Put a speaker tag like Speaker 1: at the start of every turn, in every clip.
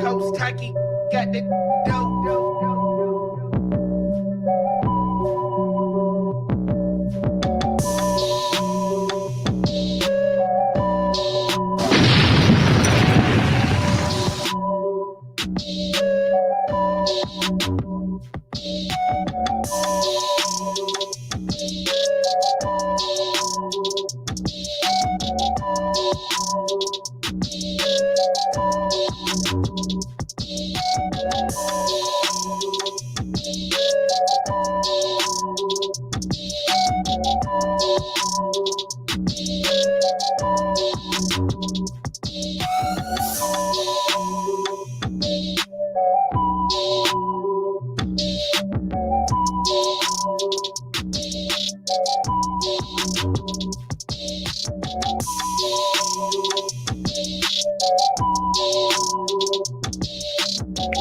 Speaker 1: Coast Taki got the dope.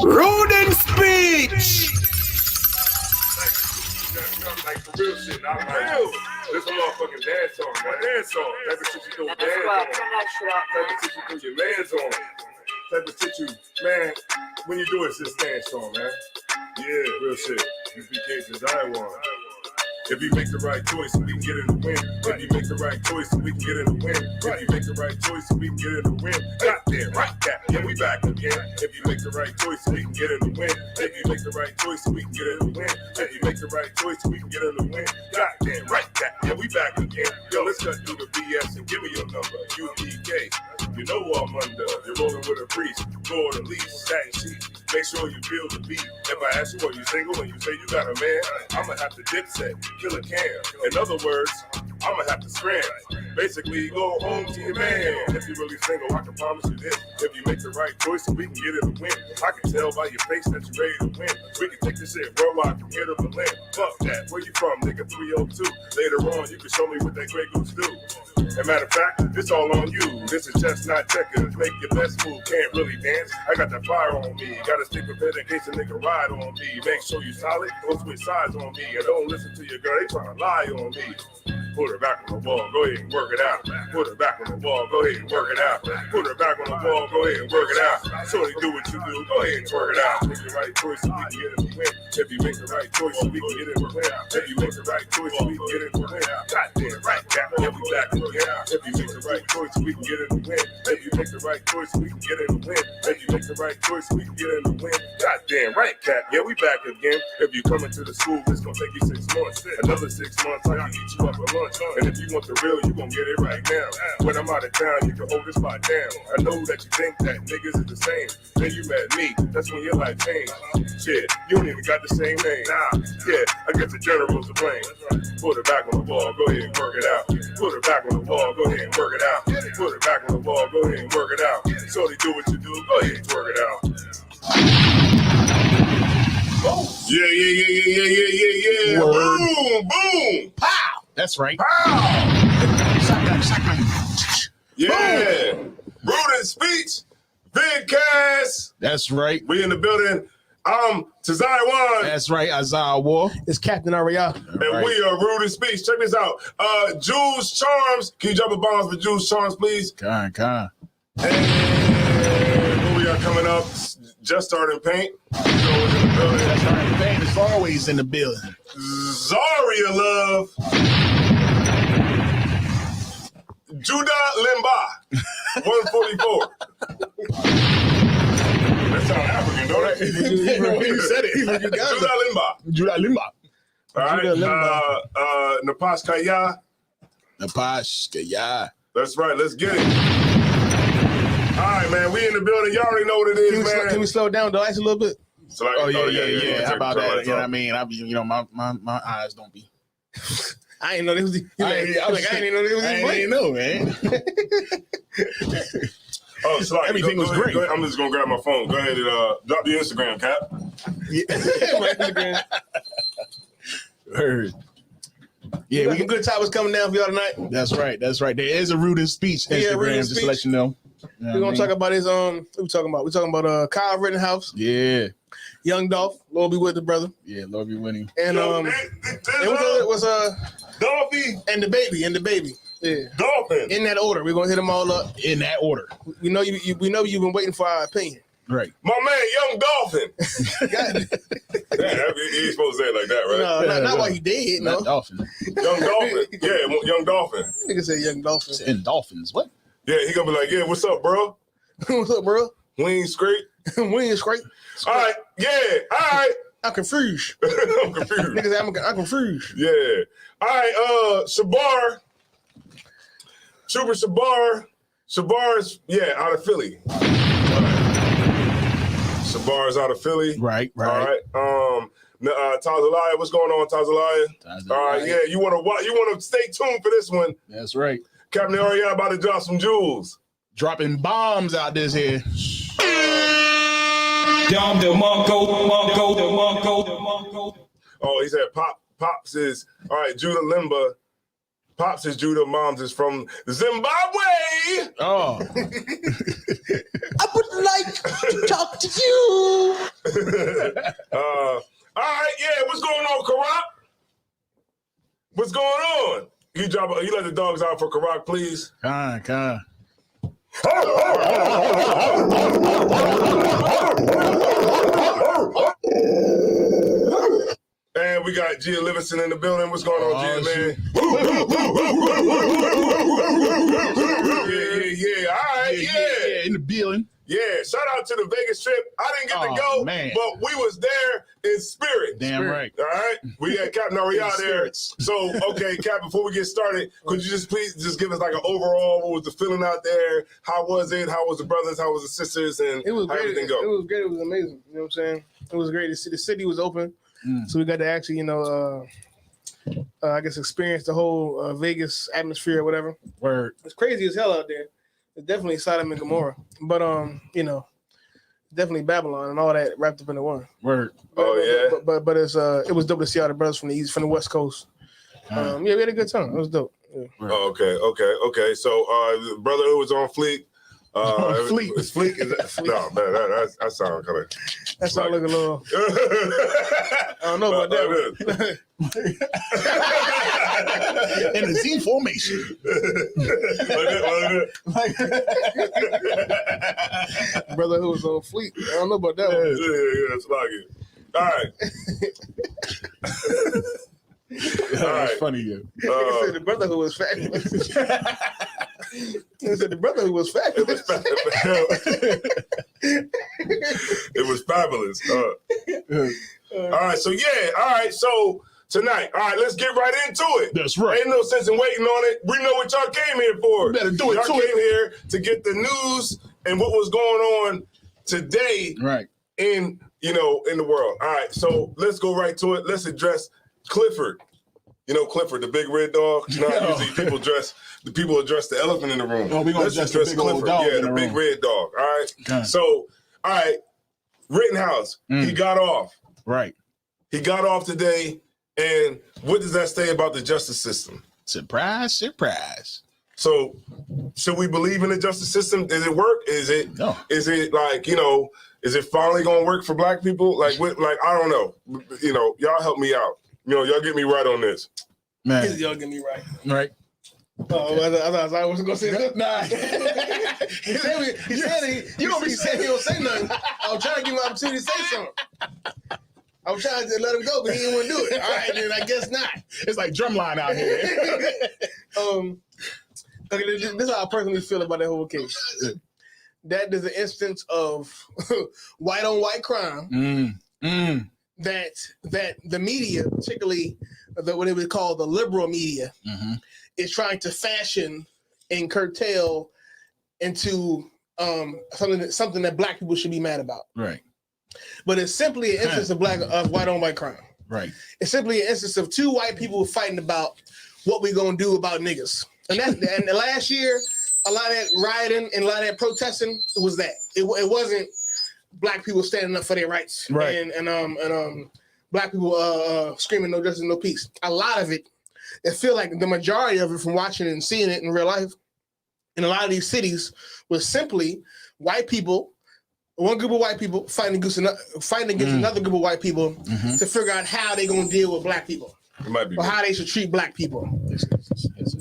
Speaker 2: Rude in speech.
Speaker 3: Like for real shit, not like real. This a motherfucking dance song, man. Dance song. Type of shit you do dance on. Type of shit you do your man's on. Type of shit you, man, when you do it, it's just dance song, man. Yeah, real shit. You be cases I want. If you make the right choice, we can get in the win. If you make the right choice, we can get in the win. If you make the right choice, we can get in the win. Goddamn right, that. Yeah, we back again. If you make the right choice, we can get in the win. If you make the right choice, we can get in the win. If you make the right choice, we can get in the win. Goddamn right, that. Yeah, we back again. Yo, let's cut through the BS and give me your number. UPK. You know who I'm under. You're rolling with a priest. Go the least, satin sheet. Make sure you feel the beat. If I ask you, are you single and you say you got a man, I'ma have to dip set, kill a can. In other words, I'ma have to scram. Basically, go home to your man. If you're really single, I can promise you this. If you make the right choice, we can get in the win. I can tell by your face that you're ready to win. We can take this shit worldwide from here to Berlin. Fuck that, where you from, nigga? 302. Later on, you can show me what that Grey Goose do. As a matter of fact, it's all on you. This is just not checkers. Make your best move. Can't really dance. I got that fire on me. Gotta stay prepared in case a nigga ride on me. Make sure you solid. Don't switch sides on me. And don't listen to your girl. They trying to lie on me. Put her back on the wall, go ahead and work it out. Put her back on the wall, go ahead and work it out. Put her back on the wall, go ahead and work it out. Shorty, do what you do, go ahead and work it out. Make the right choice, we can get in the win. If you make the right choice, we can get in the win. If you make the right choice, we can get in the win. Goddamn right, Cap, yeah, we back again. If you make the right choice, we can get in the win. If you make the right choice, we can get in the win. If you make the right choice, we can get in the win. Goddamn right, Cap, yeah, we back again. If you come into the school, it's gonna take you 6 months. Another 6 months, I can eat you up a lunch. And if you want the real, you gon' get it right now. When I'm out of town, you can hold this spot down. I know that you think that niggas is the same. Then you met me, that's when your life changed. Shit, you don't even got the same name. Nah, yeah, I guess the general's to blame. Put her back on the wall, go ahead and work it out. Put her back on the wall, go ahead and work it out. Put her back on the wall, go ahead and work it out. Shorty, do what you do, go ahead and work it out. Yeah.
Speaker 2: Word.
Speaker 3: Boom, boom.
Speaker 2: Pow. That's right.
Speaker 3: Pow.
Speaker 2: Shotgun.
Speaker 3: Yeah. Rude in speech. Vidcast.
Speaker 2: That's right.
Speaker 3: We in the building. I'm Tazaiwan.
Speaker 2: That's right. Isaiah War.
Speaker 4: It's Captain Ariel.
Speaker 3: And we are Rude in speech. Check this out. Jules Charms. Can you drop a bomb for Jules Charms, please?
Speaker 2: Con.
Speaker 3: And we are coming up. Just starting paint.
Speaker 2: That's right. Pain is always in the building.
Speaker 3: Zaria Love. Judah Limba. 144. That sounds African, don't it?
Speaker 2: You said it.
Speaker 3: Judah Limba. All right. Napash Kaya. That's right. Let's get it. All right, man. We in the building. Y'all already know what it is, man.
Speaker 4: Can we slow down the ice a little bit?
Speaker 3: So like,
Speaker 2: Yeah. How about that? You know what I mean? My eyes don't be.
Speaker 4: I ain't know this was. I ain't know this was.
Speaker 2: I ain't know, man.
Speaker 3: Oh, so like,
Speaker 2: Everything was great.
Speaker 3: Go ahead. I'm just gonna grab my phone. Go ahead and drop your Instagram, Cap.
Speaker 2: Heard.
Speaker 4: Yeah, we got good topics coming down for y'all tonight.
Speaker 2: That's right. There is a Rude in Speech Instagram, just to let you know.
Speaker 4: We're gonna talk about his what we talking about? We're talking about Kyle Rittenhouse.
Speaker 2: Yeah.
Speaker 4: Young Dolph. Lord be with the brother.
Speaker 2: Yeah, Lord be winning.
Speaker 4: And what's
Speaker 3: Dolphy
Speaker 4: and the baby. Yeah.
Speaker 3: Dolphins.
Speaker 4: In that order. We're gonna hit them all up.
Speaker 2: In that order.
Speaker 4: We know you've been waiting for our opinion.
Speaker 2: Right.
Speaker 3: My man, Young Dolphin. Damn, he ain't supposed to say it like that, right?
Speaker 4: No, not while he dead. No.
Speaker 2: Dolphin.
Speaker 3: Young Dolphin. Yeah, Young Dolphin.
Speaker 4: Nigga say Young Dolphin.
Speaker 2: And Dolphins. What?
Speaker 3: Yeah, he gonna be like, yeah, what's up, bro?
Speaker 4: What's up, bro?
Speaker 3: We ain't straight.
Speaker 4: We ain't straight.
Speaker 3: All right, yeah, all right.
Speaker 4: I'm confused.
Speaker 3: I'm confused.
Speaker 4: Niggas say I'm confused.
Speaker 3: Yeah. All right, Shabar. Trooper Shabar. Shabar's, out of Philly. Shabar's out of Philly.
Speaker 2: Right.
Speaker 3: All right. Tazalaya, what's going on, Tazalaya? All right, yeah, you wanna stay tuned for this one.
Speaker 2: That's right.
Speaker 3: Captain Ariana about to drop some jewels.
Speaker 2: Dropping bombs out this here.
Speaker 3: Oh, he said Pops is, all right, Judah Limba. Pops is Judah, Moms is from Zimbabwe.
Speaker 2: Oh.
Speaker 4: I would like to talk to you.
Speaker 3: All right, yeah, what's going on, Karak? What's going on? You let the dogs out for Karak, please.
Speaker 2: Con.
Speaker 3: And we got Gia Livingston in the building. What's going on, Gia, man? Yeah. All right, yeah.
Speaker 2: In the building.
Speaker 3: Yeah, shout out to the Vegas trip. I didn't get to go,
Speaker 2: man.
Speaker 3: but we was there in spirit.
Speaker 2: Damn right.
Speaker 3: All right, we had Captain Ariana there. So, okay, Cap, before we get started, could you please give us like an overall, what was the feeling out there? How was it? How was the brothers? How was the sisters? And
Speaker 4: It was
Speaker 3: how
Speaker 4: great.
Speaker 3: everything go?
Speaker 4: It was great. It was amazing. You know what I'm saying? It was great. The city was open, so we got to actually, I guess experience the whole Vegas atmosphere or whatever.
Speaker 2: Word.
Speaker 4: It's crazy as hell out there. It's definitely Sodom and Gomorrah, but definitely Babylon and all that wrapped up into one.
Speaker 2: Word.
Speaker 4: But it's it was dope to see all the brothers from the West Coast. We had a good time. It was dope. Yeah.
Speaker 3: Oh, okay. So the brother who was on Fleek.
Speaker 2: Fleek.
Speaker 3: Is Fleek? No, man, that sounds kind of.
Speaker 4: That sounds like a little. I don't know about that.
Speaker 2: In the Z formation.
Speaker 4: Brother who was on Fleet. I don't know about that one.
Speaker 3: Yeah, it's like it. All right.
Speaker 2: That's funny, yeah.
Speaker 4: Said the brother who was fabulous. He said the brother who was fabulous.
Speaker 3: It was fabulous. All right, so tonight, all right, let's get right into it.
Speaker 2: That's right.
Speaker 3: Ain't no sense in waiting on it. We know what y'all came here for.
Speaker 2: Better do it.
Speaker 3: Y'all came here to get the news and what was going on today,
Speaker 2: right?
Speaker 3: In the world. All right, so let's go right to it. Let's address Clifford. You know Clifford, the big red dog. Usually people address the elephant in the room.
Speaker 2: Oh, we gonna address the big
Speaker 3: Clifford.
Speaker 2: old dog.
Speaker 3: Yeah, the big red dog. All right.
Speaker 2: Okay.
Speaker 3: So, all right, Rittenhouse. He got off.
Speaker 2: Right.
Speaker 3: He got off today. And what does that say about the justice system?
Speaker 2: Surprise, surprise.
Speaker 3: So, should we believe in the justice system? Does it work? Is it?
Speaker 2: No.
Speaker 3: Is it like Is it finally gonna work for Black people? Like I don't know. Y'all help me out. Y'all get me right on this.
Speaker 2: Man,
Speaker 4: Y'all get me right.
Speaker 2: Right.
Speaker 4: Oh, I wasn't gonna say that.
Speaker 2: Nah.
Speaker 4: He said he don't say nothing. I was trying to give him an opportunity to say something. I was trying to let him go, but he didn't want to do it. All right, then I guess not.
Speaker 2: It's like drumline out here.
Speaker 4: Okay, this is how I personally feel about that whole case. That is an instance of white on white crime. That the media, particularly what they would call the liberal media, is trying to fashion and curtail into something that Black people should be mad about.
Speaker 2: Right.
Speaker 4: But it's simply an instance of white on white crime.
Speaker 2: Right. It's
Speaker 4: simply an instance of two white people fighting about what we gonna do about niggas. And the last year, a lot of that rioting and a lot of that protesting was that. It wasn't Black people standing up for their rights.
Speaker 2: Right.
Speaker 4: And Black people screaming no justice, no peace. A lot of it, I feel like the majority of it from watching it and seeing it in real life in a lot of these cities was simply white people, one group of white people fighting against another group of white people to figure out how they're going to deal with Black people.
Speaker 3: It might be
Speaker 4: or how they should treat black people.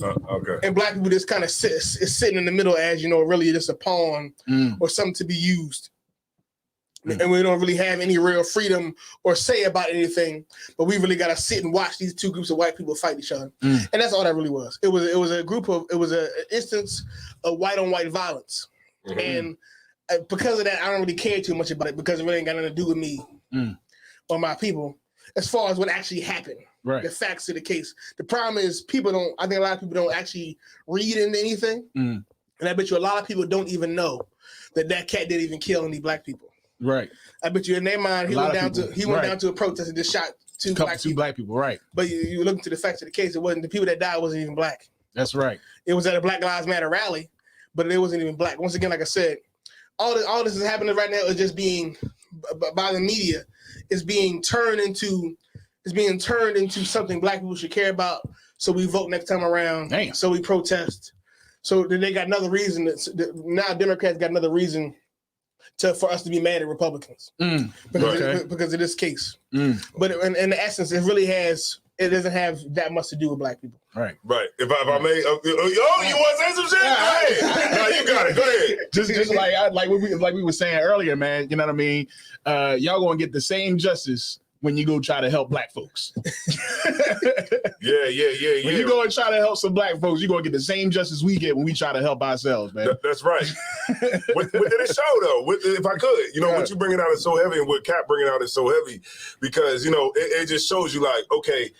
Speaker 3: Okay.
Speaker 4: And black people just kind of is sitting in the middle as, you know, really just a pawn or something to be used. And we don't really have any real freedom or say about anything, but we really got to sit and watch these two groups of white people fight each other. And that's all that really was. It was an instance of white on white violence. And because of that, I don't really care too much about it because it really ain't got nothing to do with me or my people as far as what actually happened.
Speaker 2: Right.
Speaker 4: The facts of the case. The problem is I think a lot of people don't actually read into anything. And I bet you a lot of people don't even know that cat didn't even kill any black people.
Speaker 2: Right.
Speaker 4: I bet you in their mind he went down to a protest and just shot two black people.
Speaker 2: Right.
Speaker 4: But you look into the facts of the case, it wasn't the people that died wasn't even black.
Speaker 2: That's right.
Speaker 4: It was at a Black Lives Matter rally, but it wasn't even black. Once again, like I said, all this is happening right now is just being by the media is being turned into something black people should care about. So we vote next time around.
Speaker 2: Damn.
Speaker 4: So we protest. So they got another reason now Democrats got another reason for us to be mad at Republicans because of this case. But in the essence, it doesn't have that much to do with black people.
Speaker 2: Right.
Speaker 3: If I may, you want to say some shit? Go ahead. No, you got it. Go ahead.
Speaker 2: Just like we were saying earlier, man. You know what I mean? Y'all gonna get the same justice when you go try to help black folks.
Speaker 3: Yeah.
Speaker 2: When you go and try to help some black folks, you're gonna get the same justice we get when we try to help ourselves, man.
Speaker 3: That's right. What did it show though? If I could, what you bringing out is so heavy, and what Cap bringing out is so heavy, because it just shows you like, okay,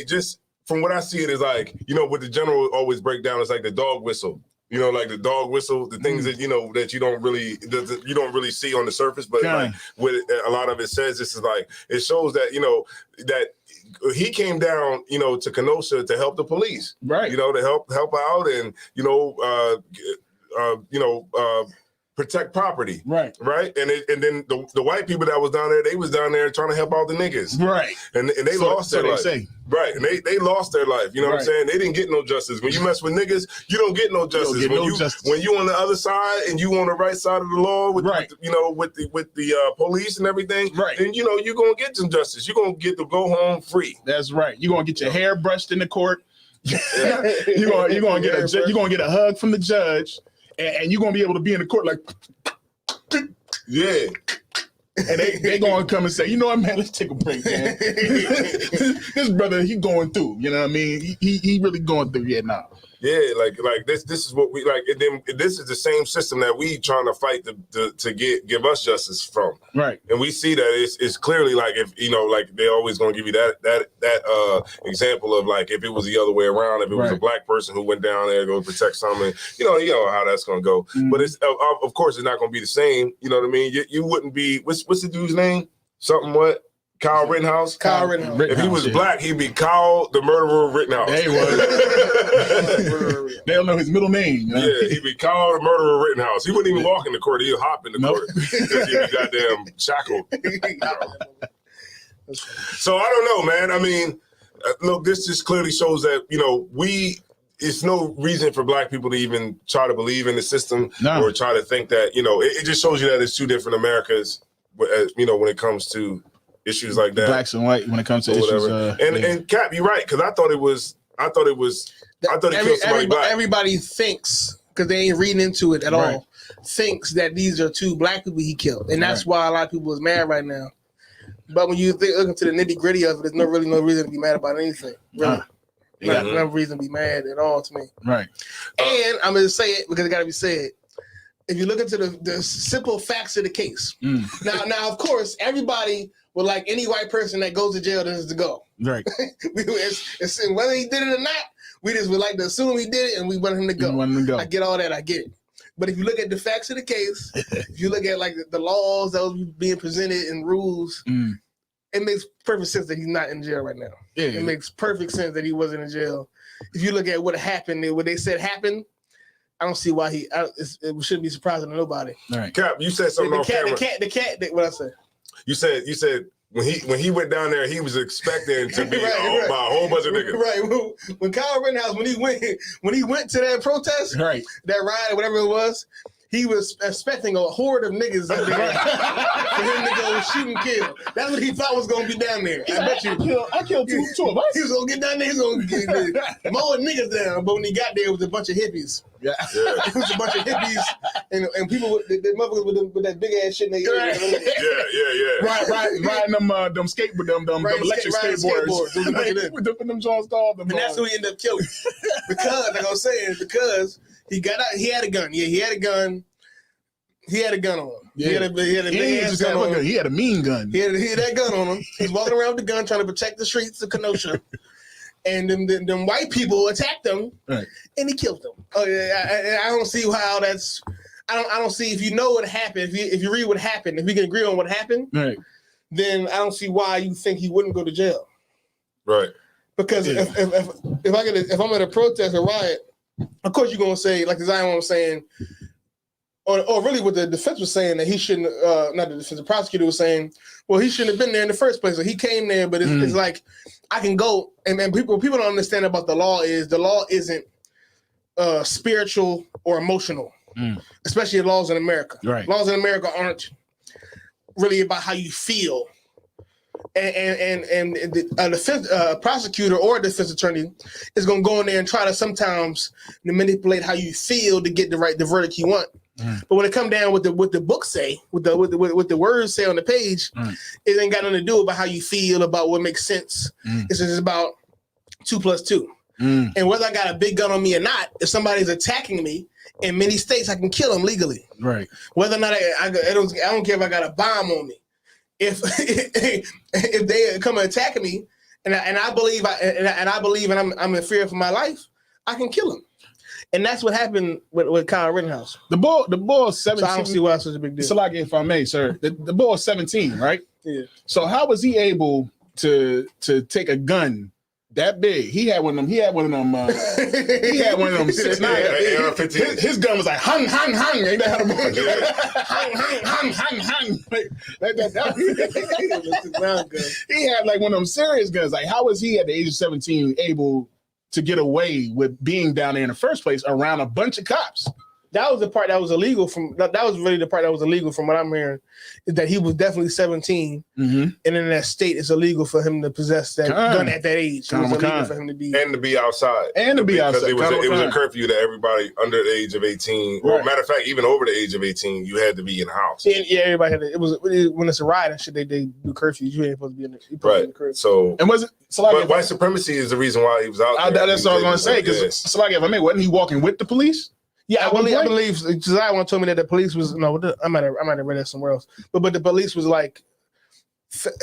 Speaker 3: just from what I see it is like, what the general always break down is like the dog whistle. Like the dog whistle, the things that that you don't really see on the surface, but like what a lot of it says, this is like it shows that that he came down to Kenosha to help the police,
Speaker 2: right?
Speaker 3: To help out and protect property, right? And then the white people that was down there, they was down there trying to help out the niggas,
Speaker 2: right?
Speaker 3: And they lost their life, right? And they lost their life. You know what I'm saying? They didn't get no justice. When you mess with niggas, you don't get no justice. When you on the other side and you on the right side of the law with the police and everything, right? Then you're gonna get some justice. You're gonna get to go home free.
Speaker 2: That's right. You're gonna get your hair brushed in the court. you're gonna get a hug from the judge. And you're gonna be able to be in the court like,
Speaker 3: yeah.
Speaker 2: And they gonna come and say, you know what, man, let's take a break, man. This brother, he going through. You know what I mean? He really going through. Yeah, now.
Speaker 3: Yeah, like this is what we like. And then this is the same system that we trying to fight to give us justice from.
Speaker 2: Right.
Speaker 3: And we see that it's clearly like if like they always gonna give you that example of like if it was the other way around, if it was a black person who went down there to go protect something, you know how that's gonna go. But it's of course it's not gonna be the same. You know what I mean? You wouldn't be what's the dude's name? Something what? Kyle Rittenhouse. If he was black, he'd be Kyle the murderer Rittenhouse.
Speaker 2: They was. They don't know his middle name.
Speaker 3: Yeah, he'd be Kyle the murderer Rittenhouse. He wouldn't even walk in the court. He'd hop in the court because he'd be goddamn shackled. So I don't know, man. I mean, look, this just clearly shows that it's no reason for black people to even try to believe in the system or try to think that it just shows you that it's two different Americas. When it comes to issues like that,
Speaker 2: blacks and white when it comes to issues.
Speaker 3: And Cap, you're right, because I thought he killed somebody black.
Speaker 4: Everybody thinks, because they ain't reading into it at all, thinks that these are two black people he killed, and that's why a lot of people is mad right now. But when you look into the nitty gritty of it, there's no reason to be mad about anything. Really, no reason to be mad at all to me.
Speaker 2: Right.
Speaker 4: And I'm gonna say it because it got to be said. If you look into the simple facts of the case, now of course everybody would like any white person that goes to jail deserves to go.
Speaker 2: Right.
Speaker 4: it's whether he did it or not, we just would like to assume he did it and we want him to go. I get all that, I get it. But if you look at the facts of the case, if you look at like the laws that was being presented and rules, it makes perfect sense that he's not in jail right now. Yeah, it makes perfect sense that he wasn't in jail. If you look at what happened, what they said happened, I don't see why it shouldn't be surprising to nobody.
Speaker 2: All right.
Speaker 3: Cap, you said something on camera.
Speaker 4: The cat, what I said?
Speaker 3: You said when he went down there, he was expecting to be by a whole bunch of niggas.
Speaker 4: Right. When Kyle Rittenhouse, when he went to that protest, that riot, whatever it was, he was expecting a horde of niggas out there for him to go shoot and kill. That's what he thought was gonna be down there. I bet you.
Speaker 2: I killed two of us.
Speaker 4: He was gonna get down there. He was gonna get mowing niggas down. But when he got there, it was a bunch of hippies.
Speaker 2: Yeah.
Speaker 4: It was a bunch of hippies and people with the motherfuckers with that big ass shit in their ear.
Speaker 3: Yeah.
Speaker 2: Riding them electric skateboards. With them Jones called them.
Speaker 4: And that's who he ended up killing. Because, like I was saying, because he got out, he had a gun. Yeah, he had a gun. He had a gun on him.
Speaker 2: Yeah.
Speaker 4: He had a big ass gun on him.
Speaker 2: He had a mean gun.
Speaker 4: He had that gun on him. He's walking around with the gun trying to protect the streets of Kenosha. And them white people attacked him, right, and he killed them. Oh yeah, I don't see how that's. I don't see if you know what happened. If you read what happened, if we can agree on what happened, right, then I don't see why you think he wouldn't go to jail.
Speaker 3: Right.
Speaker 4: Because if I'm at a protest or riot, of course you're gonna say, like the Zion was saying, or really what the defense was saying, that he shouldn't. Not the defense, the prosecutor was saying, well, he shouldn't have been there in the first place. So he came there, but it's like I can go, and people don't understand about the law isn't spiritual or emotional, especially laws in America.
Speaker 2: Right.
Speaker 4: Laws in America aren't really about how you feel. And the prosecutor or a defense attorney is going to go in there and try to sometimes manipulate how you feel to get the verdict you want. But when it come down with the book say, with the words say on the page, it ain't got nothing to do about how you feel about what makes sense. It's just about 2 + 2. And whether I got a big gun on me or not, if somebody's attacking me in many states, I can kill them legally.
Speaker 2: Right.
Speaker 4: Whether or not I don't care if I got a bomb on me. If they come and attack me, and I believe I'm in fear for my life, I can kill them. And that's what happened with Kyle Rittenhouse.
Speaker 2: The boy is 17.
Speaker 4: So I don't see why it's such a big deal.
Speaker 2: So, like, if I may, sir, the boy is 17, right?
Speaker 4: Yeah.
Speaker 2: So how was he able to take a gun that big? He had one of them. He had one of them 6.9. His gun was like hung. Ain't that how the boy do hung. He had like one of them serious guns. Like, how was he at the age of 17 able to get away with being down there in the first place around a bunch of cops?
Speaker 4: That was the part that was illegal that was really the part that was illegal from what I'm hearing, is that he was definitely 17, and in that state it's illegal for him to possess that gun at that age. It was illegal for him to be
Speaker 3: outside.
Speaker 4: Because
Speaker 3: it was a curfew that everybody under the age of 18, or matter of fact, even over the age of 18, you had to be in the house.
Speaker 4: Yeah, everybody had to. When it's a riot and shit, they do curfews. You ain't supposed to be in the curfew.
Speaker 3: So,
Speaker 2: and was it? So like,
Speaker 3: but white supremacy is the reason why he was out there.
Speaker 2: That's what I was going to say. Because so like, if I mean, wasn't he walking with the police?
Speaker 4: Yeah, I believe Josiah told me that the police was I might have read that somewhere else, but the police was like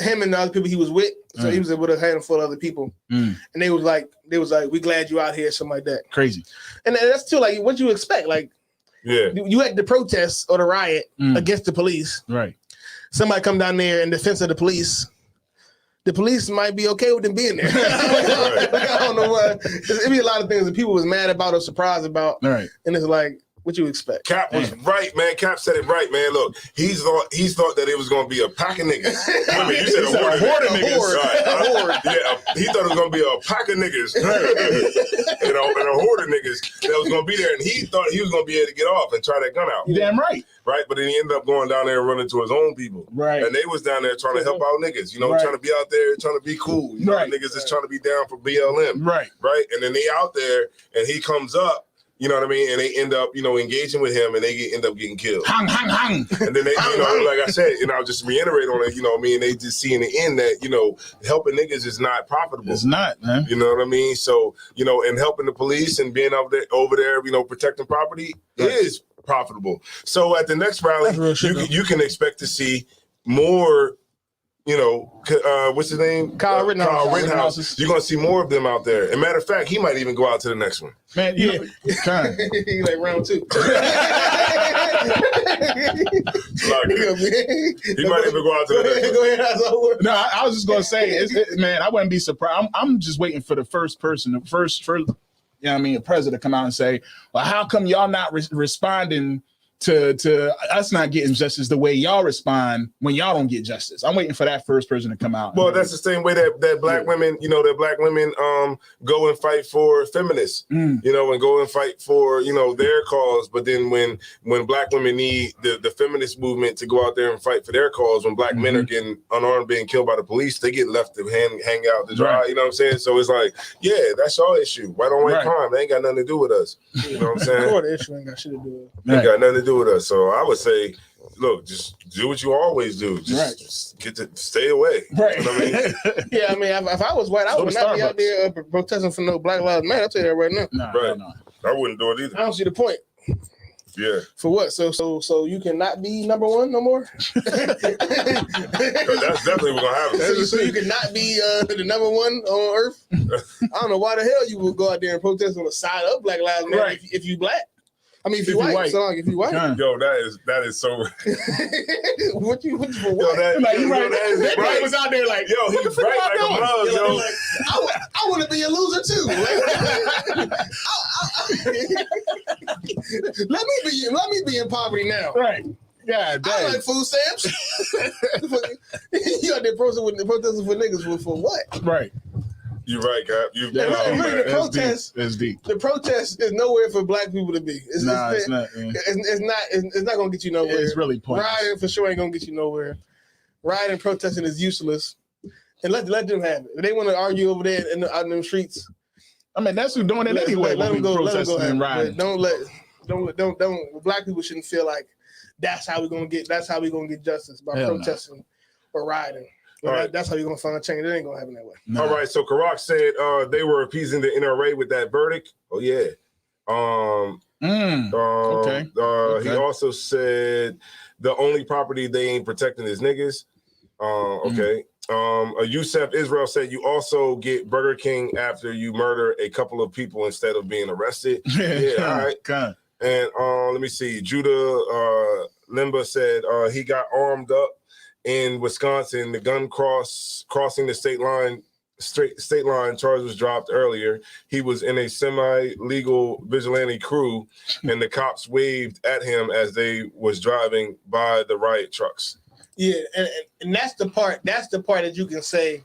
Speaker 4: him and the other people he was with, so he was with a handful of other people, and they was like, we glad you out here, something like that.
Speaker 2: Crazy,
Speaker 4: and that's too like what you expect. Like, you had the protest or the riot against the police,
Speaker 2: right?
Speaker 4: Somebody come down there in defense of the police. The police might be okay with them being there. I don't know what. It'd be a lot of things that people was mad about or surprised about.
Speaker 2: Right.
Speaker 4: And it's like, what you expect?
Speaker 3: Cap was right, man. Cap said it right, man. Look, he thought that it was going to be a pack of niggas. I mean, you said a horde of niggas. Right. Yeah, he thought it was going to be a pack of niggas. And a horde of niggas that was going to be there. And he thought he was going to be able to get off and try that gun out.
Speaker 2: You damn right.
Speaker 3: Right, but then he ended up going down there and running to his own people.
Speaker 2: Right.
Speaker 3: And they was down there trying to help out niggas, trying to be out there, trying to be cool. Niggas is trying to be down for BLM.
Speaker 2: Right.
Speaker 3: Right. And then they out there and he comes up, you know what I mean? And they end up, engaging with him and they end up getting killed.
Speaker 2: Hung.
Speaker 3: And then they, like I said, I'll just reiterate on it, and they just see in the end that, helping niggas is not profitable.
Speaker 2: It's not, man.
Speaker 3: You know what I mean? So, and helping the police and being over there, protecting property is profitable. So at the next rally, you can expect to see more, what's his name?
Speaker 4: Kyle Rittenhouse.
Speaker 3: You're going to see more of them out there. And matter of fact, he might even go out to the next one.
Speaker 2: Man,
Speaker 4: he like round 2.
Speaker 3: He might even go out to the next one.
Speaker 4: Go ahead.
Speaker 2: No, I was just going to say, man, I wouldn't be surprised. I'm just waiting for the first person, a president to come out and say, well, how come y'all not responding to us not getting justice the way y'all respond when y'all don't get justice. I'm waiting for that first person to come out.
Speaker 3: Well, that's the same way that black women, that black women go and fight for feminists, and go and fight for, their cause. But then when black women need the feminist movement to go out there and fight for their cause, when black men are getting unarmed, being killed by the police, they get left to hang out to dry. You know what I'm saying? So it's like, yeah, that's your issue. White on white crime. They ain't got nothing to do with us. You know what I'm saying?
Speaker 4: The issue ain't got shit to do with it.
Speaker 3: Ain't got nothing to do with us. So I would say, look, just do what you always do. Just get to stay away.
Speaker 2: Right.
Speaker 3: You know what I mean?
Speaker 4: Yeah, I mean, if I was white, I would not be out there protesting for no Black Lives Matter. I'll tell you that right now.
Speaker 2: No.
Speaker 3: I wouldn't do it either.
Speaker 4: I don't see the point.
Speaker 3: Yeah.
Speaker 4: For what? So you cannot be number one no more?
Speaker 3: That's definitely what's gonna happen.
Speaker 4: So you cannot be the number one on earth? I don't know why the hell you would go out there and protest on the side of Black Lives Matter if you black. I mean, if you white. So if you white,
Speaker 3: yo, that is so.
Speaker 4: what you for white?
Speaker 3: Yo,
Speaker 2: like you right.
Speaker 3: That
Speaker 2: guy was out there like,
Speaker 3: yo, he's bright like a mug, yo.
Speaker 4: Like, I want to be a loser too. Let me be in poverty now.
Speaker 2: Right. Yeah,
Speaker 4: I like food stamps. You out there protesting for niggas for what?
Speaker 2: Right.
Speaker 3: You're right, Cap.
Speaker 4: The protest.
Speaker 2: That's deep.
Speaker 4: The protest is nowhere for black people to be.
Speaker 2: It's not.
Speaker 4: It's not gonna get you nowhere.
Speaker 2: It's really pointless.
Speaker 4: Riding for sure ain't gonna get you nowhere. Riding and protesting is useless. And let them have it. If they want to argue over there out in them streets,
Speaker 2: I mean, that's who's doing it anyway.
Speaker 4: Let them go.
Speaker 2: Protesting and riding.
Speaker 4: Don't. Black people shouldn't feel like that's how we're gonna get justice by protesting or riding. Right. That's how you're gonna find a change. It ain't gonna happen that way.
Speaker 3: No. All right. So Karak said they were appeasing the NRA with that verdict. Oh yeah.
Speaker 2: Okay.
Speaker 3: He also said the only property they ain't protecting is niggas. Okay. Youssef Israel said you also get Burger King after you murder a couple of people instead of being arrested. Yeah. All right. And let me see. Judah Limba said he got armed up in Wisconsin. The gun crossing the state line charge was dropped earlier. He was in a semi-legal vigilante crew, and the cops waved at him as they was driving by the riot trucks.
Speaker 4: Yeah, and that's the part that you can say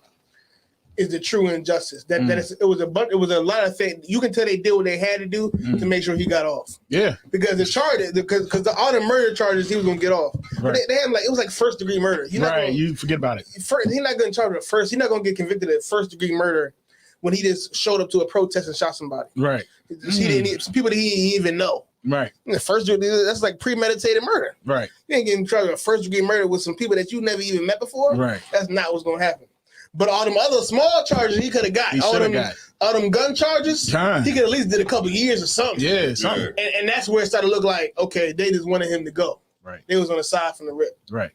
Speaker 4: is the true injustice. It was a lot of things. You can tell they did what they had to do to make sure he got off. Yeah, because all the murder charges he was gonna get off. Right. But they had it was like first degree murder.
Speaker 2: You forget about it.
Speaker 4: He's not gonna charge at first. He's not gonna get convicted at first degree murder when he just showed up to a protest and shot somebody. Right. He didn't. Some people that he didn't even know. Right. The first degree, that's like premeditated murder. Right. You ain't getting charged with first degree murder with some people that you never even met before. Right. That's not what's gonna happen. But all them other small charges he could have got. All them gun charges, he could at least did a couple years or something. Yeah, something. And that's where it started to look like, okay, they just wanted him to go. Right. They was on the side from the rip. Right.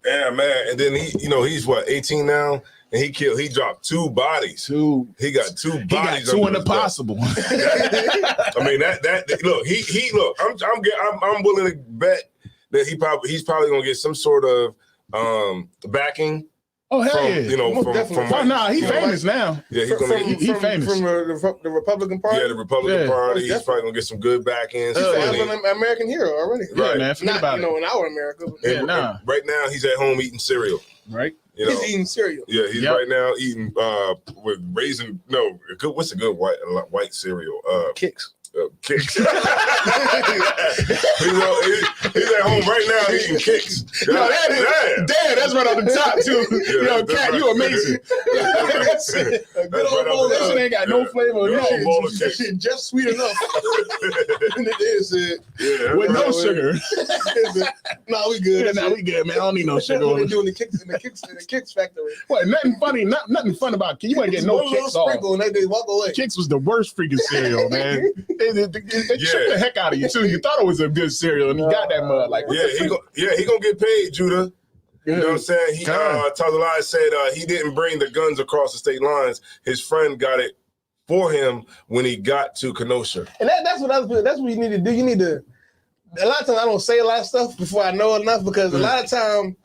Speaker 3: Yeah, man. And then he's what, 18 now? And he dropped 2 bodies. He got 2 bodies. He got
Speaker 2: 2 in the possible.
Speaker 3: I mean, look, I'm willing to bet that he's probably gonna get some sort of backing.
Speaker 2: Oh hell yeah! From he famous now.
Speaker 3: Yeah,
Speaker 2: he's famous
Speaker 4: from the Republican Party.
Speaker 3: Yeah, the Republican Party. He's probably gonna get some good backings.
Speaker 4: He's an American hero already.
Speaker 3: Right,
Speaker 2: man. Forget about it.
Speaker 4: In our America.
Speaker 3: Right now, he's at home eating cereal.
Speaker 2: Right.
Speaker 4: He's eating cereal.
Speaker 3: Yeah, he's right now eating with raisin. No, what's a good white cereal?
Speaker 4: Kicks.
Speaker 3: Kicks. He's at home right now eating kicks.
Speaker 2: Damn, that's right on the top too. Cat, you amazing.
Speaker 4: A good old bowl.
Speaker 2: That shit ain't got no flavor.
Speaker 4: Just sweet enough.
Speaker 2: With no sugar.
Speaker 4: No, we good.
Speaker 2: We good, man. I don't need no sugar.
Speaker 4: What they doing the kicks factory?
Speaker 2: What? Nothing funny. Nothing fun about kicks. You ain't get no kicks off.
Speaker 4: And they walk away.
Speaker 2: Kicks was the worst freaking cereal, man. It tricked the heck out of you too. You thought it was a good cereal, and you got that mud. Like,
Speaker 3: he gonna get paid, Judah. You know what I'm saying? He Tazalai said he didn't bring the guns across the state lines. His friend got it for him when he got to Kenosha.
Speaker 4: And that's what you need to do. You need to. A lot of times I don't say a lot of stuff before I know enough, because a lot of time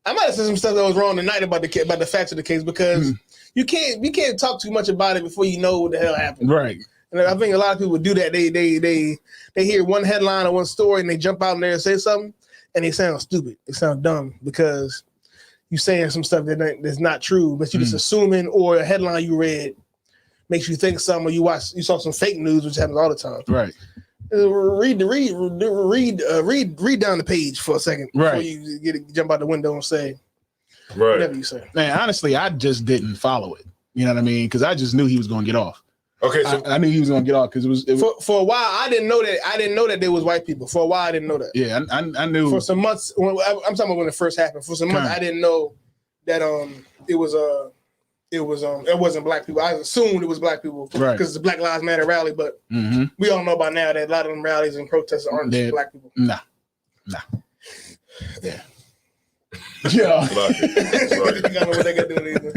Speaker 4: I might have said some stuff that was wrong tonight about the facts of the case, because you can't talk too much about it before you know what the hell happened.
Speaker 2: Right.
Speaker 4: And I think a lot of people do that. They hear one headline or one story and they jump out in there and say something, and they sound stupid. They sound dumb because you saying some stuff that's not true, but you just assuming, or a headline you read makes you think something, or you saw some fake news, which happens all the time.
Speaker 2: Right.
Speaker 4: Read down the page for a second before you jump out the window and say whatever you say.
Speaker 2: Man, honestly, I just didn't follow it. You know what I mean? Because I just knew he was going to get off.
Speaker 3: Okay, so
Speaker 2: I knew he was going to get off because it was
Speaker 4: for a while. I didn't know that there was white people. For a while, I didn't know that.
Speaker 2: Yeah, I knew
Speaker 4: for some months. I'm talking about when it first happened. For some months, I didn't know that it wasn't black people. I assumed it was black people because it's a Black Lives Matter rally. But we all know by now that a lot of them rallies and protests aren't just black people.
Speaker 2: Nah. Yeah. Yeah.
Speaker 3: Slack it.
Speaker 4: You gotta know what they got to do either.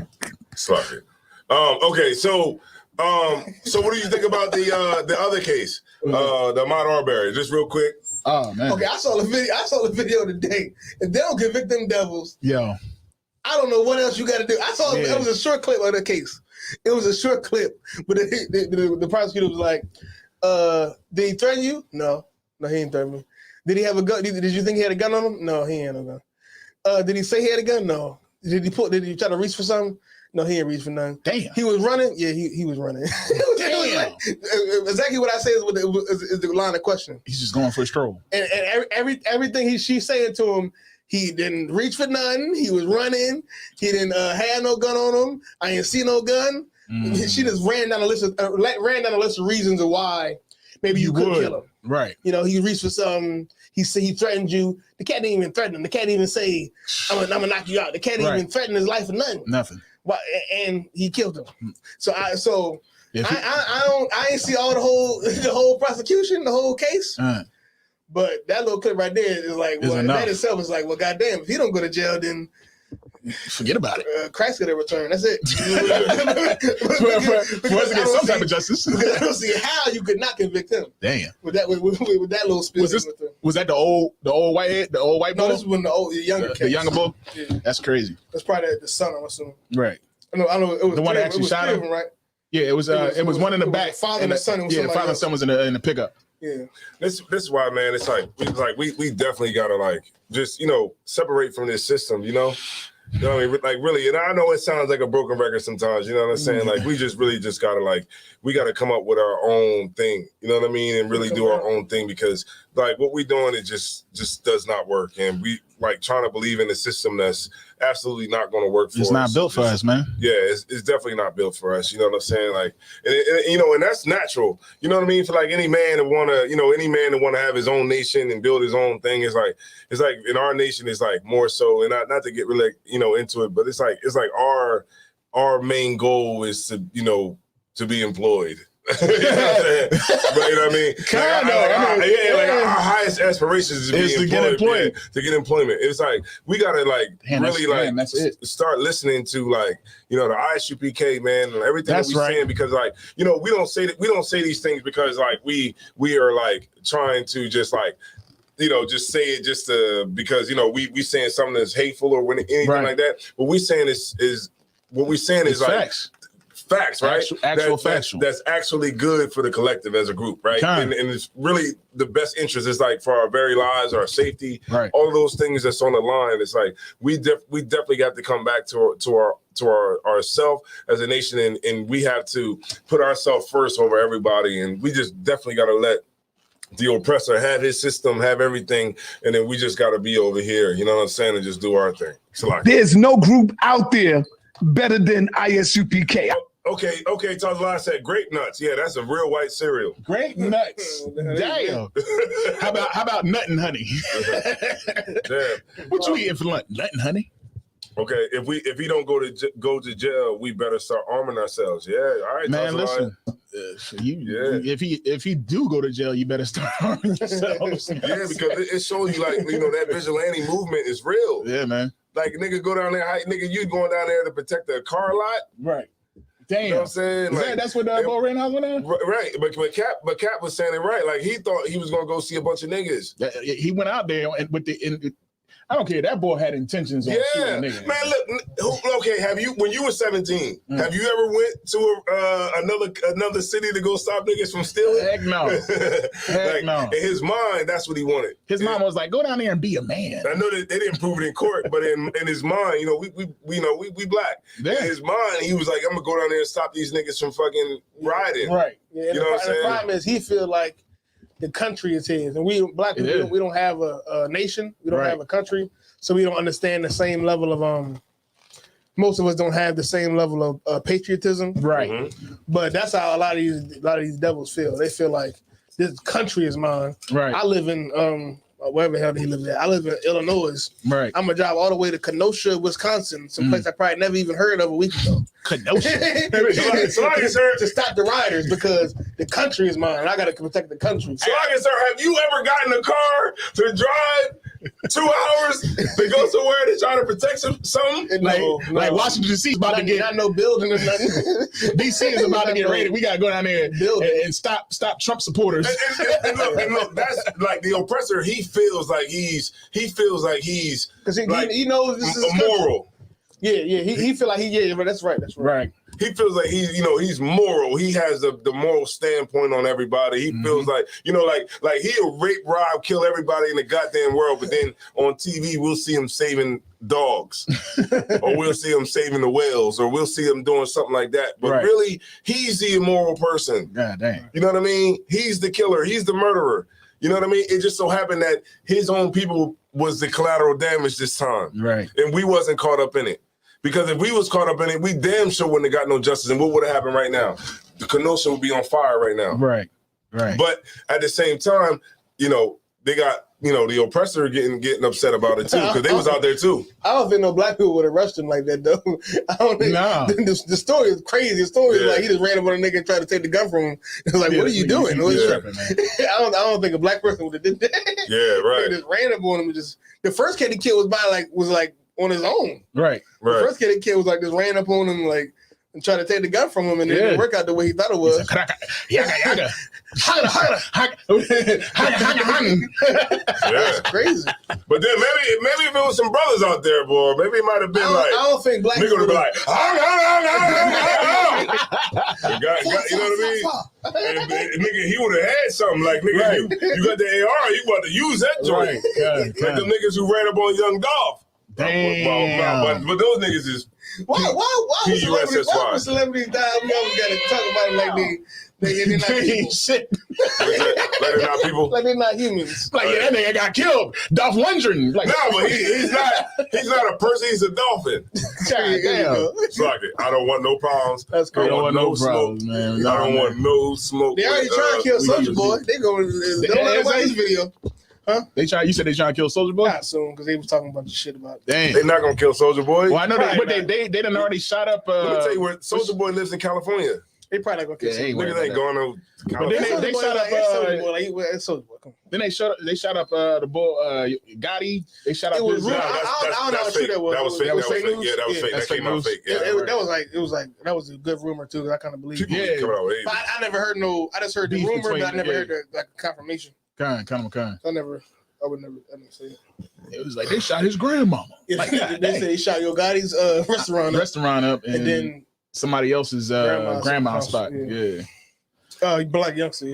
Speaker 3: Slack it. Okay, so what do you think about the other case, the Ahmaud Arbery? Just real quick.
Speaker 2: Oh man.
Speaker 4: Okay, I saw the video today. If they don't convict them devils,
Speaker 2: yo,
Speaker 4: I don't know what else you got to do. I saw it was a short clip of the case. It was a short clip, but the prosecutor was like, "Did he threaten you? No, he didn't threaten me. Did he have a gun? Did you think he had a gun on him? No, he ain't no gun. Did he say he had a gun? No. Did he try to reach for something? No, he didn't reach for nothing. Damn. He was running? Yeah, he was running. Damn. Exactly what I say is the line of questioning.
Speaker 2: He's just going for a stroll.
Speaker 4: And everything she's saying to him, he didn't reach for nothing. He was running. He didn't have no gun on him. I ain't see no gun. She just ran down a list of reasons of why maybe you could kill him.
Speaker 2: Right.
Speaker 4: You know, he reached for something. He said he threatened you. The cat didn't even threaten him. The cat didn't even say, I'm gonna knock you out. The cat didn't even threaten his life or nothing.
Speaker 2: Nothing.
Speaker 4: And he killed him. I ain't see all the whole prosecution, the whole case. But that little clip right there is like, well, that itself is like, well, goddamn, if he don't go to jail, then
Speaker 2: forget about it.
Speaker 4: Christ's gonna return. That's it.
Speaker 2: For us to get some type of justice.
Speaker 4: I don't see how you could not convict him.
Speaker 2: Damn.
Speaker 4: With that little spill.
Speaker 2: Was that the old white head? The old white boy?
Speaker 4: No, this was when the younger case.
Speaker 2: The younger boy?
Speaker 4: Yeah.
Speaker 2: That's crazy.
Speaker 4: That's probably the son, I'm assuming.
Speaker 2: Right.
Speaker 4: I know it was
Speaker 2: the one that actually shot him,
Speaker 4: right?
Speaker 2: Yeah, it was one in the back.
Speaker 4: Father and the son.
Speaker 2: Yeah, the father and son was in the pickup.
Speaker 4: Yeah.
Speaker 3: This is why, man. It's like we definitely gotta just separate from this system. You know what I mean? Like really, and I know it sounds like a broken record sometimes. You know what I'm saying? Like we just really just gotta we gotta come up with our own thing. You know what I mean? And really do our own thing because what we doing it just does not work, and we trying to believe in a system that's absolutely not going to work for us.
Speaker 2: It's not built for us, man.
Speaker 3: Yeah, it's definitely not built for us. You know what I'm saying? And that's natural. You know what I mean? For any man to want to, have his own nation and build his own thing. It's like in our nation, it's more so, and not to get really into it, but it's like our main goal is to be employed. You know what I'm saying? But you know what I mean? Our highest aspirations is to get employed. To get employment. It's we gotta start listening to the ISUPK, man, and everything that we're saying because we don't say these things because we are trying to just just say it just because we saying something that's hateful or anything like that. What we're saying is facts. Facts, right?
Speaker 2: Actual factual.
Speaker 3: That's actually good for the collective as a group, right? And it's really the best interest is for our very lives, our safety, all of those things that's on the line. It's we definitely have to come back to ourselves as a nation, and we have to put ourselves first over everybody, and we just definitely got to let the oppressor have his system, have everything, and then we just got to be over here, you know what I'm saying, and just do our thing.
Speaker 5: There's no group out there better than ISUPK.
Speaker 3: Okay, Tazla said grape nuts. Yeah, that's a real white cereal.
Speaker 2: Grape nuts. Damn. How about nut and honey?
Speaker 3: Damn.
Speaker 2: What you eating for lunch? Nut and honey?
Speaker 3: Okay, if we don't go to jail, we better start arming ourselves. Yeah, all right,
Speaker 2: man. Listen, if he do go to jail, you better start arming yourselves.
Speaker 3: Yeah, because it shows you that vigilante movement is real.
Speaker 2: Yeah, man.
Speaker 3: Nigga go down there, nigga, you going down there to protect the car lot,
Speaker 2: right? Damn.
Speaker 3: You know what I'm saying?
Speaker 2: That's what Bo Rittenhouse went on?
Speaker 3: Right. But Cap was saying it right. He thought he was gonna go see a bunch of niggas.
Speaker 2: He went out there and I don't care. That boy had intentions on shooting a nigga.
Speaker 3: Man, look, okay, have you, when you were 17, have you ever went to another city to go stop niggas from stealing?
Speaker 2: Heck no. Heck no.
Speaker 3: In his mind, that's what he wanted.
Speaker 2: His mom was like, go down there and be a man.
Speaker 3: I know that they didn't prove it in court, but in his mind, you know, we black.
Speaker 2: Yeah.
Speaker 3: In his mind, he was like, I'm gonna go down there and stop these niggas from fucking riding.
Speaker 2: Right.
Speaker 4: Yeah,
Speaker 3: You know what I'm saying?
Speaker 4: The problem is he feel like the country is his, and we black people we don't have a nation, we don't have a country, so we don't understand the same level of Most of us don't have the same level of patriotism,
Speaker 2: right?
Speaker 3: Mm-hmm.
Speaker 4: But that's how a lot of these devils feel. They feel like this country is mine.
Speaker 2: Right.
Speaker 4: I live in wherever the hell he lives at. I live in Illinois.
Speaker 2: Right.
Speaker 4: I'm gonna drive all the way to Kenosha, Wisconsin, some place I probably never even heard of a week ago.
Speaker 2: Kenosha.
Speaker 4: To stop the rioters because the country is mine. And I gotta protect the country.
Speaker 3: So, sir, have you ever gotten a car to drive 2 hours to go somewhere to try to protect something?
Speaker 2: Like Washington D.C. is about to get
Speaker 4: not no building or nothing.
Speaker 2: D.C. is about to get raided. We gotta go down there and stop Trump supporters.
Speaker 3: And look, that's like the oppressor. He feels like he's
Speaker 4: because he knows this is
Speaker 3: moral.
Speaker 4: Yeah. He feel like that's right.
Speaker 2: Right.
Speaker 3: He feels like he's moral. He has the moral standpoint on everybody. He feels like, like he'll rape, rob, kill everybody in the goddamn world, but then on TV we'll see him saving dogs. Or we'll see him saving the whales, or we'll see him doing something like that. But really, he's the immoral person.
Speaker 2: God damn.
Speaker 3: You know what I mean? He's the killer. He's the murderer. You know what I mean? It just so happened that his own people was the collateral damage this time.
Speaker 2: Right.
Speaker 3: And we wasn't caught up in it. Because if we was caught up in it, we damn sure wouldn't have got no justice. And what would have happened right now? The Kenosha would be on fire right now.
Speaker 2: Right.
Speaker 3: But at the same time, they got, the oppressor getting upset about it too, because they was out there too.
Speaker 4: I don't think no black people would arrest him like that though. I don't think the story is crazy. The story is like he just ran up on a nigga and tried to take the gun from him. It's like, what are you doing? I don't think a black person would have did that.
Speaker 3: Yeah, right.
Speaker 4: They just ran up on him and the first kid he killed was on his own.
Speaker 2: Right.
Speaker 4: The first kid he killed was just ran up on him and tried to take the gun from him, and it didn't work out the way he thought it was. That's crazy.
Speaker 3: But then maybe if it was some brothers out there, boy, maybe it might have been
Speaker 4: I don't think black
Speaker 3: people would be like, you know what I mean? And nigga, he would have had something like, nigga, you got the AR, you about to use that joint. Like the niggas who ran up on Young Dolph.
Speaker 2: Damn.
Speaker 3: But those niggas is
Speaker 4: why celebrities die? We always gotta talk about them like they're not people.
Speaker 2: Shit.
Speaker 3: Like they're not people.
Speaker 4: Like they're not humans.
Speaker 2: Like that nigga got killed. Dolph Lundgren. Like,
Speaker 3: no, but he's not a person. He's a dolphin.
Speaker 2: Damn.
Speaker 3: Fuck it. I don't want no problems.
Speaker 4: That's crazy.
Speaker 3: I don't want no smoke.
Speaker 2: Man.
Speaker 3: I don't want no smoke.
Speaker 4: They already trying to kill Soulja Boy. They go. Don't let watch this video. Huh?
Speaker 2: You said they trying to kill Soulja Boy?
Speaker 4: Not soon, because they was talking about the shit about.
Speaker 2: Damn.
Speaker 3: They're not gonna kill Soulja Boy.
Speaker 2: Well, I know they done already shot up.
Speaker 3: Let me tell you where Soulja Boy lives in California.
Speaker 4: They probably not gonna kill Soulja Boy.
Speaker 3: Niggas ain't going to
Speaker 2: California. But then they shot up.
Speaker 4: Soulja Boy. Come on.
Speaker 2: Then they shot up the boy Gotti. They shot up.
Speaker 4: It was
Speaker 2: his,
Speaker 4: I don't know how true that was.
Speaker 3: That was fake.
Speaker 4: That was fake
Speaker 3: news. Yeah, that was fake. That came out fake. Yeah,
Speaker 4: that was a good rumor too. Cause I kind of believe.
Speaker 3: People coming out with
Speaker 4: but I never heard I just heard the rumor, but I never heard the confirmation.
Speaker 2: Kind.
Speaker 4: I would never say it.
Speaker 2: It was like they shot his grandmama. Like,
Speaker 4: they said they shot Yo Gotti's restaurant
Speaker 2: up,
Speaker 4: and then
Speaker 2: somebody else's grandma's spot. Yeah.
Speaker 4: Black youngster.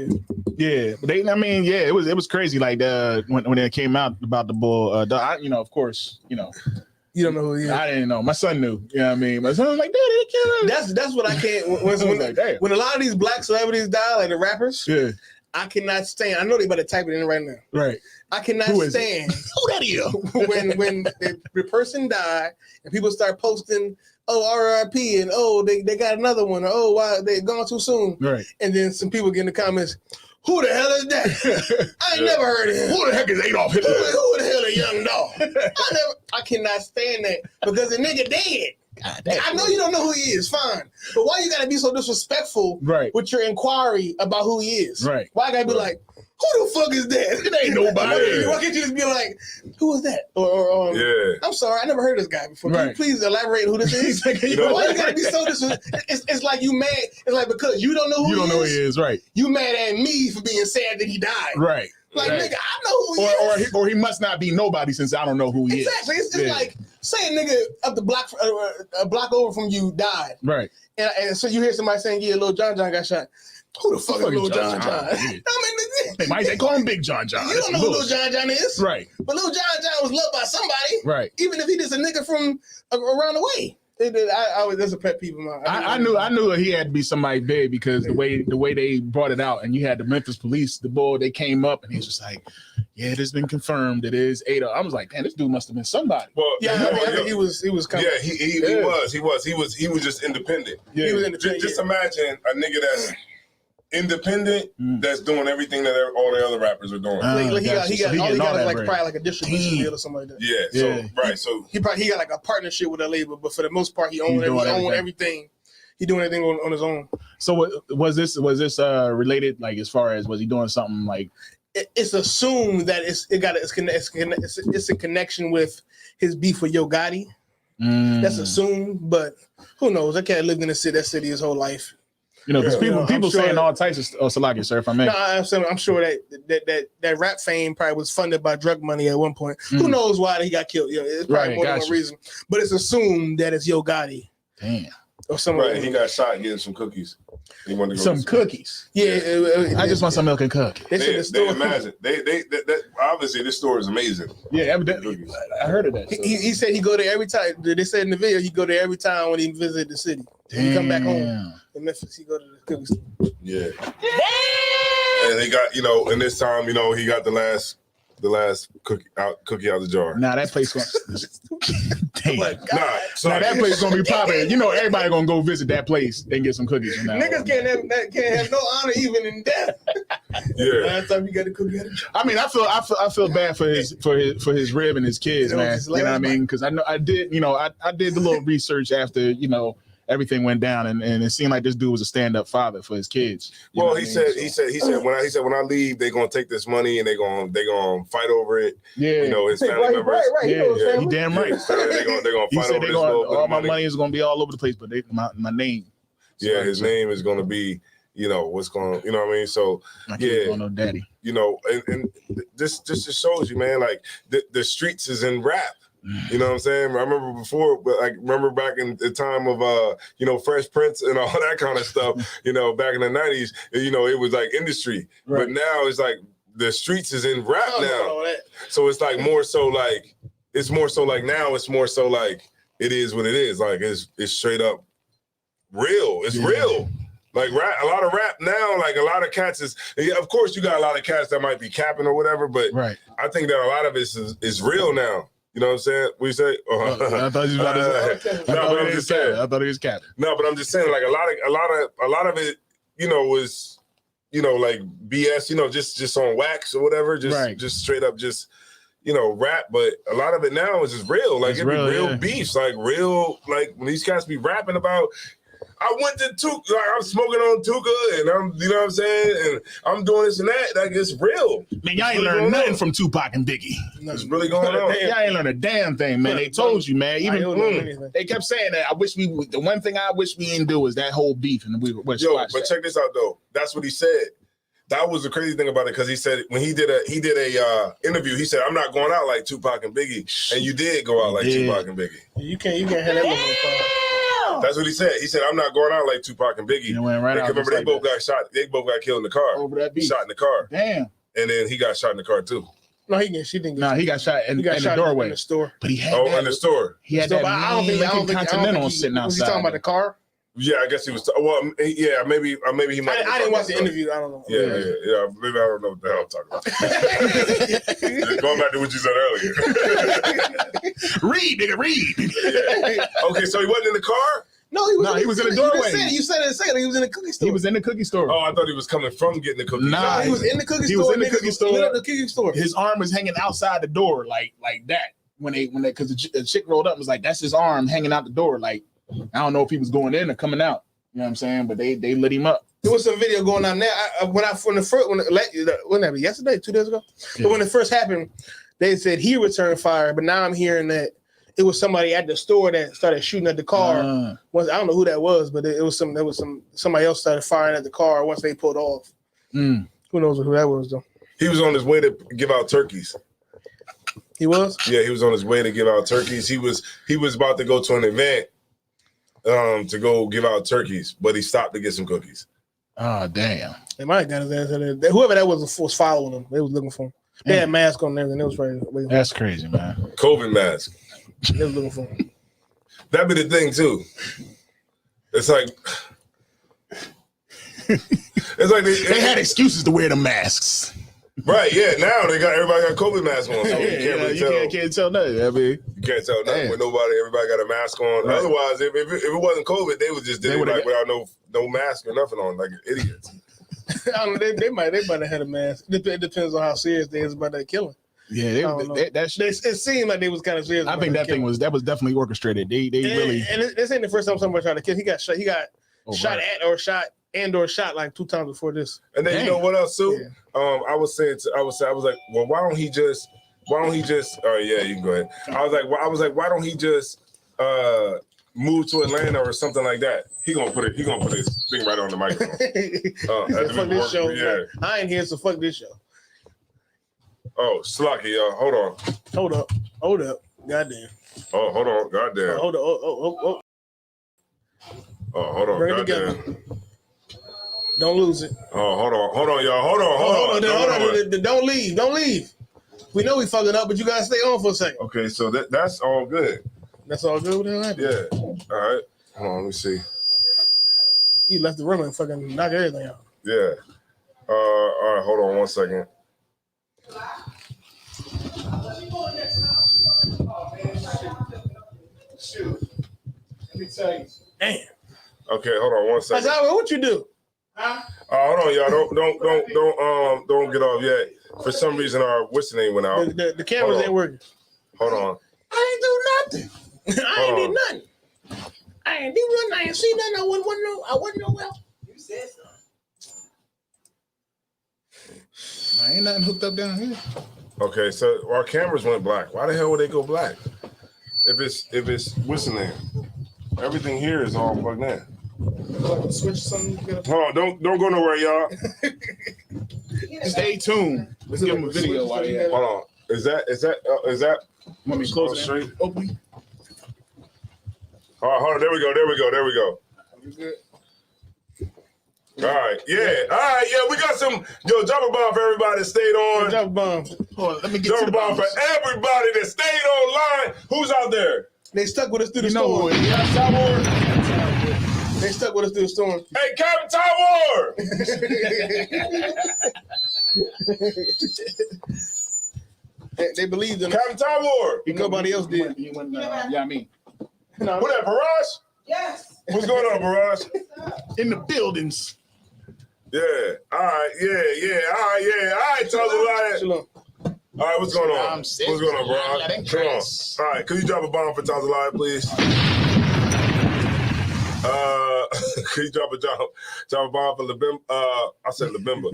Speaker 2: Yeah. But it was crazy. Like when it came out about the bull. Of course,
Speaker 4: You don't know who he is.
Speaker 2: I didn't know. My son knew. You know what I mean? My son was like, Daddy, they killed him.
Speaker 4: That's what I can't. When a lot of these black celebrities die, like the rappers, I cannot stand. I know they about to type it in right now.
Speaker 2: Right.
Speaker 4: I cannot stand
Speaker 2: who that is
Speaker 4: when the person died and people start posting, RIP, and they got another one, or why they gone too soon.
Speaker 2: Right.
Speaker 4: And then some people get in the comments, who the hell is that? I ain't never heard of him.
Speaker 2: Who the heck is Adolf Hitler?
Speaker 4: Who the hell is Young Dolph? I cannot stand that because the nigga dead. God, I know you don't know who he is, fine. But why you gotta be so disrespectful with your inquiry about who he is?
Speaker 2: Right.
Speaker 4: Why I gotta be like, who the fuck is that?
Speaker 2: It ain't nobody.
Speaker 4: Why can't you just be like, who is that? Or I'm sorry, I never heard of this guy before. Can you please elaborate who this is? Why you gotta be so disrespectful? It's like you mad. It's like because you don't know who he is.
Speaker 2: Right.
Speaker 4: You mad at me for being sad that he died.
Speaker 2: Right.
Speaker 4: Like,
Speaker 2: Right.
Speaker 4: nigga, I know who he is.
Speaker 2: Or he must not be nobody since I don't know who he
Speaker 4: Exactly.
Speaker 2: is.
Speaker 4: It's like, say a nigga up the block, a block over from you died.
Speaker 2: Right.
Speaker 4: And so you hear somebody saying, yeah, Lil John got shot. Who the fuck is Lil John?
Speaker 2: They call him Big John.
Speaker 4: You don't know who Lil John is.
Speaker 2: Right.
Speaker 4: But Lil John was loved by somebody.
Speaker 2: Right.
Speaker 4: Even if he just a nigga from around the way. There's a pet peeve of mine.
Speaker 2: I knew he had to be somebody big because the way they brought it out, and you had the Memphis police, they came up and he was just like, yeah, it has been confirmed. It is Ada. I was like, man, this dude must have been somebody.
Speaker 3: Well,
Speaker 4: I think he was coming.
Speaker 3: Yeah, he was just independent.
Speaker 2: Yeah.
Speaker 4: He was independent.
Speaker 3: Just imagine a nigga that's independent that's doing everything that all the other rappers are doing.
Speaker 4: He got like probably like a distribution deal or something like that.
Speaker 3: Yeah. So
Speaker 4: he got like a partnership with a label, but for the most part, he owned everything. He doing everything on his own.
Speaker 2: So was this related? Like, as far as was he doing something like?
Speaker 4: It's assumed that it's a connection with his beef with Yo Gotti. That's assumed, but who knows? That cat lived in that city his whole life.
Speaker 2: You know, because people saying all types of Salaki, sir, if I may.
Speaker 4: No, I'm sure that rap fame probably was funded by drug money at one point. Who knows why he got killed? It's probably more than one reason. But it's assumed that it's Yo Gotti.
Speaker 2: Damn.
Speaker 4: Or someone.
Speaker 3: Right, he got shot getting some cookies. He wanted to go
Speaker 2: some cookies.
Speaker 4: Yeah,
Speaker 2: I just want some milk and cookies.
Speaker 3: They imagine. They obviously this store is amazing.
Speaker 2: Yeah, evidently. I heard of that.
Speaker 4: He said he go there every time. They said in the video he go there every time when he visit the city. When he come back home in Memphis, he go to the cookie store. Yeah. And they got, in this time, he got the last cookie out the jar.
Speaker 2: Nah, that place damn.
Speaker 3: Nah,
Speaker 2: that place is gonna be popping. Everybody gonna go visit that place and get some cookies.
Speaker 4: Niggas can't have no honor even in death.
Speaker 3: Yeah.
Speaker 4: Last time you got a cookie out of jar.
Speaker 2: I mean, I feel bad for his rib and his kids, man. You know what I mean? Because I know I did the little research after everything went down, and it seemed like this dude was a stand-up father for his kids.
Speaker 3: Well, he said when I leave, they're gonna take this money and they're gonna fight over it.
Speaker 2: Yeah,
Speaker 3: his family members.
Speaker 4: Right.
Speaker 2: Yeah, he damn right.
Speaker 3: They're gonna
Speaker 2: He
Speaker 3: fight
Speaker 2: said
Speaker 3: over
Speaker 2: all my money is gonna be all over the place, but my name.
Speaker 3: Yeah, his name is gonna be. What's going. You know what I mean? So
Speaker 2: my kid's gonna know daddy.
Speaker 3: And this just shows you, man. Like the streets is in rap. You know what I'm saying? I remember before, but remember back in the time of Fresh Prince and all that kind of stuff. Back in the 90s, it was like industry. Right. But now it's like the streets is in rap now. So it's like more so like it's more so like now it's more so like it is what it is. Like it's straight up real. It's real. Like rap, a lot of rap now, like a lot of cats of course you got a lot of cats that might be capping or whatever, but I think that a lot of it is real now. You know what I'm saying? What you say?
Speaker 2: I thought he was about to say.
Speaker 3: No, but I'm just saying.
Speaker 2: I thought he was capping.
Speaker 3: No, but I'm just saying, like a lot of it, was, like BS, just on wax or whatever, just straight up, rap. But a lot of it now is just real. Like it be real beefs, like real, like when these cats be rapping about. I went to Tuka, like I'm smoking on Tuka, and I'm, you know what I'm saying, and I'm doing this and that. Like it's real.
Speaker 2: Man, y'all ain't learned nothing from Tupac and Biggie.
Speaker 3: It's really going on.
Speaker 2: Y'all ain't learned a damn thing, man. They told you, man. Even they kept saying that. The one thing I wish we didn't do was that whole beef, and we were.
Speaker 3: But check this out though. That's what he said. That was the crazy thing about it, because he said when he did a interview, he said, "I'm not going out like Tupac and Biggie," and you did go out like Tupac and Biggie.
Speaker 4: You can't have that one.
Speaker 3: That's what he said. He said, "I'm not going out like Tupac and Biggie." Remember, they both got shot. They both got killed in the car.
Speaker 2: Over that beef.
Speaker 3: Shot in the car.
Speaker 2: Damn.
Speaker 3: And then he got shot in the car too.
Speaker 4: No, he didn't.
Speaker 2: No, he got shot in the doorway
Speaker 4: in the store.
Speaker 2: But he had
Speaker 3: in the store.
Speaker 2: He had that. I don't think Continental sitting outside.
Speaker 4: Was he talking about the car?
Speaker 3: Yeah, I guess he was. Well, yeah, maybe he might.
Speaker 4: I didn't watch the interview. I don't know.
Speaker 3: Yeah. Maybe I don't know what the hell I'm talking about. Going back to what you said earlier.
Speaker 2: Read, nigga, read.
Speaker 3: Okay, so he wasn't in the car.
Speaker 4: No, he was in the doorway. You said it. He was in the cookie store.
Speaker 2: He was in the cookie store.
Speaker 3: Oh, I thought he was coming from getting the cookie.
Speaker 4: Nah, he was in the cookie store.
Speaker 2: He was in the cookie store.
Speaker 4: The cookie store.
Speaker 2: His arm was hanging outside the door, like that. Because the chick rolled up and was like, "That's his arm hanging out the door." Like, I don't know if he was going in or coming out. You know what I'm saying? But they lit him up.
Speaker 4: There was some video going on there. When yesterday, 2 days ago. Yeah. But when it first happened, they said he returned fire. But now I'm hearing that it was somebody at the store that started shooting at the car. I don't know who that was, but it was somebody else started firing at the car once they pulled off. Who knows who that was though?
Speaker 3: He was on his way to give out turkeys.
Speaker 4: He was?
Speaker 3: Yeah, he was on his way to give out turkeys. He was about to go to an event to go give out turkeys, but he stopped to get some cookies.
Speaker 2: Oh, damn.
Speaker 4: They might have got his ass out there. Whoever that was following him. They was looking for him. They had masks on and everything. It was crazy.
Speaker 2: That's crazy, man.
Speaker 3: COVID mask.
Speaker 4: They was looking for him.
Speaker 3: That'd be the thing, too. It's like... It's like
Speaker 2: they had excuses to wear the masks.
Speaker 3: Right, yeah. Now everybody got COVID masks on. So
Speaker 2: you can't tell nothing. I mean,
Speaker 3: you can't tell nothing with nobody. Everybody got a mask on. Right. Otherwise, if it wasn't COVID, they would just did it like without no mask or nothing on, like idiots.
Speaker 4: I don't know, they might have had a mask. It depends on how serious they is about that killing.
Speaker 2: Yeah,
Speaker 4: it seemed like they was kind of serious.
Speaker 2: I think that was definitely orchestrated. They really.
Speaker 4: And this ain't the first time somebody tried to kill. He got shot. He got shot or shot like 2 times before this.
Speaker 3: And then you know what else too? Yeah. I was like, well, why don't he just? Oh yeah, you can go ahead. I was like, why don't he just move to Atlanta or something like that? He gonna put his thing right on the microphone.
Speaker 4: Fuck this show. Yeah. I ain't here, so fuck this show.
Speaker 3: Oh, Slocky, y'all. Hold on.
Speaker 4: Hold up. Goddamn.
Speaker 3: Oh, hold on. Goddamn.
Speaker 4: Hold on. Oh,
Speaker 3: hold on.
Speaker 4: Bring
Speaker 3: goddamn.
Speaker 4: It together. Don't lose it.
Speaker 3: Oh, hold on, y'all. Hold on.
Speaker 4: Don't leave. We know we fucking up, but you gotta stay on for a second.
Speaker 3: Okay, so that's all good.
Speaker 4: That's all good with him?
Speaker 3: Yeah. All right. Hold on, let me see.
Speaker 4: You left the room and fucking knock everything out.
Speaker 3: Yeah. All right, hold on 1 second.
Speaker 4: Shoot. Let me tell you. Damn.
Speaker 3: Okay, hold on 1 second.
Speaker 4: What you do?
Speaker 3: Huh? Hold on, y'all. Don't get off yet. For some reason, our whistle ain't went out.
Speaker 4: The cameras ain't working.
Speaker 3: Hold on.
Speaker 4: I ain't do nothing. I ain't do nothing. I ain't see nothing. I wasn't nowhere. You said something.
Speaker 2: Ain't nothing hooked up down here.
Speaker 3: Okay, so our cameras went black. Why the hell would they go black? If it's whistling, everything here is all plugged in.
Speaker 4: Switch something.
Speaker 3: Hold on, don't go nowhere, y'all.
Speaker 2: Stay tuned. Let's give them a video while they.
Speaker 3: Hold on. Is that?
Speaker 2: Want me to close it
Speaker 3: straight?
Speaker 2: Open.
Speaker 3: All right, hold on. There we go.
Speaker 4: You good?
Speaker 3: All right, yeah. We got some. Drop a bomb for everybody that stayed on.
Speaker 4: Drop a bomb.
Speaker 2: Hold on, let me get
Speaker 3: drop
Speaker 2: to the
Speaker 3: bomb for everybody that stayed online. Who's out there?
Speaker 4: They stuck with us through the storm. They stuck with us through the storm.
Speaker 3: Hey, Captain Tywar!
Speaker 4: They believed in
Speaker 3: Captain Tywar.
Speaker 4: Nobody else did.
Speaker 2: He went, yeah, me.
Speaker 3: No, what that, Barrage?
Speaker 1: Yes.
Speaker 3: What's going on, Barrage?
Speaker 2: In the buildings.
Speaker 3: Yeah. All right. Yeah. All right. Tell us a lot. All right. What's going on? What's going on, Barrage? Come on. All right. Could you drop a bomb for Taz Alive, please? Could you drop a bomb for Labimba? I said Labimba.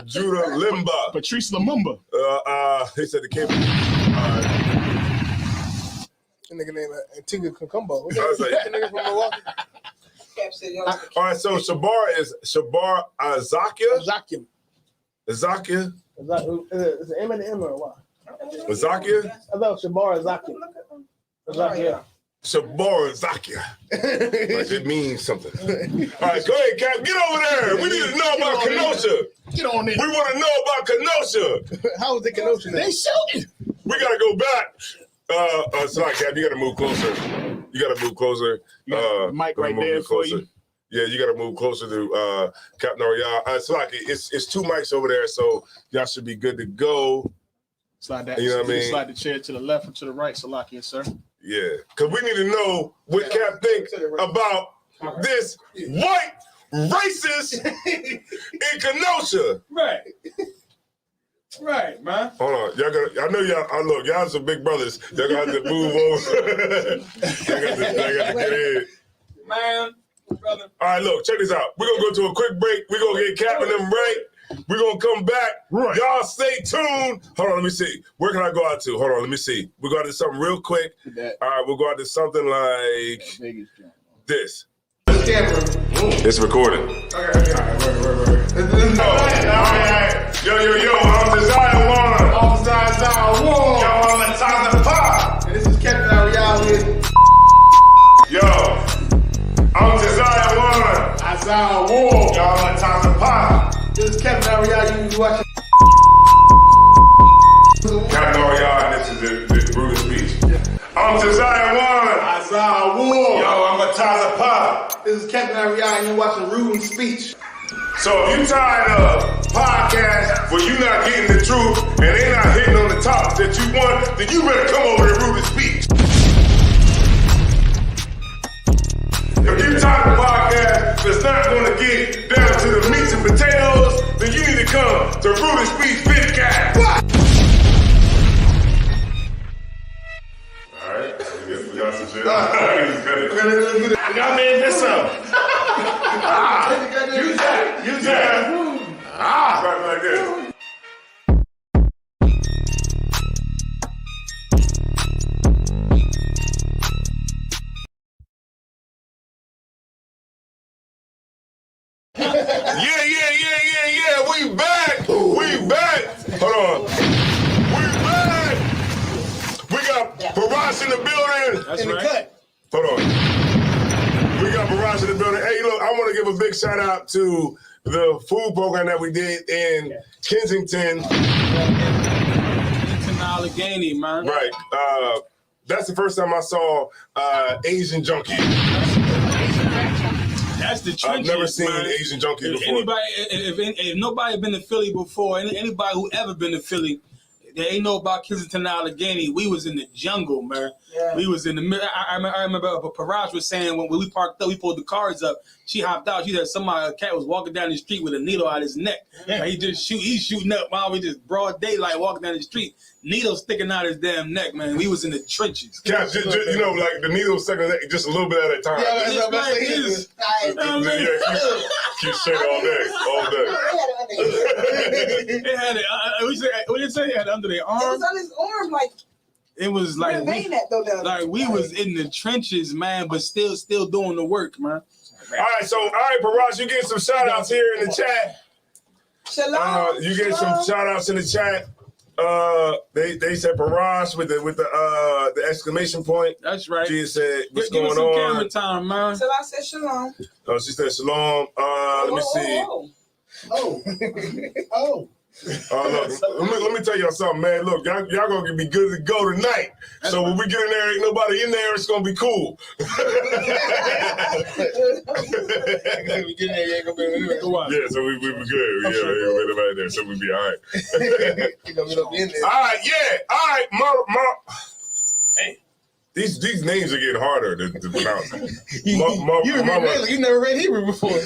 Speaker 3: Judah Limba.
Speaker 2: Patrice Lumumba.
Speaker 3: He said the cable.
Speaker 4: That nigga named Antigua Concumbo.
Speaker 3: I was like,
Speaker 4: that nigga from Milwaukee.
Speaker 3: All right, so Shabar Azakia. Azakia.
Speaker 4: Is it M and the M or what?
Speaker 3: Azakia?
Speaker 4: I thought Shabar Azakia. Azakia.
Speaker 3: Shabar Azakia. Like it means something. All right, go ahead, Cap. Get over there. We need to know about Kenosha.
Speaker 2: Get on there.
Speaker 3: We want to know about Kenosha.
Speaker 4: How was it Kenosha?
Speaker 2: They shooting.
Speaker 3: We got to go back. Sorry, Cap, you got to move closer.
Speaker 2: The mic right there for you.
Speaker 3: Yeah, you got to move closer to Captain Oriel. Slaki, it's 2 mics over there, so y'all should be good to go.
Speaker 2: Slide that.
Speaker 3: You know what I mean?
Speaker 2: Slide the chair to the left and to the right, Salaki, sir.
Speaker 3: Yeah, because we need to know what Cap thinks about this white racist in Kenosha.
Speaker 4: Right, man.
Speaker 3: Hold on, I know y'all. Look, y'all some big brothers. Y'all gonna have to move over. y'all got to get in,
Speaker 4: man. Brother.
Speaker 3: All right, look, check this out. We're gonna go to a quick break. We're gonna get Cap and them right. We're gonna come back. Right. Y'all stay tuned. Hold on, let me see. Where can I go out to? Hold on, let me see. We're going to do something real quick. All right, we'll go out to something like this. It's recording. Okay. All right. Yo, I'm Desire One.
Speaker 4: I'm Desire One.
Speaker 3: Yo, I'm the top of the pop.
Speaker 4: And this is Captain Ariel with
Speaker 3: Yo, I'm Desire One.
Speaker 4: Isaiah Ward.
Speaker 3: Yo, I'm the top of the pop.
Speaker 4: This is Captain Ariel. You watching?
Speaker 3: Captain Ariel, and this is the brutal speech. I'm Desire One.
Speaker 4: Isaiah Ward.
Speaker 3: Yo, I'm the top of the pop.
Speaker 4: This is Captain Ariel, and you're watching Rude and Speech.
Speaker 3: So if you tired of podcasts where you not getting the truth and they not hitting on the topics that you want, then you better come over to Rude and Speech. If you tired of podcasts that's not going to get down to the meats and potatoes, then you need to come to Rude and Speech vidcast. Alright, we got some shit. Y'all made this up. Use that. Right like this. Yeah. We back. Hold on. We back. We got Barash in the building.
Speaker 4: That's in the cut.
Speaker 3: Hold on. We got Barash in the building. Hey, look, I want to give a big shout out to the food program that we did in Kensington.
Speaker 6: Allegheny, man.
Speaker 3: Right. That's the first time I saw Asian junkie.
Speaker 6: That's the trenches,
Speaker 3: I've never seen
Speaker 6: man.
Speaker 3: Asian junkie
Speaker 6: If
Speaker 3: before.
Speaker 6: anybody, if nobody been to Philly before, anybody who ever been to Philly, they ain't know about Kensington, Allegheny. We was in the jungle, man. Yeah. We was in the middle. I remember Paraj was saying when we parked up, we pulled the cars up. She hopped out. She said a cat was walking down the street with a needle out his neck. Yeah. He's shooting up while we just broad daylight walking down the street. Needle sticking out his damn neck, man. We was in the trenches.
Speaker 3: Cap, you know, like the needle sticking just a little bit at a time.
Speaker 4: Yeah, that's what I'm saying.
Speaker 3: Keep shit all day.
Speaker 6: It had it. What did it say? It had it under their arm.
Speaker 7: It was on his arm, like.
Speaker 6: It was like we was in the trenches, man, but still doing the work, man.
Speaker 3: All right, Parash, you get some shout outs here in the chat.
Speaker 7: Shalom.
Speaker 3: You get some shout outs in the chat. They said Parash with the exclamation point.
Speaker 6: That's right.
Speaker 3: She said, "What's
Speaker 6: Give
Speaker 3: going
Speaker 6: us some
Speaker 3: on?"
Speaker 6: Camera time, man.
Speaker 7: So I said shalom.
Speaker 3: She said shalom. Let me see. Let me tell y'all something, man. Look, y'all gonna be good to go tonight. So when we get in there, ain't nobody in there. It's gonna be cool. Yeah, so we be good. Yeah, nobody there, so we be all right. All right. Hey, these names are getting harder to pronounce.
Speaker 4: You never read Hebrew before.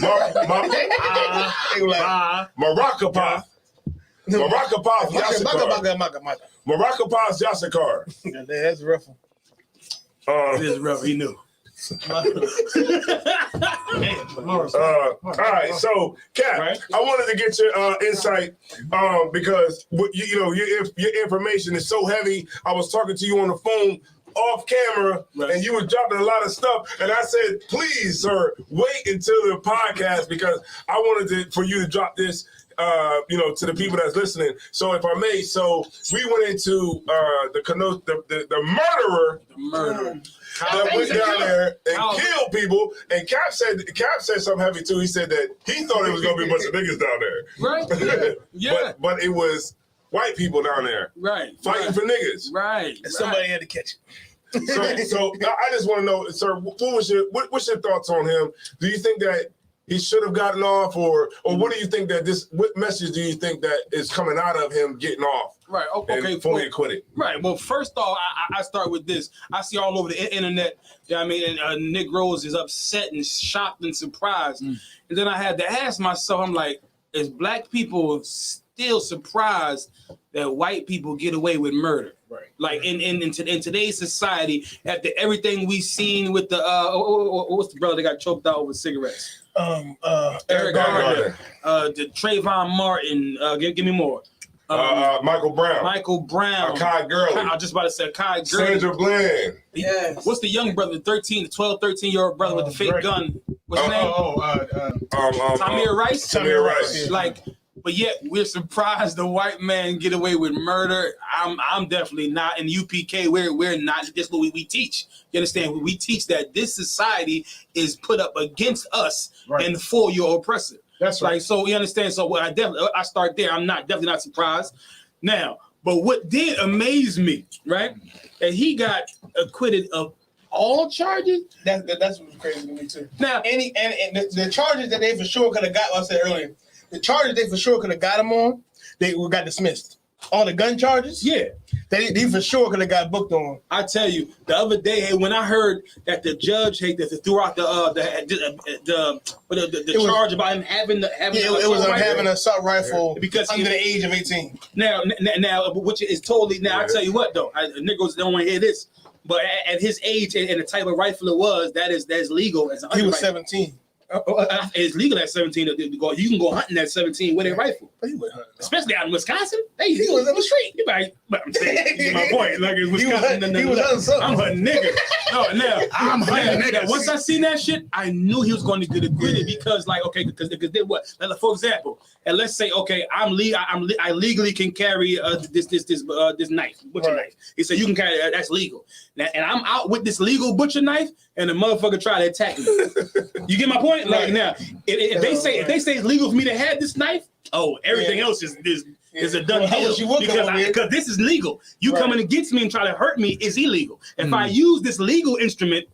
Speaker 3: Marakapath. Marakapath Yassakar.
Speaker 4: That's rough.
Speaker 6: It is rough. He knew.
Speaker 3: All right, so Cap, right. I wanted to get your insight because your information is so heavy. I was talking to you on the phone off camera, right, and you were dropping a lot of stuff, and I said, please, sir, wait until the podcast because I wanted for you to drop this to the people that's listening. So if I may, we went into the murderer. That went down there and killed people, and Cap said something heavy too. He said that he thought it was gonna be a bunch of niggas down there,
Speaker 6: right? Yeah.
Speaker 3: but it was white people down there,
Speaker 6: right,
Speaker 3: fighting for niggas,
Speaker 6: right.
Speaker 4: And somebody had to catch it.
Speaker 3: So I just want to know, sir, what's your thoughts on him? Do you think that he should have gotten off, or what do you think that what message do you think that is coming out of him getting off?
Speaker 6: Right. Okay.
Speaker 3: And fully acquitted.
Speaker 6: Right. Well, first off, I start with this. I see all over the internet. And Negroes is upset and shocked and surprised. And then I had to ask myself, I'm like, is black people still surprised that white people get away with murder? Right. Like in today's society, after everything we've seen with the what's the brother that got choked out over cigarettes? Eric Garner, the Trayvon Martin. Give me more.
Speaker 3: Michael Brown.
Speaker 6: Kai Gurley. I was just about to say Kai Gurley.
Speaker 3: Sandra Bland.
Speaker 7: Yes.
Speaker 6: What's the young brother, 13-year-old brother with the fake gun? What's his name?
Speaker 3: Tamir
Speaker 6: Rice.
Speaker 3: Tamir Rice.
Speaker 6: Like, but yet we're surprised the white man get away with murder. I'm definitely not. In UPK, we're not. This is what we teach. You understand? We teach that this society is put up against us and for your oppressor.
Speaker 4: That's right.
Speaker 6: Like, so you understand. So what I start there. I'm definitely not surprised. Now, but what did amaze me, right? That he got acquitted of all charges.
Speaker 4: That's what's crazy to me too.
Speaker 6: Now,
Speaker 4: and the charges that they for sure could have got. Like I said earlier, the charges they for sure could have got him on, they got dismissed. All the gun charges, they for sure could have got booked on.
Speaker 6: I tell you, the other day when I heard that the judge threw out the charge about him having
Speaker 4: having an assault rifle
Speaker 6: because
Speaker 4: under the age of 18.
Speaker 6: Now, which is totally now. I tell you what though, niggas don't want to hear this. But at his age and the type of rifle it was, that's legal as a hunting.
Speaker 4: He was
Speaker 6: rifle.
Speaker 4: 17.
Speaker 6: It's legal at 17 to go. You can go hunting at 17 with a rifle.
Speaker 4: But he wasn't hunting.
Speaker 6: Especially out in Wisconsin.
Speaker 4: He was on the street.
Speaker 6: You right, but I'm saying, you get my point. Like in Wisconsin,
Speaker 4: he was hunting something.
Speaker 6: I'm hunting niggas. No, now
Speaker 2: I'm hunting niggas.
Speaker 6: Once I seen that shit, I knew he was going to get acquitted because, like, okay, because they what? Like, for example, and let's say, okay, I legally can carry this knife, butcher knife. He said you can carry that's legal. Now, and I'm out with this legal butcher knife, and the motherfucker try to attack me. You get my point? Like now, if they say it's legal for me to have this knife, everything else is a done deal because this is legal. You coming against me and try to hurt me is illegal. If I use this legal instrument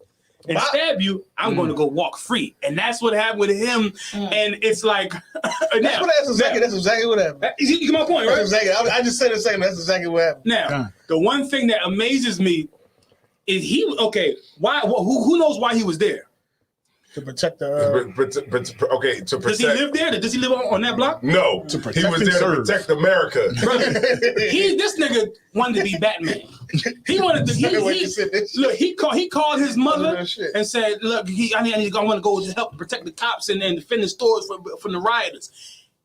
Speaker 6: and stab you, I'm going to go walk free, and that's what happened with him. And it's like
Speaker 4: that's exactly what happened.
Speaker 6: You get my point, right?
Speaker 4: That's exactly. I just said the same. That's exactly what happened.
Speaker 6: Now, the one thing that amazes me is why? Who knows why he was there?
Speaker 4: To protect the.
Speaker 3: To protect.
Speaker 6: Does he live there? Does he live on that block?
Speaker 3: No, he was there to protect America.
Speaker 6: This nigga wanted to be Batman. He wanted to. He called his mother and said, "Look, I want to go to help protect the cops and defend the stores from the rioters."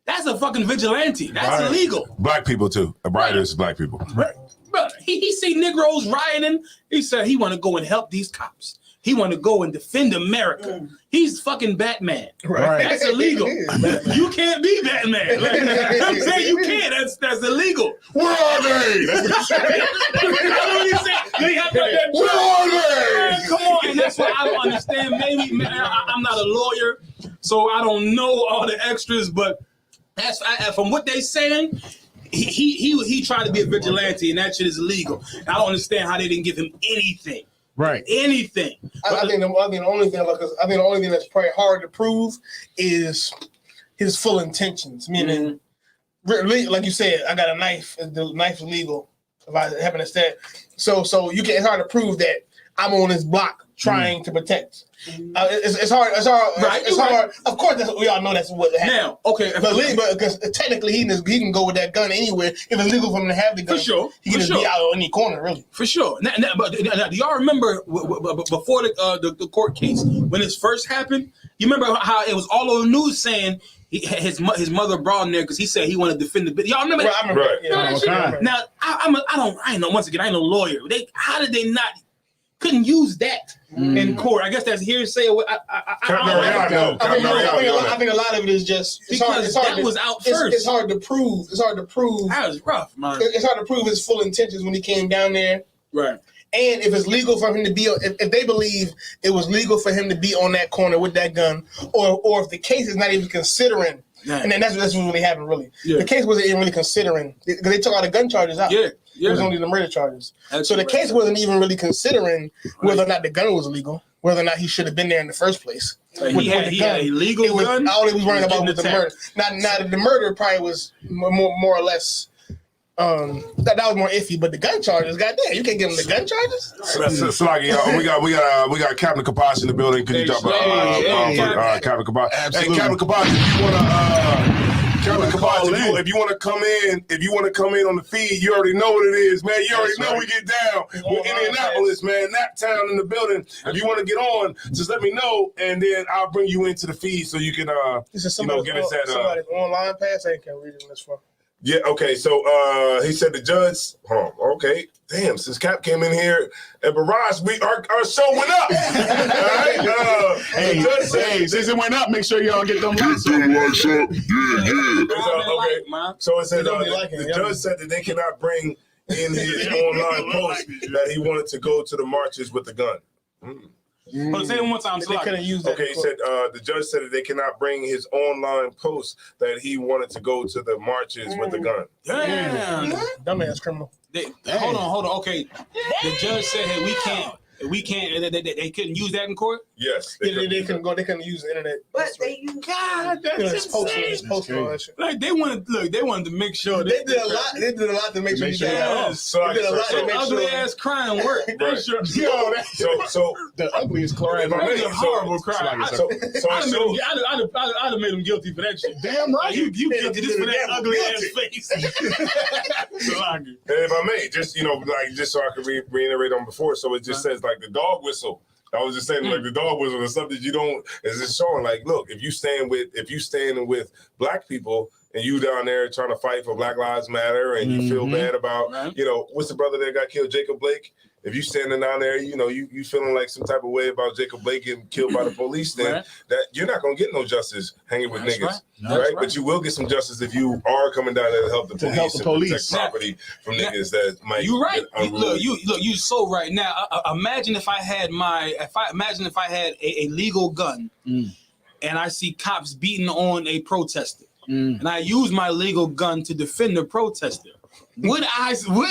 Speaker 6: That's a fucking vigilante. That's illegal.
Speaker 3: Black people too. Rioters, black people.
Speaker 6: Right. Bro, he see Negroes rioting. He said he want to go and help these cops. He want to go and defend America. He's fucking Batman. Right. That's illegal. You can't be Batman. Like, I'm saying you can't. That's illegal.
Speaker 3: Where are they? That's what he said. Where are they?
Speaker 6: Come on. And that's what I don't understand. Maybe I'm not a lawyer, so I don't know all the extras. But from what they saying, he tried to be a vigilante, and that shit is illegal. And I don't understand how they didn't give him anything.
Speaker 2: Right.
Speaker 6: Anything.
Speaker 4: I think the only thing that's probably hard to prove is his full intentions. Meaning, like you said, I got a knife. The knife is legal. If I happen to stab, so it's hard to prove that I'm on this block trying to protect. It's hard.
Speaker 6: Right,
Speaker 4: it's hard. Of course, we all know that's what happened.
Speaker 6: Now, okay,
Speaker 4: but because technically he can go with that gun anywhere. If it's legal for him to have the gun,
Speaker 6: for sure,
Speaker 4: he can just be out on any corner, really. For sure.
Speaker 6: Now, do y'all remember before the court case when this first happened? You remember how it was all over the news saying his mother brought him there because he said he wanted to defend the. Y'all remember that?
Speaker 4: I remember. Right.
Speaker 6: Yeah, now I ain't no lawyer. How did they not? Couldn't use that in court. I guess that's hearsay.
Speaker 4: I think a lot of it is just
Speaker 6: that was out first.
Speaker 4: It's hard to prove.
Speaker 6: That was rough, man.
Speaker 4: It's hard to prove his full intentions when he came down there.
Speaker 6: Right.
Speaker 4: And if it's legal for him to be, if they believe it was legal for him to be on that corner with that gun, or if the case is not even considering, and then that's what really happened. Really, the case wasn't even really considering because they took all the gun charges out. It was only the murder charges. So the case wasn't even really considering whether or not the gun was illegal, whether or not he should have been there in the first place.
Speaker 6: He had a legal gun.
Speaker 4: All he was worrying about was the murder. Not the murder probably was more or less. That was more iffy, but the gun charges, goddamn, you can't give him the gun charges.
Speaker 3: So like, we got Captain Kaposh in the building. Could you talk about Captain Kaposh? Hey, Captain Kaposh, if you wanna. Captain Kaposh, if you want to come in on the feed, you already know what it is, man. You already know we get down. We're in Indianapolis, man. Nap Town in the building. If you want to get on, just let me know, and then I'll bring you into the feed so you can, get us that.
Speaker 4: Somebody's online pass. I can't read it in this one.
Speaker 3: Yeah. Okay. So he said the judge. Okay. damn, since Cap came in here at Barrage, our show went up. All right?
Speaker 2: Hey, since it went up, make sure y'all get them lights up.
Speaker 3: Okay. So it said the judge said that they cannot bring in his online post that he wanted to go to the marches with the gun.
Speaker 6: But say it one more time.
Speaker 4: They couldn't use that.
Speaker 3: Okay, he said the judge said that they cannot bring his online post that he wanted to go to the marches with the gun.
Speaker 6: Damn.
Speaker 4: Dumbass criminal.
Speaker 6: Hold on. Okay, the judge said, "Hey, we can't. They couldn't use that in court."
Speaker 3: Yes,
Speaker 4: They couldn't go. They couldn't use the internet.
Speaker 7: But they use
Speaker 6: God,
Speaker 4: It's posted all that shit.
Speaker 6: Like they wanted to make sure
Speaker 4: They did a lot. They did a lot to make sure you got it off.
Speaker 3: So
Speaker 4: They did a lot to make
Speaker 6: ugly
Speaker 4: sure.
Speaker 6: ass crime work.
Speaker 3: Right.
Speaker 6: So
Speaker 2: The ugliest crime.
Speaker 3: If I may,
Speaker 6: that's a horrible crime. I'd have made him guilty for that shit.
Speaker 2: Damn right.
Speaker 6: You guilty just for that ugly ass face.
Speaker 3: And if I may, just just so I can reiterate on before, so it just says like the dog whistle. I was just saying like the dog whistle is something you don't. Is just showing like, look, if you standing with black people and you down there trying to fight for Black Lives Matter and you feel bad about what's the brother that got killed, Jacob Blake. If you standing down there, you feeling like some type of way about Jacob Blake getting killed by the police, then that you're not gonna get no justice hanging with niggas, right? But you will get some justice if you are coming down there to help the police, protect property from niggas that might.
Speaker 6: You right. Look, you so right. Now, imagine if I had a legal gun, and I see cops beating on a protester, and I use my legal gun to defend the protester. Would they throw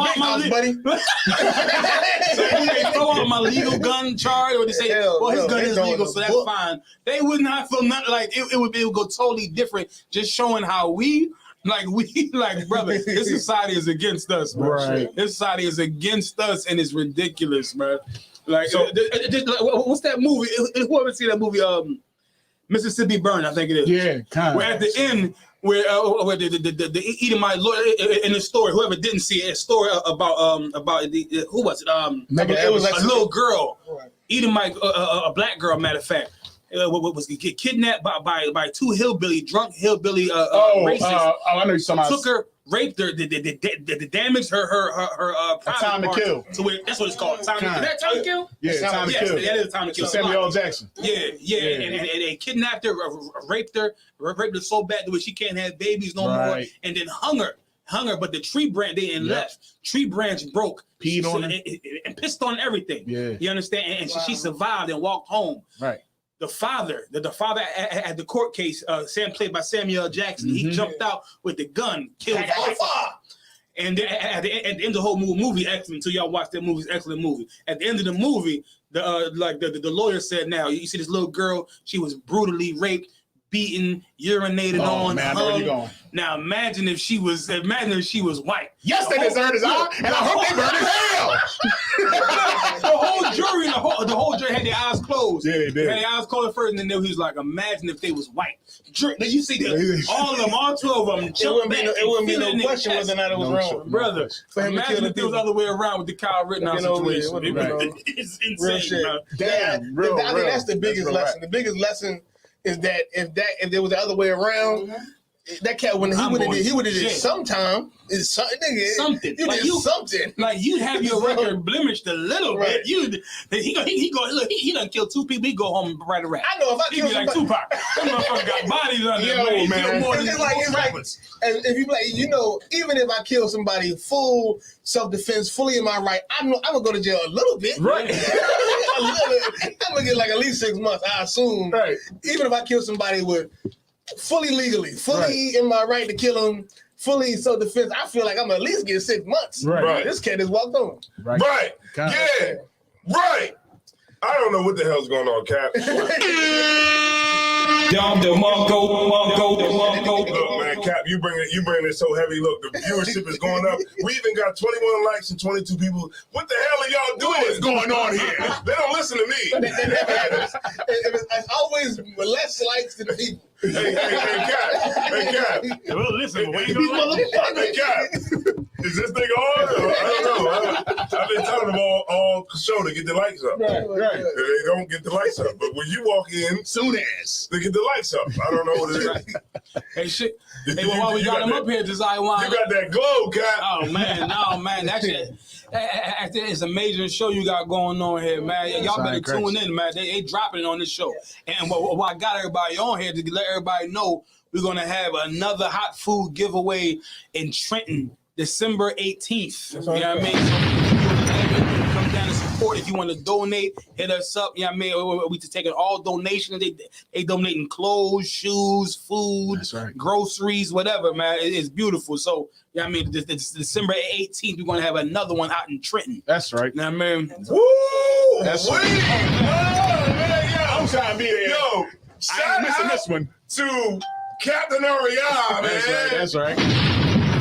Speaker 6: out my throw out my legal gun charge, or they say, his gun is legal, so that's fine? They would not feel nothing like it would go totally different. Just showing how brother, this society is against us, bro. Right. This society is against us, and it's ridiculous, man. Like, so, what's that movie? Whoever seen that movie, Mississippi Burn, I think it is.
Speaker 2: Yeah, kind of.
Speaker 6: Where at the end, where the Edomite lawyer in the story, whoever didn't see it, a story about who was it? It was like a little girl, Edomite, a black girl, matter of fact. Was kidnapped by two drunk hillbilly racists.
Speaker 2: I know somebody
Speaker 6: took her, raped her, damaged her private
Speaker 2: Time to Kill.
Speaker 6: So that's what it's called. Time to Kill.
Speaker 2: Yeah, Time to Kill.
Speaker 6: That is Time to Kill.
Speaker 2: Samuel L. Jackson.
Speaker 6: Yeah. And they kidnapped her, raped her so bad that she can't have babies no more, and then hung her. But the tree branch they didn't left. Tree branch broke.
Speaker 2: Peed on her
Speaker 6: and pissed on everything. Yeah, you understand? And she survived and walked home. Right. The father at the court case, played by Samuel L. Jackson, he jumped out with the gun, killed her. And then at the end of the whole movie, excellent. Until y'all watch that movie, it's an excellent movie. At the end of the movie, the lawyer said, "Now you see this little girl, she was brutally raped, beaten, urinated on,
Speaker 2: man, hung.
Speaker 6: Now imagine if she was white.
Speaker 2: Yes, they deserve his eye, and I hope they burn in hell."
Speaker 6: The whole jury had their eyes closed.
Speaker 2: Yeah, they did.
Speaker 6: Had their eyes closed first, and then he was like, "Imagine if they was white." You see all of them, all 12 of them.
Speaker 4: It wouldn't be no question whether or not it was wrong,
Speaker 6: brother. Imagine if it was the other way around with the Kyle Rittenhouse situation. It's insane, man.
Speaker 4: Damn, I think that's the biggest lesson. The biggest lesson is that if there was the other way around, that cat when he would have did sometime. It's something. You
Speaker 6: like
Speaker 4: did something.
Speaker 6: Like you have your record blemished a little bit. He done killed 2 people. He go home and write a rap.
Speaker 4: I know if I kill
Speaker 6: somebody, like Tupac, that motherfucker got bodies under him. Man.
Speaker 4: It's like, and if you like, even if I kill somebody full self-defense, fully in my right, I'm gonna go to jail a little bit. Right. I'm gonna get like at least 6 months, I assume. Right. Even if I kill somebody with fully legally, in my right to kill him, fully self-defense, I feel like I'm gonna at least get 6 months. Right. This cat just walked on.
Speaker 3: Right. Yeah. Right. I don't know what the hell's going on, Cap. Look, man, Cap, you bring it so heavy. Look, the viewership is going up. We even got 21 likes and 22 people. What the hell are y'all doing? What is going on here? They don't listen to me.
Speaker 4: It's always less likes than people.
Speaker 3: Hey, Cap.
Speaker 6: Well, listen, we ain't gonna
Speaker 3: Hey, Cap. Is this thing on? I don't know. I've been telling them all show to get the lights up. Right. They don't get the lights up. But when you walk in, soon as they get the lights up. I don't know what it is.
Speaker 6: Hey, shit. Hey, well, while we got him up here, Josiah Wine.
Speaker 3: You got that glow, Cap.
Speaker 6: Oh, man. No, Oh man, that shit. It's an amazing show you got going on here, man. Y'all better tune in, man. They dropping it on this show. And what I got everybody on here to let everybody know, we're gonna have another hot food giveaway in Trenton, December 18th. You know what I mean? So come down and support. If you want to donate, hit us up. You know what I mean? We just taking all donations. They donating clothes, shoes, food, groceries, whatever, man. It's beautiful. So, you know what I mean? This December 18th, we're gonna have another one out in Trenton.
Speaker 2: That's right.
Speaker 6: You know what I mean?
Speaker 3: Woo!
Speaker 2: That's
Speaker 3: right.
Speaker 2: I'm trying to be there.
Speaker 3: Yo,
Speaker 2: I ain't missing this one.
Speaker 3: To Captain Ariana, man.
Speaker 2: That's right.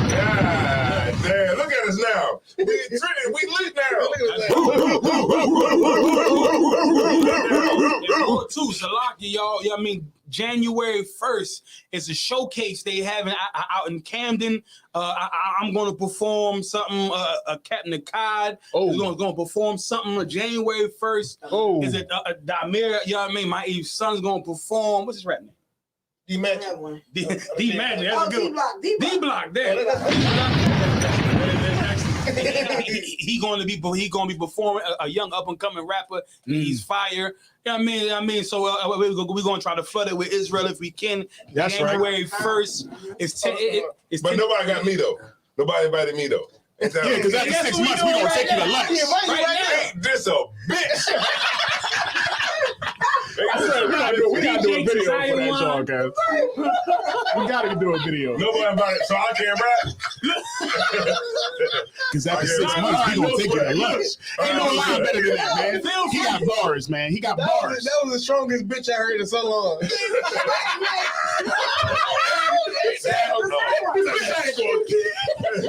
Speaker 3: God damn, look at us now. We lit now.
Speaker 6: Too, Salaki, y'all. I mean, January 1st is a showcase they having out in Camden. I'm going to perform something. Captain Akkad is going to perform something. January 1st is it Damir? You know what I mean? My Eve's son's going to perform. What's his rap name?
Speaker 4: D-Magic.
Speaker 6: D-Magic. That's a good one. D-Block. There. He going to be performing a young up and coming rapper. He's fire. You know what I mean? So we're going to try to flood it with Israel if we can.
Speaker 2: That's
Speaker 6: January 1st. It's
Speaker 3: but nobody got me though. Nobody invited me though.
Speaker 2: Yeah, because after 6 months we're gonna take you to lunch.
Speaker 3: Ain't this a bitch?
Speaker 2: We gotta do a video for that song, guys. We gotta do a video.
Speaker 3: Nobody invited, so I can't rap.
Speaker 2: Because after 6 months, we gonna take you to lunch. Ain't no line better than that, man. He got bars, man. He got bars.
Speaker 4: That was the strongest bitch I heard in so long.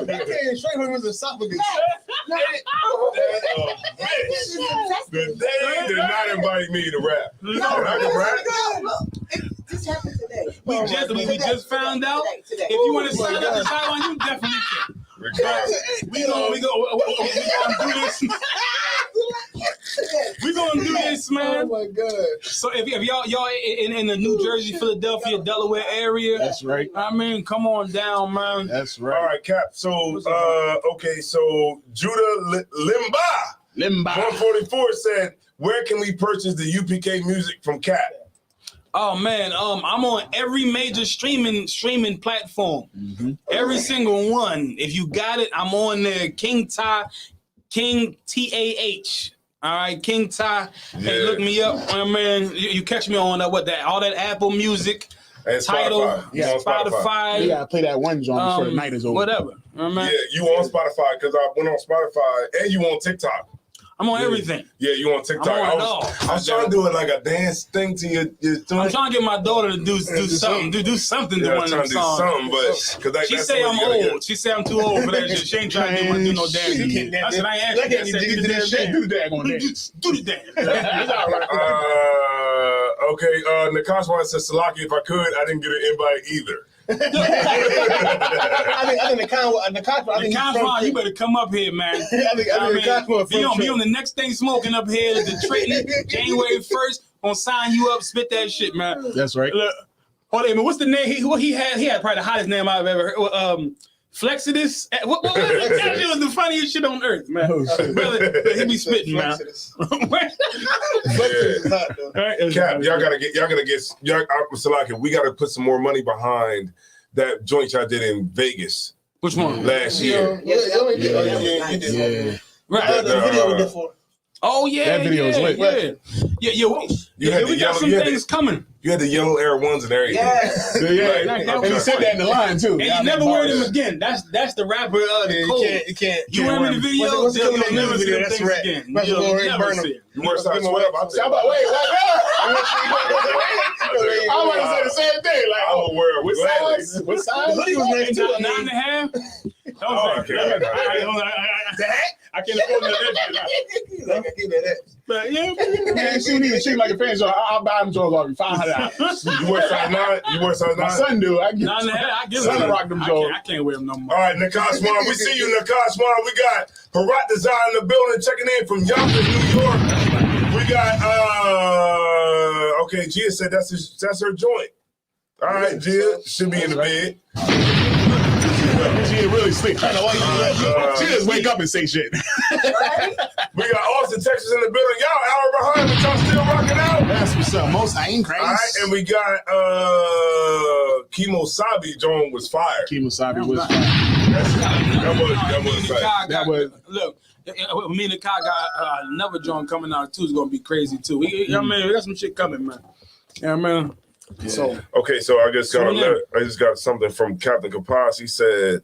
Speaker 4: That came straight from his esophagus.
Speaker 3: They did not invite me to rap. I can rap.
Speaker 7: This happened today.
Speaker 6: We just found out. If you want to sign up to Taiwan, you definitely can. We gonna do this. We gonna do this, man.
Speaker 4: Oh my god!
Speaker 6: So if y'all in the New Jersey, Philadelphia, Delaware area,
Speaker 2: that's right.
Speaker 6: I mean, come on down, man.
Speaker 2: That's right.
Speaker 3: All right, Cap. So okay, so Judah Limba 144 said, "Where can we purchase the UPK music from Cap?"
Speaker 6: Oh man, I'm on every major streaming platform. Mm-hmm. Every single one. If you got it, I'm on there. King Ty, King TAH. All right, King Ty. Yeah. Hey, look me up. Man, you catch me on all that Apple Music.
Speaker 3: And
Speaker 6: Tidal,
Speaker 3: Spotify.
Speaker 2: You gotta play that one joint before the night is over.
Speaker 6: Whatever.
Speaker 3: Yeah, you on Spotify because I went on Spotify and you on TikTok.
Speaker 6: I'm on everything.
Speaker 3: Yeah, you on TikTok.
Speaker 6: I'm on
Speaker 3: I was trying to do it like a dance thing to your
Speaker 6: I'm trying to get my daughter to do something. Do something to one of them songs.
Speaker 3: Something, but
Speaker 6: she say I'm old. She say I'm too old for that shit. She ain't trying to do no dance. I said I ain't asking. I said do the damn shit.
Speaker 2: Do the dance on dance.
Speaker 6: Do the dance.
Speaker 3: Okay, Nakashwan says, Salaki, if I could, I didn't get an invite either.
Speaker 4: I think the
Speaker 6: you better come up here, man. Be on the next thing smoking up here, the Trippin, January 1st, gonna sign you up, spit that shit, man.
Speaker 2: That's right.
Speaker 6: Look, hold on, what's the name? He had probably the hottest name I've ever heard. Flexidus? What that shit was the funniest shit on earth, man. Brother, he be spitting, man.
Speaker 3: Cap, y'all gotta get Salaki, we gotta put some more money behind that joint y'all did in Vegas.
Speaker 6: Which one?
Speaker 3: Last year.
Speaker 4: Yeah.
Speaker 6: Right.
Speaker 4: The video we did for.
Speaker 6: Oh yeah,
Speaker 2: that video is lit.
Speaker 6: Yeah, we got some things coming.
Speaker 3: You had the yellow Air Ones and everything.
Speaker 7: Yes.
Speaker 2: And he said that in the line too.
Speaker 6: And you never heard him again. That's the rapper. The code.
Speaker 4: You can't.
Speaker 6: You wear him in the video.
Speaker 4: What's
Speaker 6: You'll
Speaker 4: the
Speaker 6: never see them
Speaker 4: That's
Speaker 6: things
Speaker 4: right.
Speaker 6: again.
Speaker 4: You'll
Speaker 6: Never
Speaker 4: never
Speaker 6: see it.
Speaker 3: You wear size 12.
Speaker 2: I was about to say the same thing. Like,
Speaker 3: I will wear it with
Speaker 2: size? What size?
Speaker 4: The hoodie was nice too.
Speaker 6: 9.5.
Speaker 2: I can't afford that.
Speaker 4: But
Speaker 2: yeah, man, she don't even treat like a fan, so I'll buy them Joes off you $500.
Speaker 3: You wear size 9? You wear size 9?
Speaker 2: My son do. I
Speaker 6: give
Speaker 2: son
Speaker 6: him.
Speaker 2: rock them Joes.
Speaker 6: I can't wear them no more.
Speaker 3: All right, Nakashwan, we see you, Nakashwan. We got Parat Design in the building, checking in from Yonkers, New York. We got okay, Gia said that's her joint. All right, Gia should be in the bed.
Speaker 2: She ain't really sleep. She just wake up and say shit.
Speaker 3: We got Austin, Texas in the building. Y'all hour behind, but y'all still rocking out.
Speaker 2: That's what's up. Most I ain't crazy.
Speaker 3: All right, and we got Kimo Sabi. Joan was fire.
Speaker 2: Kimo Sabi was fire.
Speaker 3: That was
Speaker 6: look. Me and the Kai got another joint coming out too. Is gonna be crazy too. We got some shit coming, man. Yeah, man.
Speaker 2: Yeah.
Speaker 6: So
Speaker 3: okay, so I just got something from Captain Kapas. He said,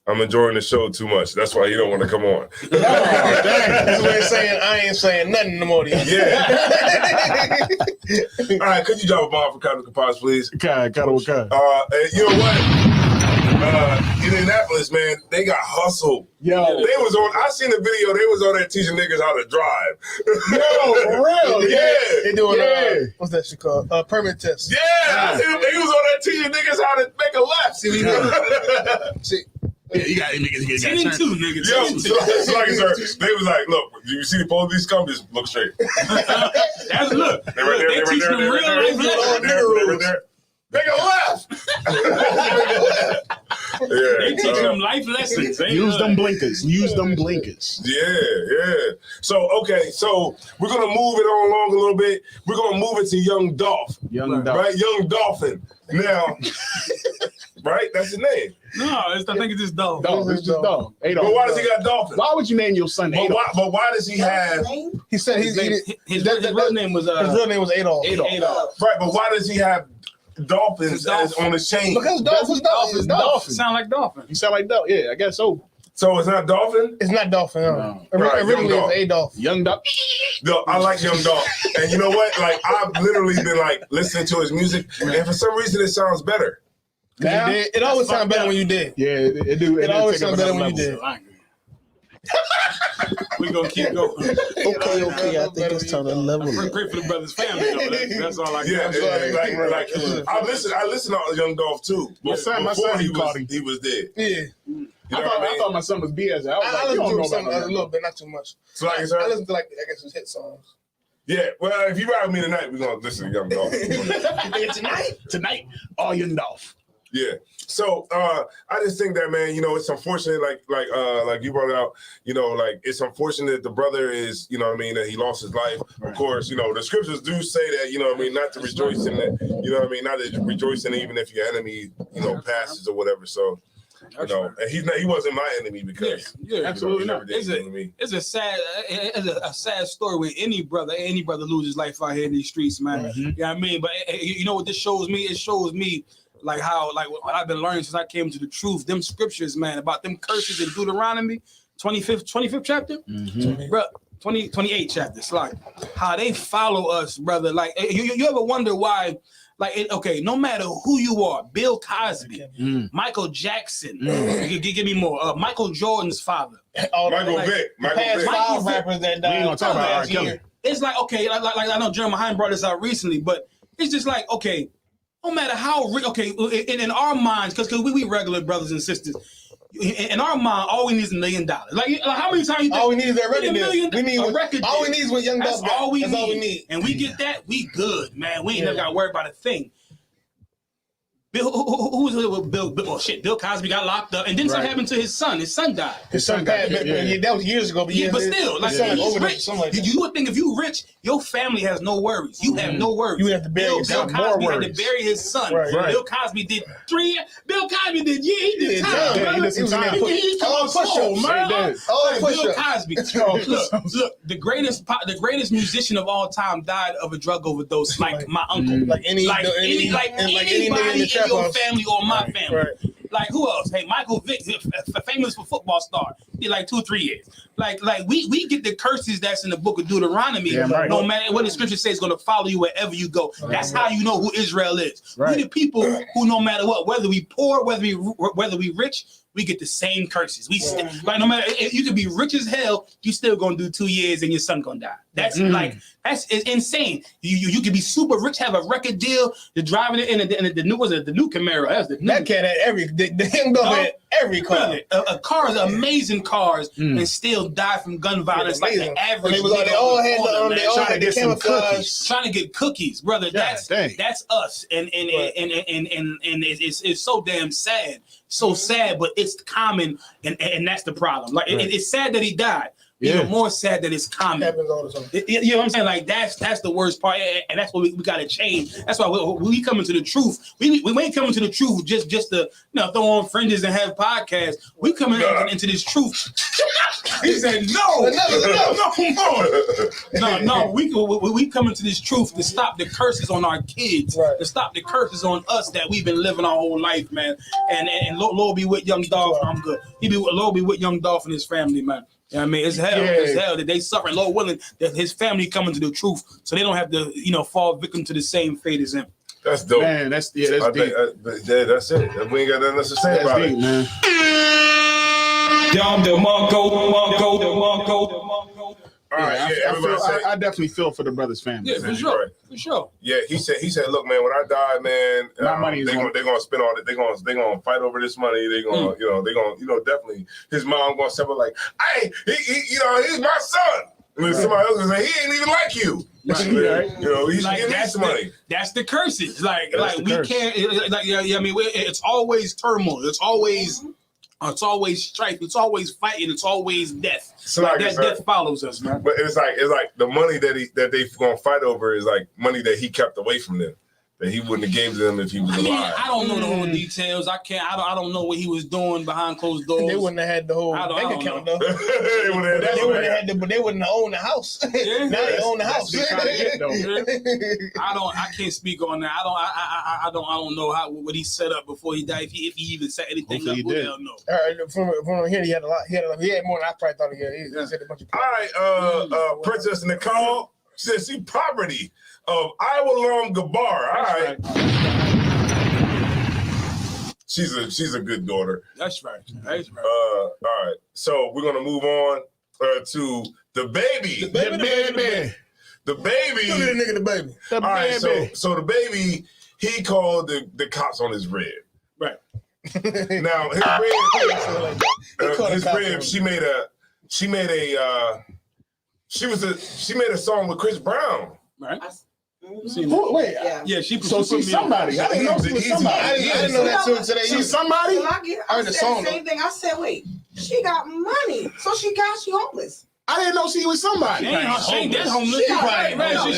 Speaker 3: "I'm enjoying the show too much. That's why he don't want to come on."
Speaker 4: That's what he's saying. I ain't saying nothing no more.
Speaker 3: Yeah. All right, could you drop a bomb for Captain Kapas, please?
Speaker 2: You know
Speaker 3: what? Indianapolis, man, they got hustled.
Speaker 2: Yo,
Speaker 3: they was on. I seen the video. They was on there teaching niggas how to drive.
Speaker 2: Yo, for real?
Speaker 3: Yeah.
Speaker 4: They doing what's that shit called? Permit test.
Speaker 3: Yeah, I seen them. They was on there teaching niggas how to make a left. See,
Speaker 2: yeah, you got niggas.
Speaker 6: 10 and 2 niggas.
Speaker 3: Yo, they was like, look, you see the police come, just look straight.
Speaker 6: That's look.
Speaker 3: They right there.
Speaker 6: They teach them real life lessons.
Speaker 3: Make a left.
Speaker 6: They teach them life lessons.
Speaker 2: Use them blinkers.
Speaker 3: Yeah. So we're gonna move it on along a little bit. We're gonna move it to Young Dolph. Right? Young Dolphin. Now, right? That's his name.
Speaker 6: No, I think it's just Dolph.
Speaker 2: It's just Dolph.
Speaker 3: But why does he got Dolphin?
Speaker 2: Why would you name your son Adolf?
Speaker 3: But why does he have?
Speaker 4: He said his real name was Adolf.
Speaker 3: Right, but why does he have dolphins as on the chain?
Speaker 4: Because Dolphin.
Speaker 6: Sound like Dolphin.
Speaker 2: You sound like Dolphin. Yeah, I guess so.
Speaker 3: So it's not Dolphin?
Speaker 4: It's not Dolphin. No. Originally it's Adolf.
Speaker 2: Young Dolph.
Speaker 3: No, I like Young Dolph. And you know what? Like, I've literally been like listening to his music, and for some reason it sounds better.
Speaker 4: Now, it always sounded better when you did.
Speaker 2: Yeah, it do.
Speaker 4: It always sounded better when you did.
Speaker 6: We gonna keep going.
Speaker 8: Okay. I think it's time to level it.
Speaker 6: Pray for the brother's family, though. That's all I
Speaker 3: Yeah,
Speaker 6: got.
Speaker 3: I listen to Young Dolph too.
Speaker 2: My son, he
Speaker 3: was dead.
Speaker 4: Yeah.
Speaker 3: You know
Speaker 2: I thought my son was BS. I was like, you don't know about
Speaker 4: a little bit, not too much.
Speaker 3: So like,
Speaker 4: I listen to I guess his hit songs.
Speaker 3: Yeah, well, if you ride with me tonight, we're gonna listen to Young Dolph.
Speaker 2: Tonight, all Young Dolph.
Speaker 3: Yeah. So I just think that, man, it's unfortunate, like you brought out, it's unfortunate the brother is, that he lost his life. Right. Of course, the scriptures do say that, not to rejoice in that, not to rejoice in even if your enemy, passes or whatever. So, and he wasn't my enemy because
Speaker 2: absolutely not.
Speaker 6: It's a sad story when any brother loses life out here in these streets, man.
Speaker 2: Mm-hmm.
Speaker 6: You know what I mean? But you know what this shows me? It shows me like what I've been learning since I came to the truth. Them scriptures, man, about them curses in Deuteronomy, 25th chapter, bro. 28 chapter. It's like how they follow us, brother. Like you ever wonder why? Like, no matter who you are, Bill Cosby, Michael Jackson, give me more. Michael Jordan's father,
Speaker 3: Michael Vick,
Speaker 4: rappers that died.
Speaker 2: We ain't gonna talk about R. Kelly.
Speaker 6: It's like like I know Jeremy Hine brought this out recently, but it's just like no matter how rich, in our minds, because we regular brothers and sisters. In our mind, all we need is $1 million. Like how many times you think
Speaker 4: all we need is that record deal.
Speaker 6: We need a record deal.
Speaker 4: All we need is what Young Dolph got. That's all we need.
Speaker 6: And we get that, we good, man. We ain't never got to worry about a thing. Bill, who was with Bill? Oh shit! Bill Cosby got locked up, and then something happened to his son. His son died.
Speaker 4: His son died. That was years ago. But
Speaker 6: but still, like he's rich. You would think if you rich, your family has no worries. You have no worries.
Speaker 4: You have to bury yourself.
Speaker 6: Bill Cosby had to bury his son.
Speaker 4: Right.
Speaker 6: Bill Cosby did 3. Bill Cosby did. Yeah, he did time.
Speaker 2: He did some time.
Speaker 6: He's all push-ups, man. Bill Cosby. Look, the greatest musician of all time died of a drug overdose, like my uncle.
Speaker 4: Like anybody
Speaker 6: in your family or my family. Right. Like who else? Hey, Michael Vick, famous for football star. He like 2-3 years. Like we get the curses that's in the book of Deuteronomy. No matter what the scripture says, is going to follow you wherever you go. That's how you know who Israel is. We the people who, no matter what, whether we poor, whether we rich, we get the same curses. Like no matter, you could be rich as hell, you still gonna do 2 years and your son gonna die. That's that's insane. You could be super rich, have a record deal, you're driving it in the new Camaro.
Speaker 4: That cat had every car.
Speaker 6: A car is amazing cars and still die from gun violence like the average.
Speaker 4: They all had the camouflage.
Speaker 6: Trying to get cookies, brother. That's us, and it's so damn sad. so sad, but it's common, and that's the problem. Like it's sad that he died. Even more sad that it's common.
Speaker 4: Happens all the time.
Speaker 6: You know what I'm saying? Like that's the worst part, and that's what we got to change. That's why we coming to the truth. We ain't coming to the truth just to throw on fringes and have podcasts. We coming into this truth. He said no. We coming to this truth to stop the curses on our kids, to stop the curses on us that we've been living our whole life, man. And Lord be with young Dolph. I'm good. Lord be with young Dolph and his family, man. You know what I mean? It's hell that they suffering. Lord willing that his family coming to the truth, so they don't have to, fall victim to the same fate as him.
Speaker 3: That's dope.
Speaker 2: Man, that's deep.
Speaker 3: That's it. We ain't got nothing else to say about it,
Speaker 2: man.
Speaker 3: All right,
Speaker 2: I definitely feel for the brother's family.
Speaker 6: Yeah, for sure. For sure.
Speaker 3: Yeah, he said, look, man, when I die, man,
Speaker 2: my money
Speaker 3: they're gonna spend all that. They're gonna fight over this money. They're gonna, definitely. His mom gonna say like, hey, he's my son. And then somebody else gonna say, he ain't even like you.
Speaker 2: Right.
Speaker 3: He should give me some money.
Speaker 6: That's the curses. Like we
Speaker 2: curse.
Speaker 6: can't. It's always turmoil. It's always strife. It's always fighting. It's always death.
Speaker 3: So like
Speaker 6: death follows us, man.
Speaker 3: But it's like the money that they gonna fight over is like money that he kept away from them, that he wouldn't have gave to them if he was alive.
Speaker 6: I don't know the whole details. I don't know what he was doing behind closed doors.
Speaker 4: They wouldn't have had the whole bank account though.
Speaker 3: They wouldn't
Speaker 4: have owned the house.
Speaker 6: Yeah.
Speaker 4: Now they own the house.
Speaker 6: I can't speak on that. I don't know what he set up before he died. If he even set anything up, who the hell know?
Speaker 4: From here, he had a lot. He had more than I probably thought he had. He said a bunch of.
Speaker 3: All right, Princess Nicole says she poverty of Iowa Gabar. All right. She's a good daughter.
Speaker 6: That's right.
Speaker 3: All right. So we're gonna move on to the baby.
Speaker 4: The baby.
Speaker 3: The baby.
Speaker 4: Look at the nigga, the baby.
Speaker 3: All right. So the baby, he called the cops on his rib.
Speaker 6: Right.
Speaker 3: Now his rib. She made a song with Chris Brown.
Speaker 6: Right.
Speaker 4: Wait.
Speaker 6: Yeah. She's
Speaker 2: somebody. I didn't know she was somebody.
Speaker 4: I didn't know that till today.
Speaker 2: She's somebody.
Speaker 7: I heard the
Speaker 4: same
Speaker 7: thing. I said, wait, she got money, so she homeless.
Speaker 2: I didn't know she was somebody.
Speaker 6: She ain't that homeless.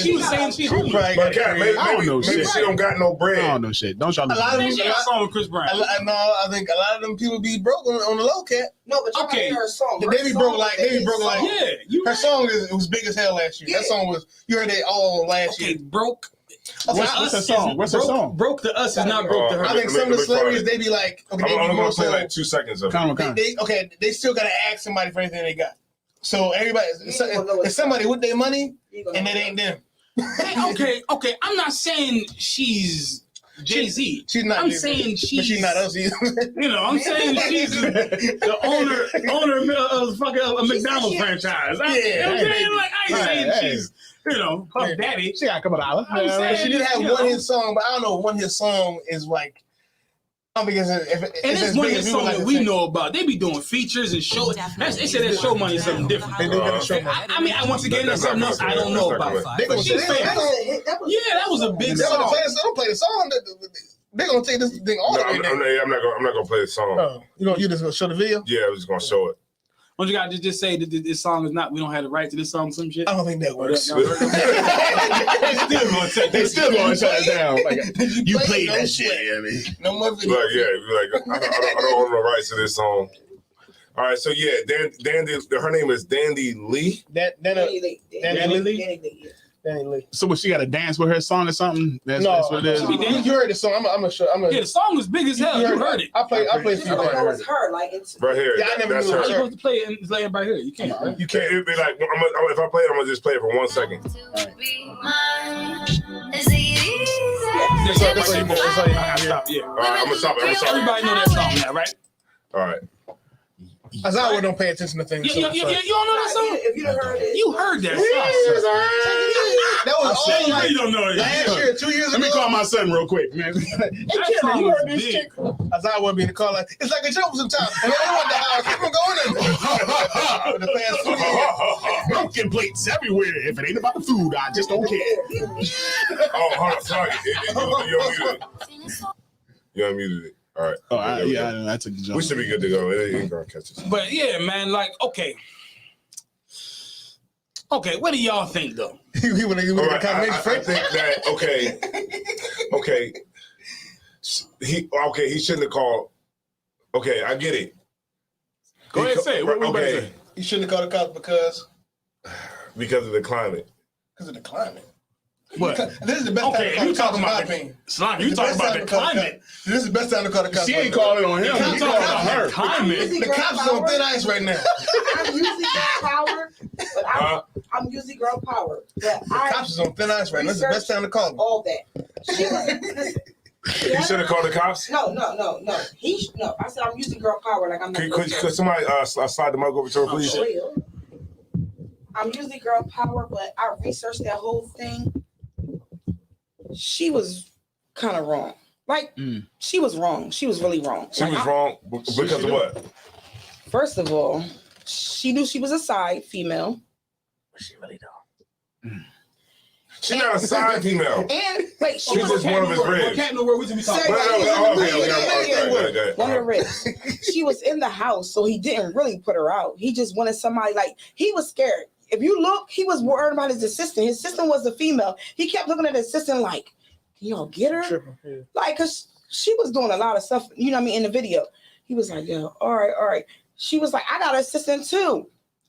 Speaker 6: She was saying she homeless.
Speaker 3: But maybe she don't got no bread.
Speaker 2: I don't know shit. Don't y'all know?
Speaker 4: A lot of them.
Speaker 6: She got a song with Chris Brown.
Speaker 4: I think a lot of them people be broke on the low cat.
Speaker 7: No, but y'all hear her song.
Speaker 4: They be broke like.
Speaker 6: Yeah.
Speaker 4: Her song was big as hell last year.
Speaker 7: Yeah.
Speaker 4: That song was. You heard it all last year.
Speaker 6: Broke.
Speaker 2: What's her song? What's her song?
Speaker 6: Broke to us is not broke to her.
Speaker 4: I think some of the celebrities they be like. Okay,
Speaker 3: I'm gonna play like 2 seconds of it.
Speaker 4: They still gotta ask somebody for anything they got. So everybody, if somebody with their money and it ain't them.
Speaker 6: Okay. I'm not saying she's Jay-Z.
Speaker 4: She's not.
Speaker 6: I'm saying
Speaker 4: she's not us either.
Speaker 6: I'm saying she's the owner of a McDonald's franchise. I ain't saying she's Puff Daddy.
Speaker 2: She got a couple dollars.
Speaker 4: She did have one hit song, but I don't know. One hit song is like. I don't think
Speaker 6: it's one hit song that we know about. They be doing features and shows. They say that show money is something different.
Speaker 4: They do get a show money.
Speaker 6: I mean, once again, that's something else I don't know about. But she's famous. Yeah, that was a big song.
Speaker 4: Don't play the song. They're gonna take this thing all the way.
Speaker 3: I'm not gonna play the song.
Speaker 4: You just gonna show the video?
Speaker 3: Yeah, I'm just gonna show it.
Speaker 6: Don't you guys just say that this song is not? We don't have the right to this song, some shit.
Speaker 4: I don't think that works.
Speaker 2: They still gonna shut it down. Like, you played that shit.
Speaker 4: No more video.
Speaker 3: I don't own the rights to this song. All right, so yeah, Dandy. Her name is Dandy Lee.
Speaker 4: Dandy Lee.
Speaker 2: So, what, she got to dance with her song or something? That's what it is.
Speaker 4: You heard the song. I'm gonna show.
Speaker 6: Yeah, the song was big as hell. You heard it.
Speaker 4: I played a few.
Speaker 7: It's her. Like it's
Speaker 3: right here.
Speaker 4: Yeah, I never knew it was
Speaker 6: You're
Speaker 4: her.
Speaker 6: supposed to play it and lay it right here. You can't.
Speaker 3: You can't. It'd be like if I play it, I'm gonna just play it for 1 second.
Speaker 6: Stop. Yeah.
Speaker 3: All right, I'm gonna stop it.
Speaker 6: Everybody know that song now, right?
Speaker 3: All right.
Speaker 4: Azawa don't pay attention to things.
Speaker 6: You don't know that song?
Speaker 7: If you heard it,
Speaker 6: You heard that song.
Speaker 4: That was all like
Speaker 6: You don't know it.
Speaker 4: last year, 2 years ago.
Speaker 2: Let me call my son real quick, man.
Speaker 6: That song
Speaker 2: you
Speaker 6: was
Speaker 2: heard this
Speaker 6: big.
Speaker 2: chick?
Speaker 4: Azawa would be in the car like, it's like a joke sometimes. And I want the house. Keep on going in for the past 2 years.
Speaker 2: Broken plates everywhere. If it ain't about the food, I just don't care.
Speaker 3: Oh, hold on, sorry. You unmuted it. You unmuted it. All right.
Speaker 2: Oh, I took the jump.
Speaker 3: We should be good to go. It ain't gonna catch us.
Speaker 6: But yeah, man, like, okay, what do y'all think though?
Speaker 4: He would have
Speaker 3: I think that okay. He shouldn't have called. Okay, I get it.
Speaker 2: Go ahead and say it. What
Speaker 3: okay.
Speaker 4: He shouldn't have called the cops
Speaker 3: because of the climate.
Speaker 4: Because of the climate.
Speaker 2: What?
Speaker 4: This is the best time to call the cops, in my opinion.
Speaker 6: Slime, you talking about the climate.
Speaker 4: This is the best time to call the cops.
Speaker 2: She ain't calling on him.
Speaker 6: You talking about her. Climate.
Speaker 4: The cops is on thin ice right now.
Speaker 7: I'm using girl power, but I'm using girl power. But
Speaker 4: The cops is on thin ice right now. This is the best time to call them.
Speaker 7: all that. She was.
Speaker 3: You should have called the cops?
Speaker 7: No. I said I'm using girl power like I'm not.
Speaker 3: Could somebody slide the mic over to her, please?
Speaker 7: I'm using girl power, but I researched that whole thing. She was kind of wrong. Like, she was wrong. She was really wrong.
Speaker 3: She was wrong because of what?
Speaker 7: First of all, she knew she was a side female. But she really don't.
Speaker 3: She's not a side female.
Speaker 7: And wait,
Speaker 3: she's just one of his ribs.
Speaker 7: One of the ribs. She was in the house, so he didn't really put her out. He just wanted somebody, like, he was scared. If you look, he was worried about his assistant. His assistant was a female. He kept looking at his assistant like, can y'all get her? Like, because she was doing a lot of stuff, you know what I mean, in the video. He was like, yo, all right. She was like, I got an assistant too.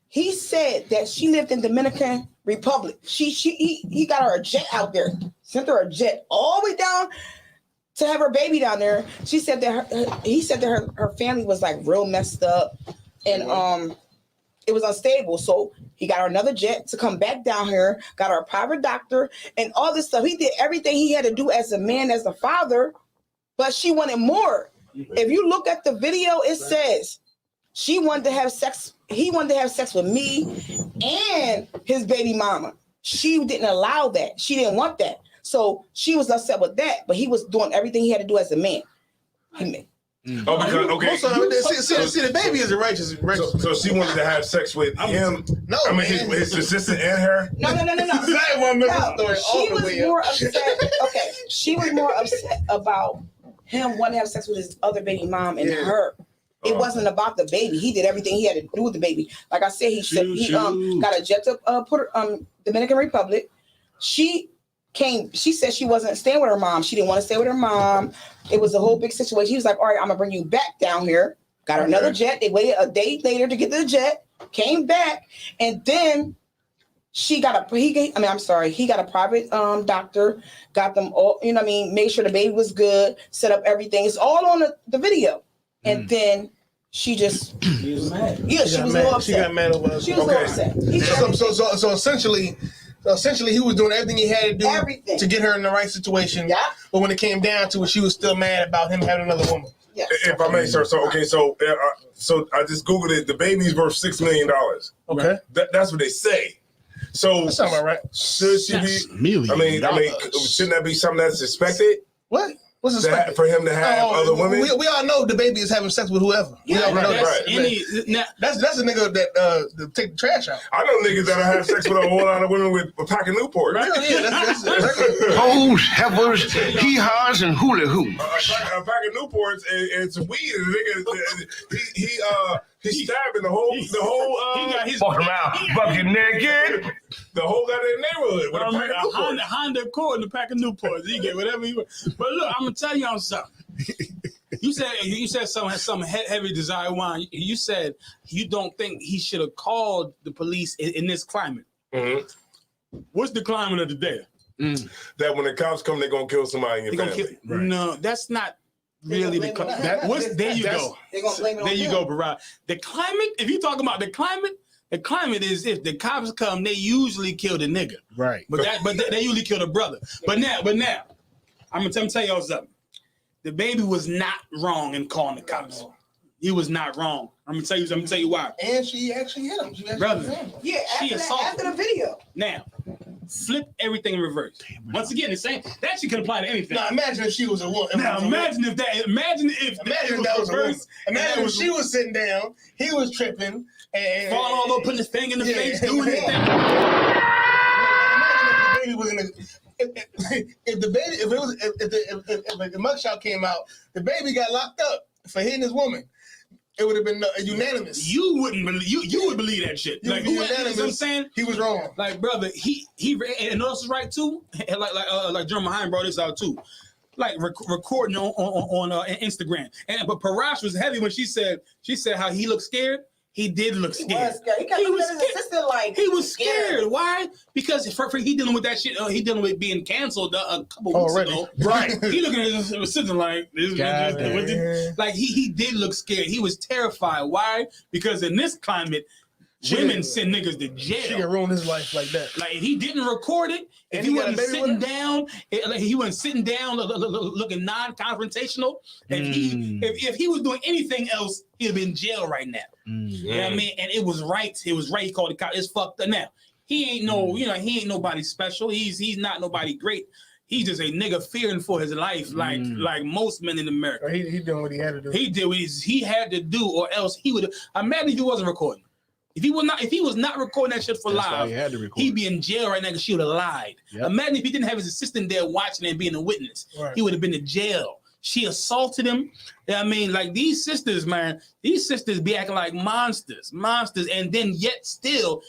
Speaker 7: He said that she lived in Dominican Republic. He got her a jet out there, sent her a jet all the way down to have her baby down there. She said that he said that her family was like real messed up, and it was unstable. So he got her another jet to come back down here, got her a private doctor, and all this stuff. He did everything he had to do as a man, as a father, but she wanted more. If you look at the video, it says she wanted to have sex. He wanted to have sex with me and his baby mama. She didn't allow that. She didn't want that. So she was upset with that, but he was doing everything he had to do as a man.
Speaker 3: Oh, because okay.
Speaker 4: See, the baby is a righteous.
Speaker 3: So she wanted to have sex with him.
Speaker 4: No,
Speaker 3: I mean his assistant and her.
Speaker 7: No. She was more upset. Okay, she was more upset about him wanting to have sex with his other baby mom and her. It wasn't about the baby. He did everything he had to do with the baby. Like I said, he got a jet to Dominican Republic. She said she wasn't staying with her mom. She didn't want to stay with her mom. It was a whole big situation. He was like, all right, I'm gonna bring you back down here. Got her another jet. They waited a day later to get the jet, came back, and then he got a private doctor, got them all, you know what I mean, made sure the baby was good, set up everything. It's all on the video. And then she just was mad. Yeah, she was a little upset. She got mad over us. She was a little upset.
Speaker 4: So essentially, he was doing everything he had to do to get her in the right situation. Yeah. But when it came down to it, she was still mad about him having another woman.
Speaker 3: Yeah. If I may, sir. So I just Googled it. The baby's worth $6 million.
Speaker 4: Okay.
Speaker 3: That's what they say. So
Speaker 4: that sounds about right.
Speaker 3: Should she be? I mean, shouldn't that be something that's expected?
Speaker 4: What? What's expected
Speaker 3: for him to have other women?
Speaker 4: We all know the baby is having sex with whoever.
Speaker 3: Yeah,
Speaker 4: That's a nigga that take the trash out.
Speaker 3: I know niggas that have sex with a whole lot of women with a pack of Newport.
Speaker 4: Right? Yeah, that's
Speaker 9: hoes, heifers, hee-haws, and hula-hoos.
Speaker 3: A pack of Newports and some weed. He's stabbing the whole. He
Speaker 9: got his walking around bucket naked.
Speaker 3: The whole goddamn neighborhood with a pack of Newports.
Speaker 6: Honda Accord and a pack of Newports. He get whatever he want. But look, I'm gonna tell y'all something. You said some heavy desire wine. You said you don't think he should have called the police in this climate. Mm-hmm. What's the climate of the day?
Speaker 3: That when the cops come, they're gonna kill somebody in your family.
Speaker 6: No, that's not really the climate. There you go. They're gonna blame it on him. Go, Barad. The climate. If you talk about the climate is if the cops come, they usually kill the nigga.
Speaker 2: Right.
Speaker 6: But they usually kill the brother. But now, I'm gonna tell y'all something. The baby was not wrong in calling the cops. He was not wrong. I'm gonna tell you why.
Speaker 4: And she actually hit him.
Speaker 6: Brother.
Speaker 7: Yeah, after the video.
Speaker 6: Now, flip everything in reverse. Once again, the same. That she can apply to anything.
Speaker 4: Now imagine if she was a woman.
Speaker 6: Now imagine if that was reverse.
Speaker 4: Imagine if she was sitting down, he was tripping, and
Speaker 6: falling all over, putting his finger in the face, doing his thing.
Speaker 4: Imagine if the baby was in the. if the baby, if the mugshot came out, the baby got locked up for hitting his woman. It would have been unanimous.
Speaker 6: You wouldn't believe you would believe that shit. Like you know what I'm saying?
Speaker 4: He was wrong.
Speaker 6: Like brother, he and this is right too. And like Jeremy Hine brought this out too. Like recording on Instagram. But Parash was heavy when she said how he looked scared. He did look scared.
Speaker 7: He was scared.
Speaker 6: He was scared. Why? Because he dealing with that shit. He dealing with being canceled a couple weeks ago. Right. He looking at his assistant like this. Like he did look scared. He was terrified. Why? Because in this climate, women send niggas to jail.
Speaker 4: She can ruin his life like that.
Speaker 6: Like if he didn't record it, if he wasn't sitting down, he wasn't sitting down looking non-confrontational. If he was doing anything else, he'd be in jail right now. You know what I mean? And it was right. It was right. He called the cop. It's fucked up now. He ain't he ain't nobody special. He's not nobody great. He's just a nigga fearing for his life, like most men in America.
Speaker 4: He doing what he had to do.
Speaker 6: He did what he had to do, or else he would. Imagine if he wasn't recording. If he was not recording that shit for live, he'd be in jail right now because she would have lied. Yep. Imagine if he didn't have his assistant there watching and being a witness. Right. He would have been in jail. She assaulted him. I mean, like these sisters, man, be acting like monsters, and then yet still,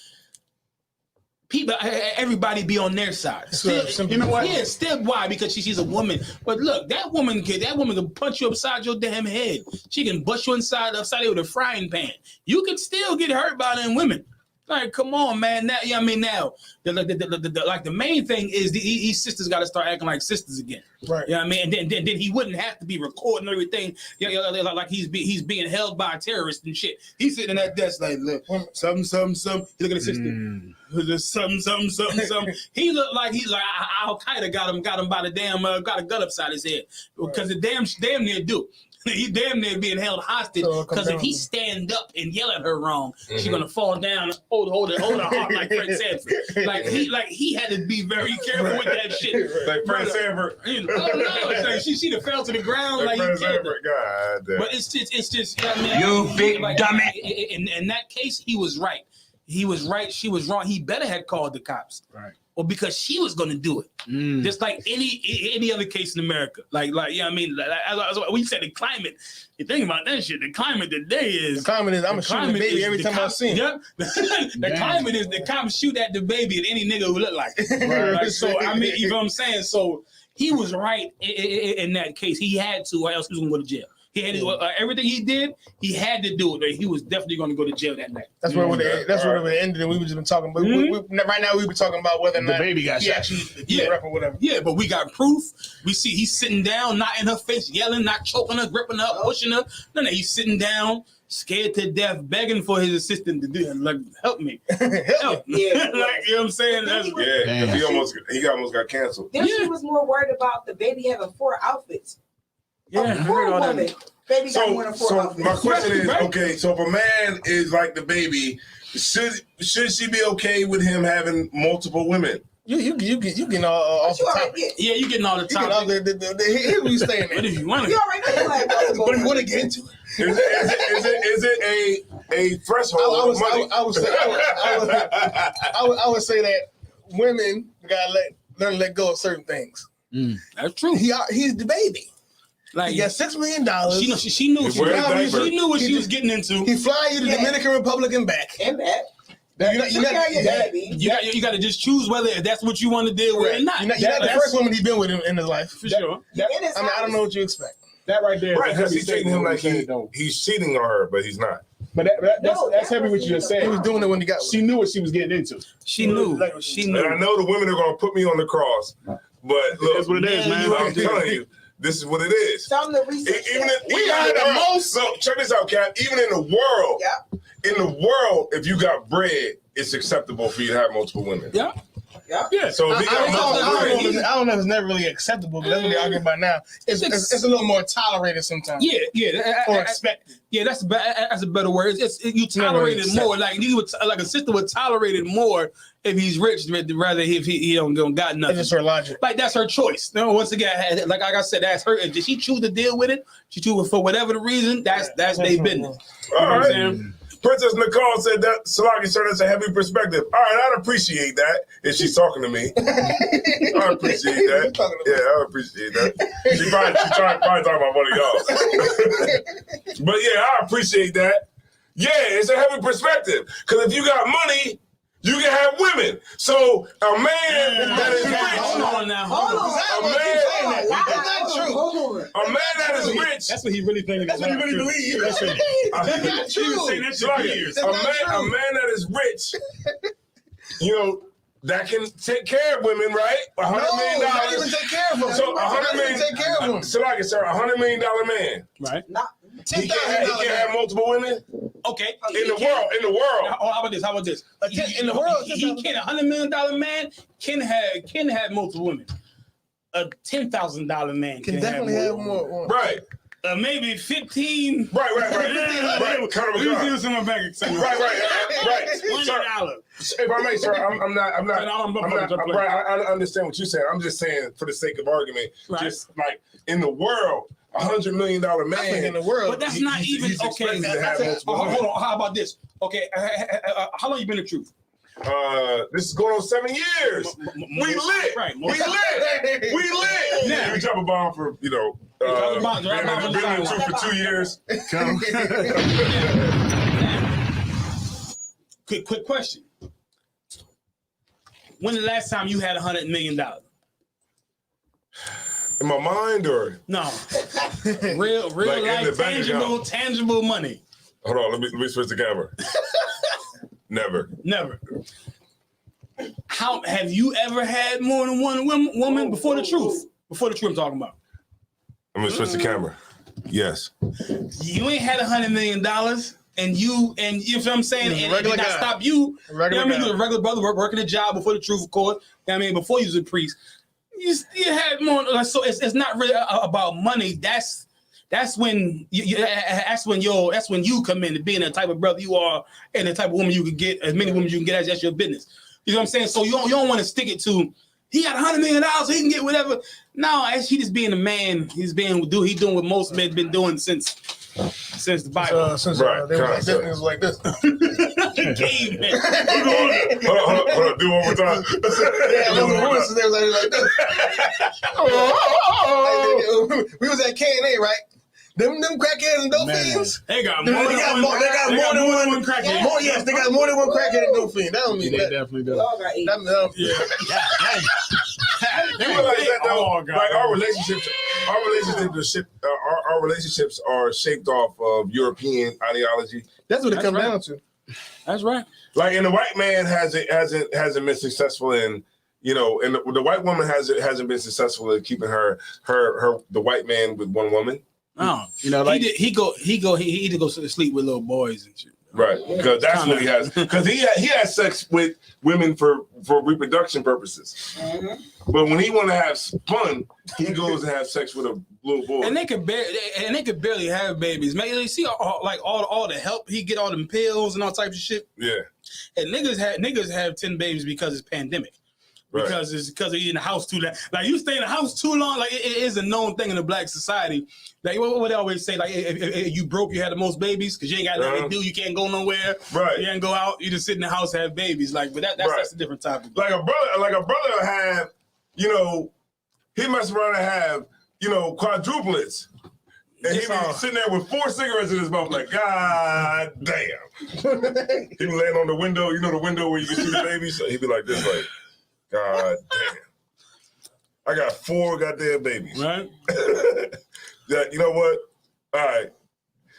Speaker 6: everybody be on their side. Still, you know what? Yeah, still why? Because she's a woman. But look, that woman can punch you upside your damn head. She can bust you upside with a frying pan. You can still get hurt by them women. Like, come on, man. Now, the main thing is these sisters got to start acting like sisters again. Right. You know what I mean? And then he wouldn't have to be recording everything. Like he's being held by a terrorist and shit. He's sitting in that desk like, look, something. He look at his sister. Something. He looked like Al Qaeda got him by the damn got a gun upside his head because the damn near do. He damn near being held hostage because if he stand up and yell at her wrong, she's gonna fall down, hold her heart like Fred Sanford. Like he had to be very careful with that shit.
Speaker 3: Like Fred Sanford.
Speaker 6: She'd have fell to the ground like he killed her.
Speaker 3: God damn.
Speaker 6: But it's just I mean,
Speaker 9: you big dummy.
Speaker 6: In that case, he was right. He was right. She was wrong. He better had called the cops. Right. Or because she was going to do it, just like any other case in America. Like I mean, when you said the climate, you think about that shit. The climate today is
Speaker 4: I'm gonna shoot the baby every time I see him.
Speaker 6: Yep. The climate is the cops shoot at the baby at any nigga who look like it. Right. So I mean, you know what I'm saying. So he was right in that case. He had to, or else he was going to go to jail. He had to, everything he did, he had to do it. He was definitely going to go to jail that night.
Speaker 4: That's where it ended, and we were just been talking. But right now, we were talking about whether or not
Speaker 2: the baby got shot.
Speaker 4: Rep or whatever.
Speaker 6: Yeah, but we got proof. We see he's sitting down, not in her face, yelling, not choking her, gripping her, pushing her. No, he's sitting down, scared to death, begging for his assistant to do it. Like, help me. Help me.
Speaker 7: Yeah,
Speaker 6: like, you know what I'm saying?
Speaker 3: He almost got canceled.
Speaker 7: Then she was more worried about the baby having 4 outfits.
Speaker 6: Yeah,
Speaker 7: poor woman. Baby got more than 4 outfits.
Speaker 3: My question is, okay, so if a man is like the baby, should she be okay with him having multiple women?
Speaker 4: You getting all off the top.
Speaker 6: Yeah, you getting all the top.
Speaker 4: Here we staying there.
Speaker 6: What if you want to?
Speaker 7: You already know like,
Speaker 4: but if you want to get into it.
Speaker 3: Is it a threshold?
Speaker 4: I would say that women gotta learn to let go of certain things.
Speaker 6: That's true.
Speaker 4: He's the baby.
Speaker 6: Like,
Speaker 4: he got $6 million.
Speaker 6: She knew what she was getting into.
Speaker 4: He flying you to the Dominican Republic and back.
Speaker 7: And back.
Speaker 6: You got to just choose whether that's what you want to deal with or not.
Speaker 4: You're not the first woman he's been with in his life.
Speaker 6: For sure.
Speaker 4: I don't know what you expect.
Speaker 2: That right there.
Speaker 3: Right, because he's treating him like he's cheating on her, but he's not.
Speaker 2: But that's heavy what you just said.
Speaker 4: He was doing it when he got.
Speaker 2: She knew what she was getting into.
Speaker 6: She knew. She knew.
Speaker 3: And I know the women are going to put me on the cross, but look,
Speaker 2: that's what it is, man.
Speaker 3: I'm telling you. This is what it is.
Speaker 7: Even
Speaker 3: the most. So check this out, Cap. Even in the world, if you got bread, it's acceptable for you to have multiple women.
Speaker 6: Yeah.
Speaker 3: So if he got multiple bread,
Speaker 4: I don't know if it's never really acceptable, but that's what they're arguing about now. It's a little more tolerated sometimes.
Speaker 6: Yeah.
Speaker 4: Or expected.
Speaker 6: Yeah, that's a better word. You tolerate it more. Like a sister would tolerate it more if he's rich, rather if he don't got nothing.
Speaker 4: That's just her logic.
Speaker 6: Like that's her choice. No, once again, like I said, that's her. Did she choose to deal with it? She choose for whatever the reason. That's their business.
Speaker 3: All right. Princess Nicole said that Salaki sir, that's a heavy perspective. All right, I'd appreciate that if she's talking to me. I appreciate that. Yeah, I appreciate that. She probably talking about one of y'all. But yeah, I appreciate that. Yeah, it's a heavy perspective. Because if you got money, you can have women. So a man that is rich. A man that is rich.
Speaker 6: That's what he really thinking.
Speaker 4: That's what he really believes.
Speaker 6: That's what he was saying that shit for years.
Speaker 3: A man that is rich, you know, that can take care of women, right? $100 million.
Speaker 4: Not even take care of them.
Speaker 3: So $100 million.
Speaker 4: Take care of them.
Speaker 3: So like sir, $100 million man.
Speaker 6: Right.
Speaker 3: He can have multiple women.
Speaker 6: Okay.
Speaker 3: In the world.
Speaker 6: How about this?
Speaker 4: In the world,
Speaker 6: he can $100 million man can have multiple women. A $10,000 man
Speaker 4: Can definitely have more.
Speaker 3: Right.
Speaker 6: Maybe 15.
Speaker 3: Right.
Speaker 6: Let me see my bank account.
Speaker 3: Right. Sir,
Speaker 6: $100.
Speaker 3: if I may, sir, I'm not. Right. I understand what you're saying. I'm just saying, for the sake of argument, just like in the world, $100 million man
Speaker 4: in the world.
Speaker 6: But that's not even okay. Hold on. How about this? Okay. How long you been in Truth?
Speaker 3: This is going on 7 years. We lit.
Speaker 6: Right.
Speaker 3: We lit.
Speaker 6: Now,
Speaker 3: we drop a bomb for been in the Truth for 2 years.
Speaker 6: Quick question. When the last time you had $100 million?
Speaker 3: In my mind, or
Speaker 6: no, real like life, tangible money.
Speaker 3: Hold on, let me switch the camera. Never.
Speaker 6: How have you ever had more than one woman before the Truth? Before the Truth, I'm talking about.
Speaker 3: I'm gonna switch the camera. Yes.
Speaker 6: You ain't had $100 million, and you know what I'm saying, and it did not stop you. You know what I mean? You was a regular brother working a job before the Truth, of course. You know what I mean, before you was a priest. You had more, so it's not really about money. That's when you come in to being the type of brother you are and the type of woman you can get, as many women you can get as that's your business. You know what I'm saying? So you don't want to stick it to he got $100 million, so he can get whatever. No, he just being a man. He doing what most men been doing since the Bible.
Speaker 4: They was like this.
Speaker 6: Caveman.
Speaker 3: Hold on. Do one more time.
Speaker 4: They was like this. We was at K&A, right? Them crackheads and dope fiends.
Speaker 6: They got more than one crackhead.
Speaker 4: Yes, they got more than one crackhead and dope fiend. That don't mean that.
Speaker 2: They definitely do.
Speaker 3: You realize that though? Like our relationships are shaped off of European ideology.
Speaker 4: That's what it comes down to.
Speaker 6: That's right.
Speaker 3: Like, and the white man hasn't been successful in, you know, and the white woman hasn't been successful in keeping the white man with one woman.
Speaker 6: Oh, you know, like he either go to sleep with little boys and shit.
Speaker 3: Right, because that's what he has. Because he has sex with women for reproduction purposes. Mm-hmm. But when he want to have fun, he goes and have sex with a little boy.
Speaker 6: And they could barely have babies. Man, you see all the help he get, all them pills and all types of shit.
Speaker 3: Yeah.
Speaker 6: And niggas have 10 babies because it's pandemic. Right. Because you're in the house too long. Like, you stay in the house too long, like, it is a known thing in the black society. Like, what they always say, like, if you broke, you had the most babies because you ain't got nothing to do, you can't go nowhere. Right. You can't go out, you just sit in the house, have babies. Like, but that's a different topic.
Speaker 3: Like a brother have, you know, he mess around and have, you know, quadruplets. And he be sitting there with 4 cigarettes in his mouth, like, God damn. He be laying on the window, you know, the window where you can see the babies. So he be like this, like, God damn. I got 4 goddamn babies. Right? Yeah, you know what? All right.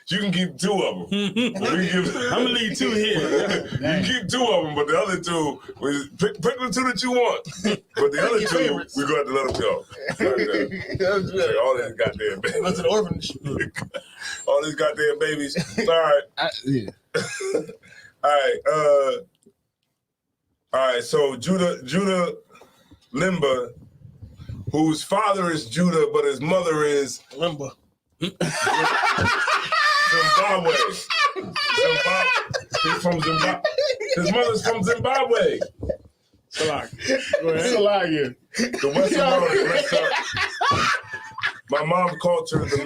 Speaker 3: You can keep 2 of them.
Speaker 6: I'm going to leave 2 here.
Speaker 3: You can keep 2 of them, but the other 2, pick the 2 that you want. But the other 2, we're going to let them go. Like, all these goddamn babies.
Speaker 4: That's an orphanage.
Speaker 3: All these goddamn babies. All right. All right, so Judah Limba, whose father is Judah, but his mother is
Speaker 4: Limba.
Speaker 3: Zimbabwe. He's from Zimbabwe. His mother's from Zimbabwe. The Western world is messed up. My mom culture, the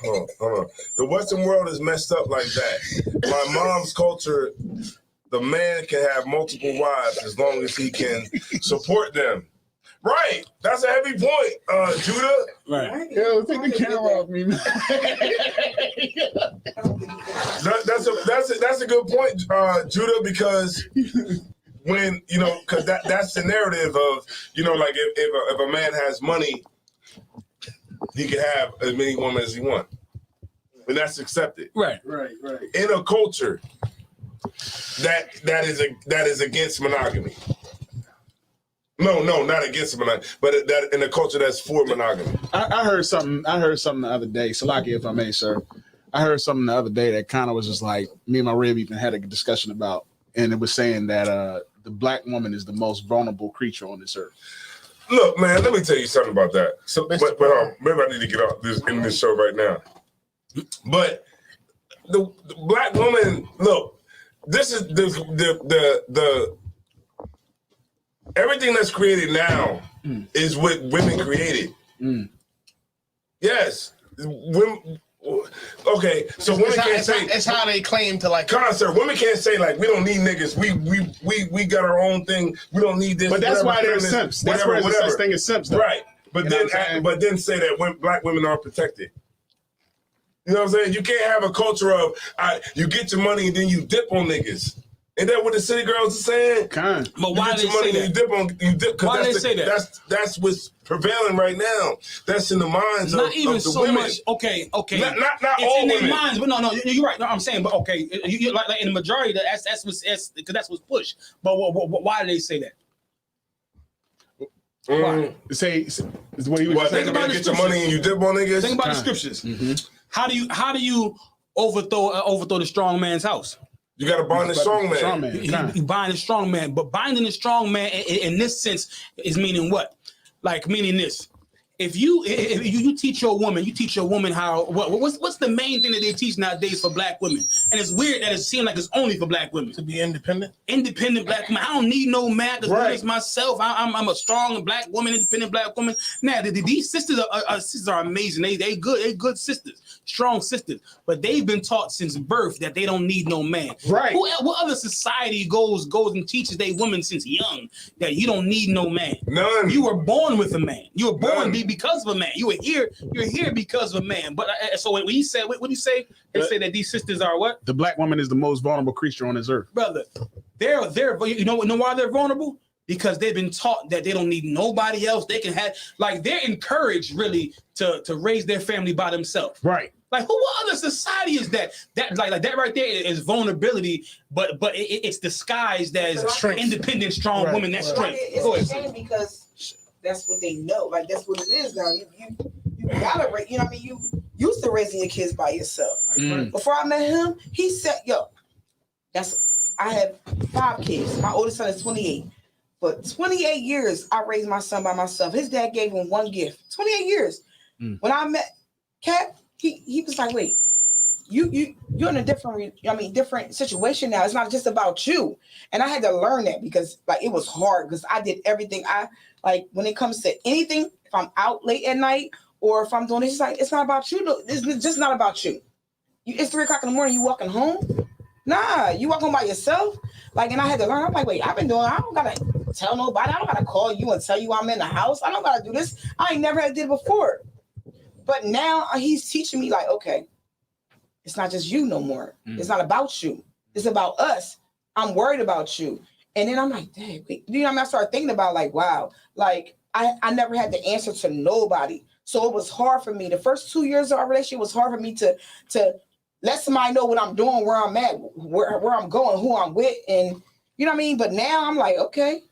Speaker 3: Hold on. The Western world is messed up like that. My mom's culture, the man can have multiple wives as long as he can support them. Right. That's a heavy point, Judah.
Speaker 6: Right.
Speaker 2: Yo, take the camera off me, man.
Speaker 3: That's a good point, Judah, because when because that's the narrative of like if a man has money, he can have as many women as he wants, and that's accepted.
Speaker 6: Right.
Speaker 3: In a culture that is against monogamy. No, not against monogamy, but that in a culture that's for monogamy.
Speaker 2: I heard something the other day. Salaki, if I may, sir. I heard something the other day that kind of was just like me and my rib even had a discussion about, and it was saying that the black woman is the most vulnerable creature on this earth.
Speaker 3: Look, man, let me tell you something about that. So, but maybe I need to get off this show right now. But the black woman, look, this is the everything that's created now is what women created. Yes, women. Okay, so women can't say
Speaker 4: it's how they claim to like
Speaker 3: concert. Women can't say like we don't need niggas. We got our own thing. We don't need this.
Speaker 2: But that's why they're
Speaker 3: feminist,
Speaker 2: simps. That's where there's such thing as simps, though.
Speaker 3: Right. But then say that black women are protected. You know what I'm saying? You can't have a culture of you get your money and then you dip on niggas. Ain't that what the city girls are saying?
Speaker 6: But why do they say that?
Speaker 3: You dip.
Speaker 6: Why do they say that?
Speaker 3: That's what's prevailing right now. That's in the minds
Speaker 6: not
Speaker 3: of
Speaker 6: even
Speaker 3: of the
Speaker 6: so
Speaker 3: women.
Speaker 6: much. Okay.
Speaker 3: Not
Speaker 6: it's
Speaker 3: all
Speaker 6: in
Speaker 3: women.
Speaker 6: their minds, but no, you're right. No, I'm saying, but okay, you like in the majority, that's what's pushed. But why do they say that?
Speaker 2: Why? Say what he was saying.
Speaker 3: Think about get your money and you dip on niggas.
Speaker 6: Think about the scriptures. How do you overthrow the strong man's house?
Speaker 3: You got to bind the strong man.
Speaker 6: You bind the strong man, but binding the strong man in this sense is meaning what? Like meaning this. If you teach your woman how what's the main thing that they teach nowadays for black women? And it's weird that it seems like it's only for black women
Speaker 4: to be independent.
Speaker 6: Independent black women. I don't need no man to do this myself. I'm a strong black woman, independent black woman. Now these sisters are amazing. They good sisters, strong sisters. But they've been taught since birth that they don't need no man.
Speaker 2: Right.
Speaker 6: What other society goes and teaches their women since young that you don't need no man?
Speaker 3: None.
Speaker 6: You were born with a man. You were born because of a man. You're here because of a man. But so when he said, what do you say? They say that these sisters are what?
Speaker 2: The black woman is the most vulnerable creature on this earth.
Speaker 6: Brother, they're you know why they're vulnerable? Because they've been taught that they don't need nobody else. They can have they're encouraged really to raise their family by themselves.
Speaker 2: Right.
Speaker 6: Like what other society is that? That that right there is vulnerability, but it's disguised as independent, strong woman. That's strength.
Speaker 7: It's a shame because that's what they know. Like that's what it is now. You gotta raise. You know what I mean? You used to raising your kids by yourself. Before I met him, he said, "Yo, I have 5 kids. My oldest son is 28. For 28 years, I raised my son by myself. His dad gave him one gift. 28 years. When I met Cap, he was like, wait, you're in a different situation now. It's not just about you. And I had to learn that because it was hard because I did everything. When it comes to anything, if I'm out late at night or if I'm doing this, it's not about you. It's just not about you. It's 3 o'clock in the morning. You walking home? Nah, you walk home by yourself. And I had to learn. I'm like, wait, I don't gotta tell nobody. I don't gotta call you and tell you I'm in the house. I don't gotta do this. I ain't never had did before. But now he's teaching me okay, it's not just you no more. It's not about you. It's about us. I'm worried about you. And then I'm like, dang, wait. You know what I mean? I started thinking about wow, I never had the answer to nobody. So it was hard for me. The first 2 years of our relationship was hard for me to let somebody know what I'm doing, where I'm at, where I'm going, who I'm with. And you know what I mean? But now I'm like, okay,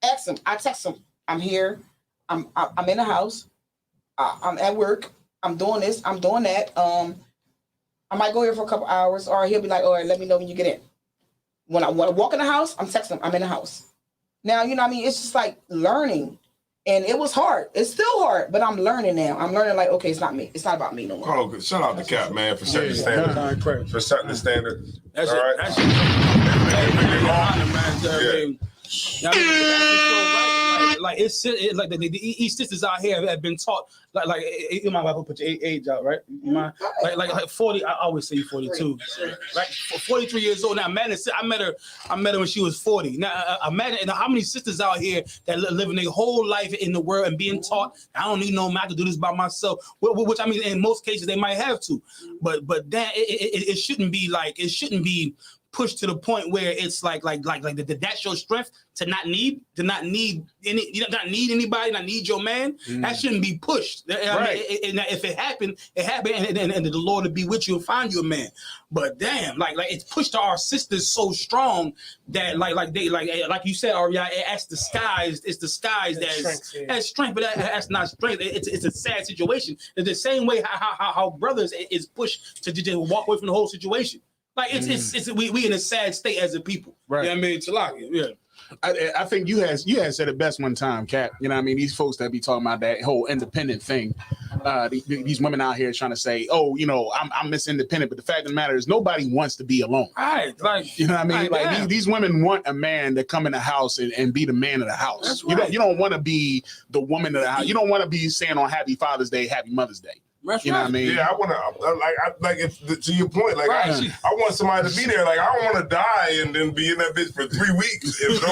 Speaker 7: ask him. I text him. I'm here. I'm in the house. I'm at work. I'm doing this. I'm doing that. I might go here for a couple hours, or he'll be like, all right, let me know when you get in. When I walk in the house, I'm texting him. I'm in the house. Now, you know what I mean? It's just learning. And it was hard. It's still hard, but I'm learning now. I'm learning okay, it's not me. It's not about me no more.
Speaker 3: Oh, shout out to Cap, man, for setting the standard. For setting the standard.
Speaker 6: That's
Speaker 3: all right.
Speaker 6: That's like these sisters out here have been taught like you might want to put your age out, right? You mind? Like 40. I always say 42. Like 43 years old now. Man, I met her when she was 40. Now imagine how many sisters out here that living their whole life in the world and being taught I don't need no man, I can do this by myself. Which I mean, in most cases they might have to, but that it shouldn't be like it shouldn't be pushed to the point where it's like that's your strength to not need anybody, not need your man. That shouldn't be pushed. Right. I mean, if it happened, and the Lord will be with you and find you a man. But damn, like it's pushed to our sisters so strong that like you said, Aria, it's disguised as strength, but that's not strength. It's a sad situation. It's the same way how brothers is pushed to just walk away from the whole situation. Like it's we in a sad state as a people.
Speaker 2: Right.
Speaker 6: You know what I mean? Talaki, yeah.
Speaker 2: I think you had said it best one time, Cap. You know what I mean? These folks that be talking about that whole independent thing. These women out here trying to say, oh, you know, I'm Miss Independent, but the fact of the matter is nobody wants to be alone.
Speaker 6: Right. Like,
Speaker 2: you know what I mean? Like these women want a man to come in the house and be the man of the house. That's right. You don't want to be the woman of the house. You don't want to be saying on Happy Father's Day, Happy Mother's Day.
Speaker 6: That's
Speaker 2: you know what I mean?
Speaker 3: Yeah, I want to like if to your point, like I want somebody to be there. Like I don't want to die and then be in that bitch for 3 weeks if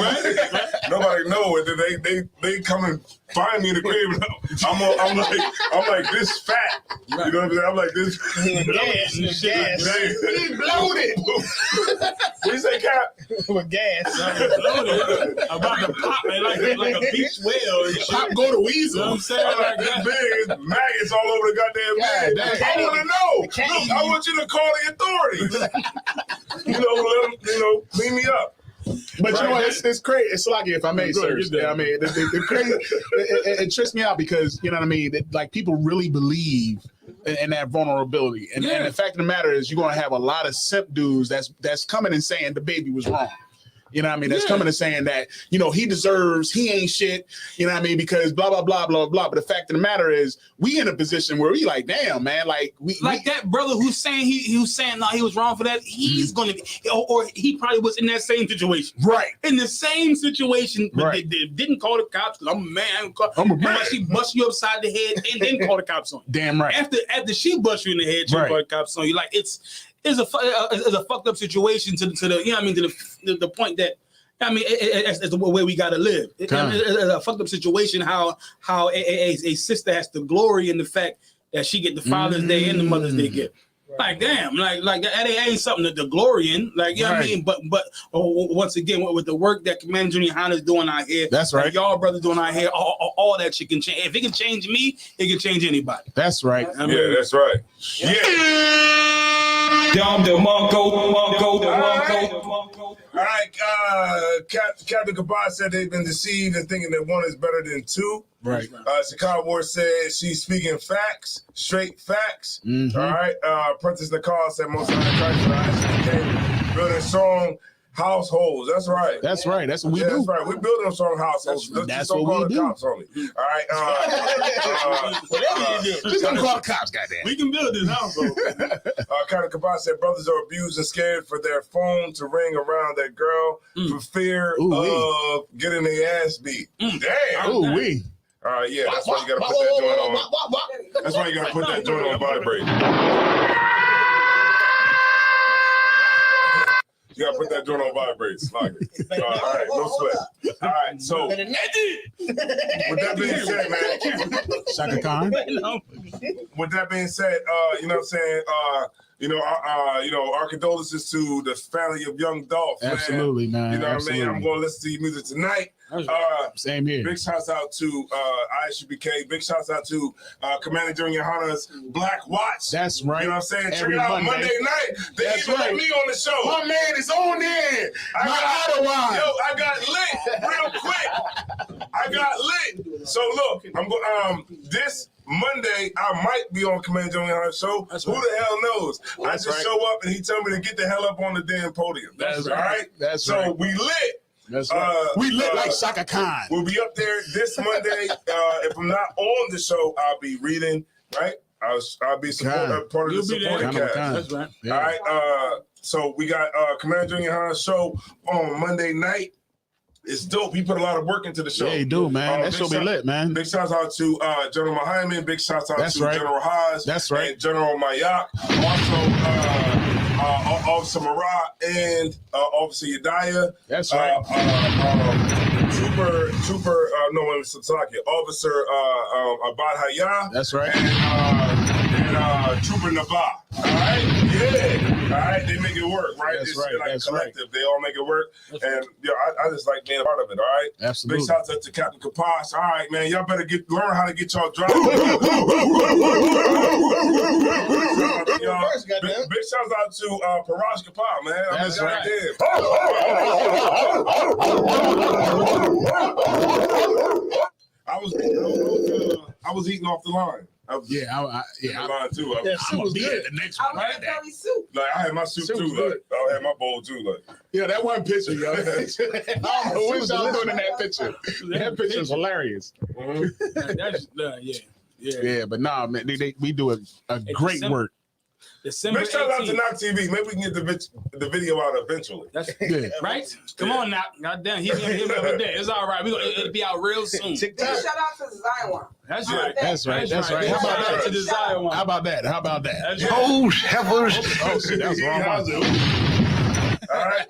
Speaker 3: nobody know it. Then they come and find me in the grave. And I'm like this fat. You know what I'm saying? I'm like this gas.
Speaker 4: He bloated.
Speaker 3: What you say, Cap?
Speaker 4: With gas.
Speaker 6: About to pop man, like a beach whale.
Speaker 2: Pop go to Weasel.
Speaker 6: You know what I'm saying?
Speaker 3: I'm like this big, maggots all over the goddamn bed. I want to know. Look, I want you to call the authorities. Clean me up.
Speaker 2: But you know what? It's crazy. It's like if I may, sir. Yeah, I mean, the crazy. It trips me out because you know what I mean. Like people really believe in that vulnerability, and the fact of the matter is, you're gonna have a lot of simp dudes that's coming and saying the baby was wrong. You know what I mean? That's coming and saying that, you know, he ain't shit, you know what I mean? Because blah, blah, blah, blah, blah. But the fact of the matter is, we in a position where we like, damn, man, like
Speaker 6: that brother who's saying he was saying no, he was wrong for that. He's gonna be, or he probably was in that same situation.
Speaker 2: Right.
Speaker 6: In the same situation, but they didn't call the cops because I'm a man. I'm a man. She bust you upside the head and then call the cops on you.
Speaker 2: Damn right.
Speaker 6: After she bust you in the head, she call the cops on you. Like it's a fucked up situation to the you know what I mean, to the point that I mean it's the way we gotta live. It's a fucked up situation how a sister has to glory in the fact that she get the Father's Day and the Mother's Day gift. Like damn, like that ain't something to glory in. Like you know what I mean. But once again, with the work that Commander Junior Hannah's doing out here,
Speaker 2: that's right.
Speaker 6: Y'all brothers doing out here, all that shit can change. If it can change me, it can change anybody.
Speaker 2: That's right.
Speaker 3: I mean, yeah, that's right.
Speaker 9: Dom the Monko.
Speaker 3: All right, Captain Kabah said they've been deceived and thinking that one is better than two.
Speaker 2: Right.
Speaker 3: Chicago War said she's speaking facts, straight facts.
Speaker 2: Mm-hmm.
Speaker 3: All right. Princess Nicole said most of the Christ building strong households. That's right.
Speaker 2: That's right. That's what we do.
Speaker 3: That's right. We're building strong households.
Speaker 2: That's what we do.
Speaker 3: Cops only. All right.
Speaker 2: Whatever you do. Just gonna call the cops, goddamn.
Speaker 6: We can build this household.
Speaker 3: Captain Kabah said brothers are abused and scared for their phone to ring around that girl for fear of getting their ass beat. Damn.
Speaker 2: Ooh wee.
Speaker 3: All right, yeah, that's why you gotta put that joint on. That's why you gotta put that joint on vibrate. You gotta put that joint on vibrate. Slide it. All right, no sweat. All right, so with that being said, man,
Speaker 2: Shaka Khan.
Speaker 3: With that being said, you know what I'm saying? Our condolences to the family of young Dolph.
Speaker 2: Absolutely, man.
Speaker 3: You know
Speaker 2: Absolutely.
Speaker 3: what I mean? I'm gonna listen to your music tonight.
Speaker 2: Same here.
Speaker 3: Big shouts out to ISUPK. Big shouts out to Commander Junior Hannah's Black Watch.
Speaker 2: That's right.
Speaker 3: You know what I'm saying? Check
Speaker 2: Every
Speaker 3: it out
Speaker 2: Monday.
Speaker 3: Monday night. They even let me on the show.
Speaker 2: My man is on there.
Speaker 3: I got lit real quick. I got lit. So look, I'm going. This Monday I might be on Commander Junior Hannah's show. Who the hell knows? I just show up and he tell me to get the hell up on the damn podium.
Speaker 2: That's
Speaker 3: all
Speaker 2: right.
Speaker 3: right.
Speaker 2: That's
Speaker 3: so
Speaker 2: right.
Speaker 3: we lit.
Speaker 2: That's right. We lit like Shaka Khan.
Speaker 3: We'll be up there this Monday. If I'm not on the show, I'll be reading, right? I'll be part of the supporting cast.
Speaker 2: That's right. Yeah.
Speaker 3: All right. So we got Commander Junior Hannah's show on Monday night. It's dope. He put a lot of work into the show.
Speaker 2: Yeah, he do, man. That show be lit, man.
Speaker 3: Big shouts out to General Hyman. Big shouts out to
Speaker 2: right.
Speaker 3: General Haas.
Speaker 2: That's right.
Speaker 3: And General Mayak. Also, Officer Marat and Officer Yedaya.
Speaker 2: That's right.
Speaker 3: Officer Abad Hayah.
Speaker 2: That's right.
Speaker 3: And Trooper Nabah. All right? Yeah. All right? They make it work, right?
Speaker 2: That's
Speaker 3: It's
Speaker 2: right.
Speaker 3: like
Speaker 2: That's
Speaker 3: collective.
Speaker 2: right.
Speaker 3: They all make it work. And I just like being a part of it, all right?
Speaker 2: Absolutely.
Speaker 3: Big shout out to Captain Kaposh. All right, man. Y'all better learn how to get y'all driving. Big shout out to Parash Kapah, man.
Speaker 2: That's right.
Speaker 3: I was eating off the line.
Speaker 2: I
Speaker 3: line too.
Speaker 2: I'm gonna be at the next one.
Speaker 7: I had soup.
Speaker 3: Like I had my soup too. Like I had my bowl too. Like
Speaker 2: Yeah, that one picture, yo. I don't know what y'all doing in that picture. That picture is hilarious. Yeah, but nah, man, we do a great work.
Speaker 6: December
Speaker 3: Big shout out
Speaker 6: 18th.
Speaker 3: to Knock TV. Maybe we can get the video out eventually.
Speaker 6: That's
Speaker 2: Yeah.
Speaker 6: right. Come on now. Goddamn, he's gonna hit me every day. It's all right. It'll be out real soon.
Speaker 7: Big shout out to Zion.
Speaker 6: That's right.
Speaker 2: That's right. That's right. How about
Speaker 6: Shout out to the
Speaker 2: that?
Speaker 6: Zion one.
Speaker 2: How about that? How about that?
Speaker 6: That's right.
Speaker 5: Oh, heavens.
Speaker 2: Oh, shit, that's the wrong one.
Speaker 3: All right.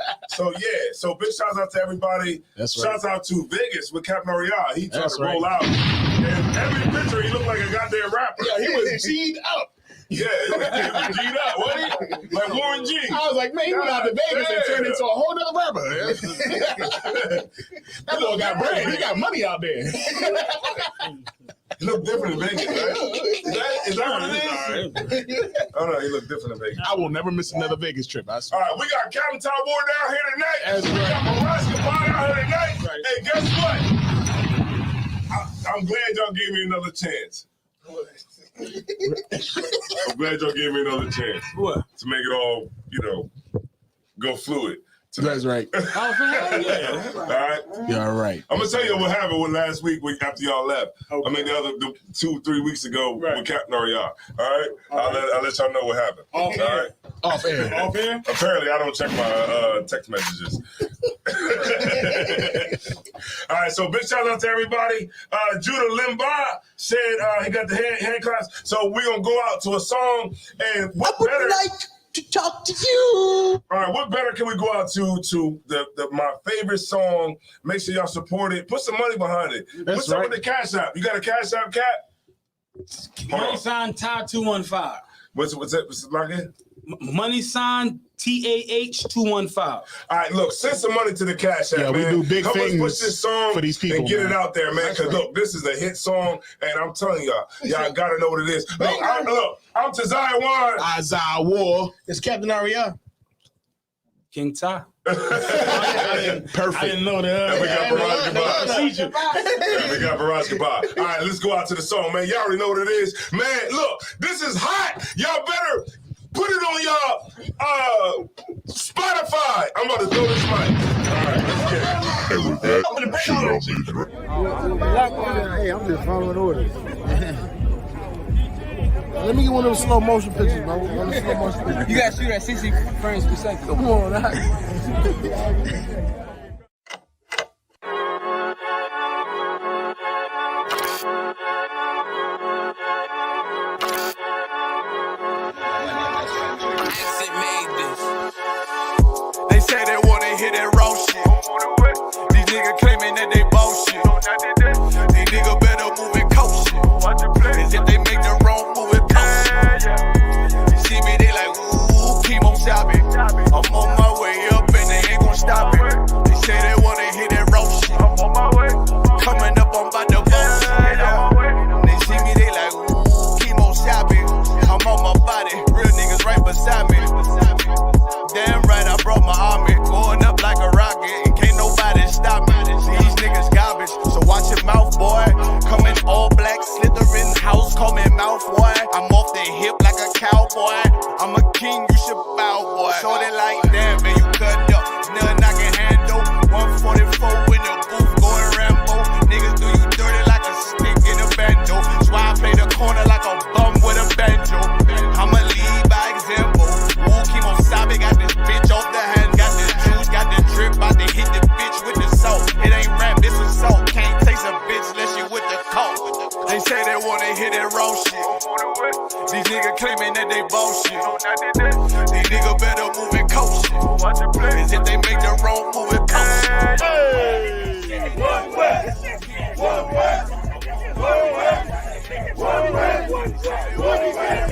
Speaker 3: So big shouts out to everybody.
Speaker 2: That's right.
Speaker 3: Shouts out to Vegas with Captain Oriah. He tried
Speaker 2: That's
Speaker 3: to
Speaker 2: right.
Speaker 3: roll out. And every picture he looked like a goddamn rapper.
Speaker 2: Yeah, he was G'd up.
Speaker 3: Yeah, he was G'd up, wasn't he? Like Warren G.
Speaker 2: I was like, man, he went out to Vegas and turned into a whole nother rapper. That boy got bread. He got money out there.
Speaker 3: He look different in Vegas, right? Is that what it is? Oh no, he look different in Vegas.
Speaker 2: I will never miss another Vegas trip. I
Speaker 3: All
Speaker 2: swear.
Speaker 3: right, we got Captain Tom Ward down here tonight.
Speaker 2: That's
Speaker 3: We got Parash Kapah down here tonight.
Speaker 2: Right.
Speaker 3: Hey, guess what? I'm glad y'all gave me another chance. I'm glad y'all gave me another chance
Speaker 6: What?
Speaker 3: to make it all, go fluid.
Speaker 2: That's right.
Speaker 6: Oh, for hell yeah.
Speaker 3: All right.
Speaker 2: You're all right.
Speaker 3: I'm gonna tell you what happened with last week after y'all left.
Speaker 6: Okay.
Speaker 3: I mean, the 2-3 weeks ago
Speaker 6: Right.
Speaker 3: with Captain Oriah. All right. I'll let y'all know what happened.
Speaker 6: Off
Speaker 3: All
Speaker 6: air.
Speaker 3: right.
Speaker 2: Off air.
Speaker 6: Off air.
Speaker 3: Apparently, I don't check my text messages. All right, so big shout out to everybody. Judah Limbaugh said he got the hand claps. So we're going to go out to a song. And what better?
Speaker 8: To talk to you.
Speaker 3: All right, what better can we go out to my favorite song? Make sure y'all support it. Put some money behind it.
Speaker 2: That's
Speaker 3: What's up
Speaker 2: right.
Speaker 3: with the Cash App? You got a Cash App, Cat?
Speaker 6: Money sign Ty 215.
Speaker 3: What's that? What's it like it?
Speaker 6: Money sign TAH 215.
Speaker 3: All right, look, send some money to the Cash App,
Speaker 2: Yeah, we
Speaker 3: man.
Speaker 2: do big
Speaker 3: Help us
Speaker 2: things
Speaker 3: push this song
Speaker 2: for these people,
Speaker 3: and get
Speaker 2: man.
Speaker 3: it out there, man. Because look, this is a hit song, and I'm telling y'all gotta know what it is. Look, I'm to Zion Wine.
Speaker 2: Isaiah War.
Speaker 4: It's Captain Oriah.
Speaker 6: King Ty.
Speaker 2: Perfect.
Speaker 6: I didn't know that.
Speaker 3: We got Parash Kapah.
Speaker 6: Procedure.
Speaker 3: We got Parash Kapah. All right, let's go out to the song, man. Y'all already know what it is. Man, look, this is hot. Y'all better put it on y'all Spotify. I'm about to throw this mic. All right, let's get it.
Speaker 10: Hey, I'm just following orders. Let me get one of those slow motion pictures, bro. One of the slow motion pictures.
Speaker 11: You gotta shoot at 60 frames per second.
Speaker 10: Come on,
Speaker 12: They say they wanna hear that raw shit. These niggas claiming that they bullshit. These niggas better move and coach shit. As if they make the wrong move and coach shit. You see me, they like, ooh, chemo shopping. I'm on my way up and they ain't gon' stop it. They say they wanna hear that raw shit. Coming up, I'm about to bullshit. They see me, they like, ooh, chemo shopping. I'm on my body, real niggas right beside me. Damn right, I brought my army, going up like a rocket, and can't nobody stop me. These niggas garbage, niggas claiming that they bullshit. These niggas better move and coach shit. Cause if they make the wrong move, it coach shit.
Speaker 3: One way. One way. One way. One way. One way.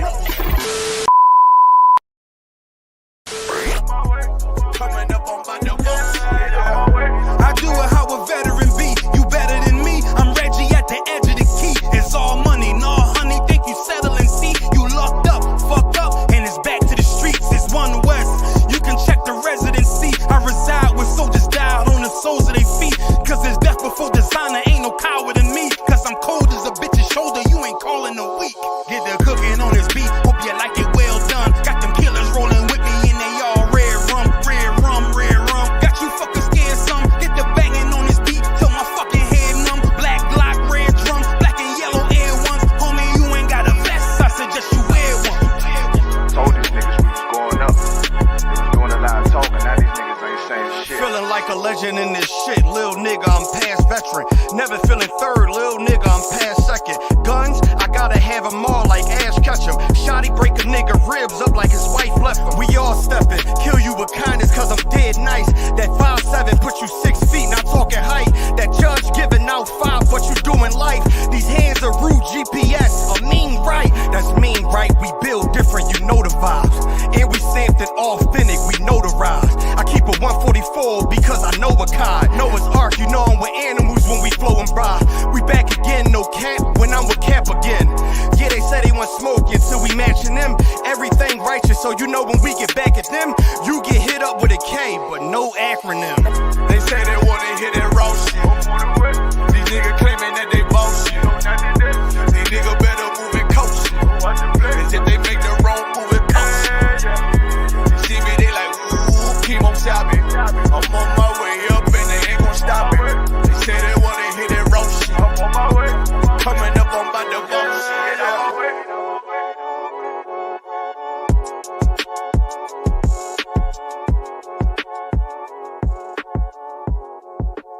Speaker 12: Coming up on my new
Speaker 13: I do it how a veteran be. You better than me. I'm Reggie at the edge of the key. It's all money, no honey. Think you settle and see. You locked up, fucked up, and it's back to the streets. It's One West. You can check the residency. I reside with soldiers died on the soles of their feet. Cause it's death before designer. Ain't no coward in me. Cause I'm cold as a bitch's shoulder. You ain't calling a week. Get the cooking on this beat. Hope you like it well done. Got them killers rolling with me and they all red rum, red rum, red rum. Got you fuckers scared some. Get the banging on this beat till my fucking head numb. Black Glock, red drums, black and yellow Air Ones. Homie, you ain't got a vest. I suggest you wear one.
Speaker 14: Told these niggas we was going up. They was doing a lot of talking. Now these niggas ain't saying shit.
Speaker 13: Feeling like a legend in this shit. Lil nigga, I'm past veteran. Never feeling third. Lil nigga, I'm past second. Guns, I gotta have them all like Ash Ketchum. Shotty break a nigga ribs up like his wife left him. We all stepping. Kill you with kindness cause I'm dead nice. That 5'7" put you 6 feet, not talking height. That judge giving out 5, but you doing life. These hands are rude GPS. A mean right. That's mean right. We build different, you know the vibes. And we stamped it authentic, we notarized. I keep a 144 because I know a kind. Noah's Ark, you know I'm with animals when we flowing by. We back again, no cap, when I'm with Cap again. Yeah, they say they want smoke until we matching them. Everything righteous, so you know when we get back at them, you get hit up with a K, but no acronym.
Speaker 12: They say they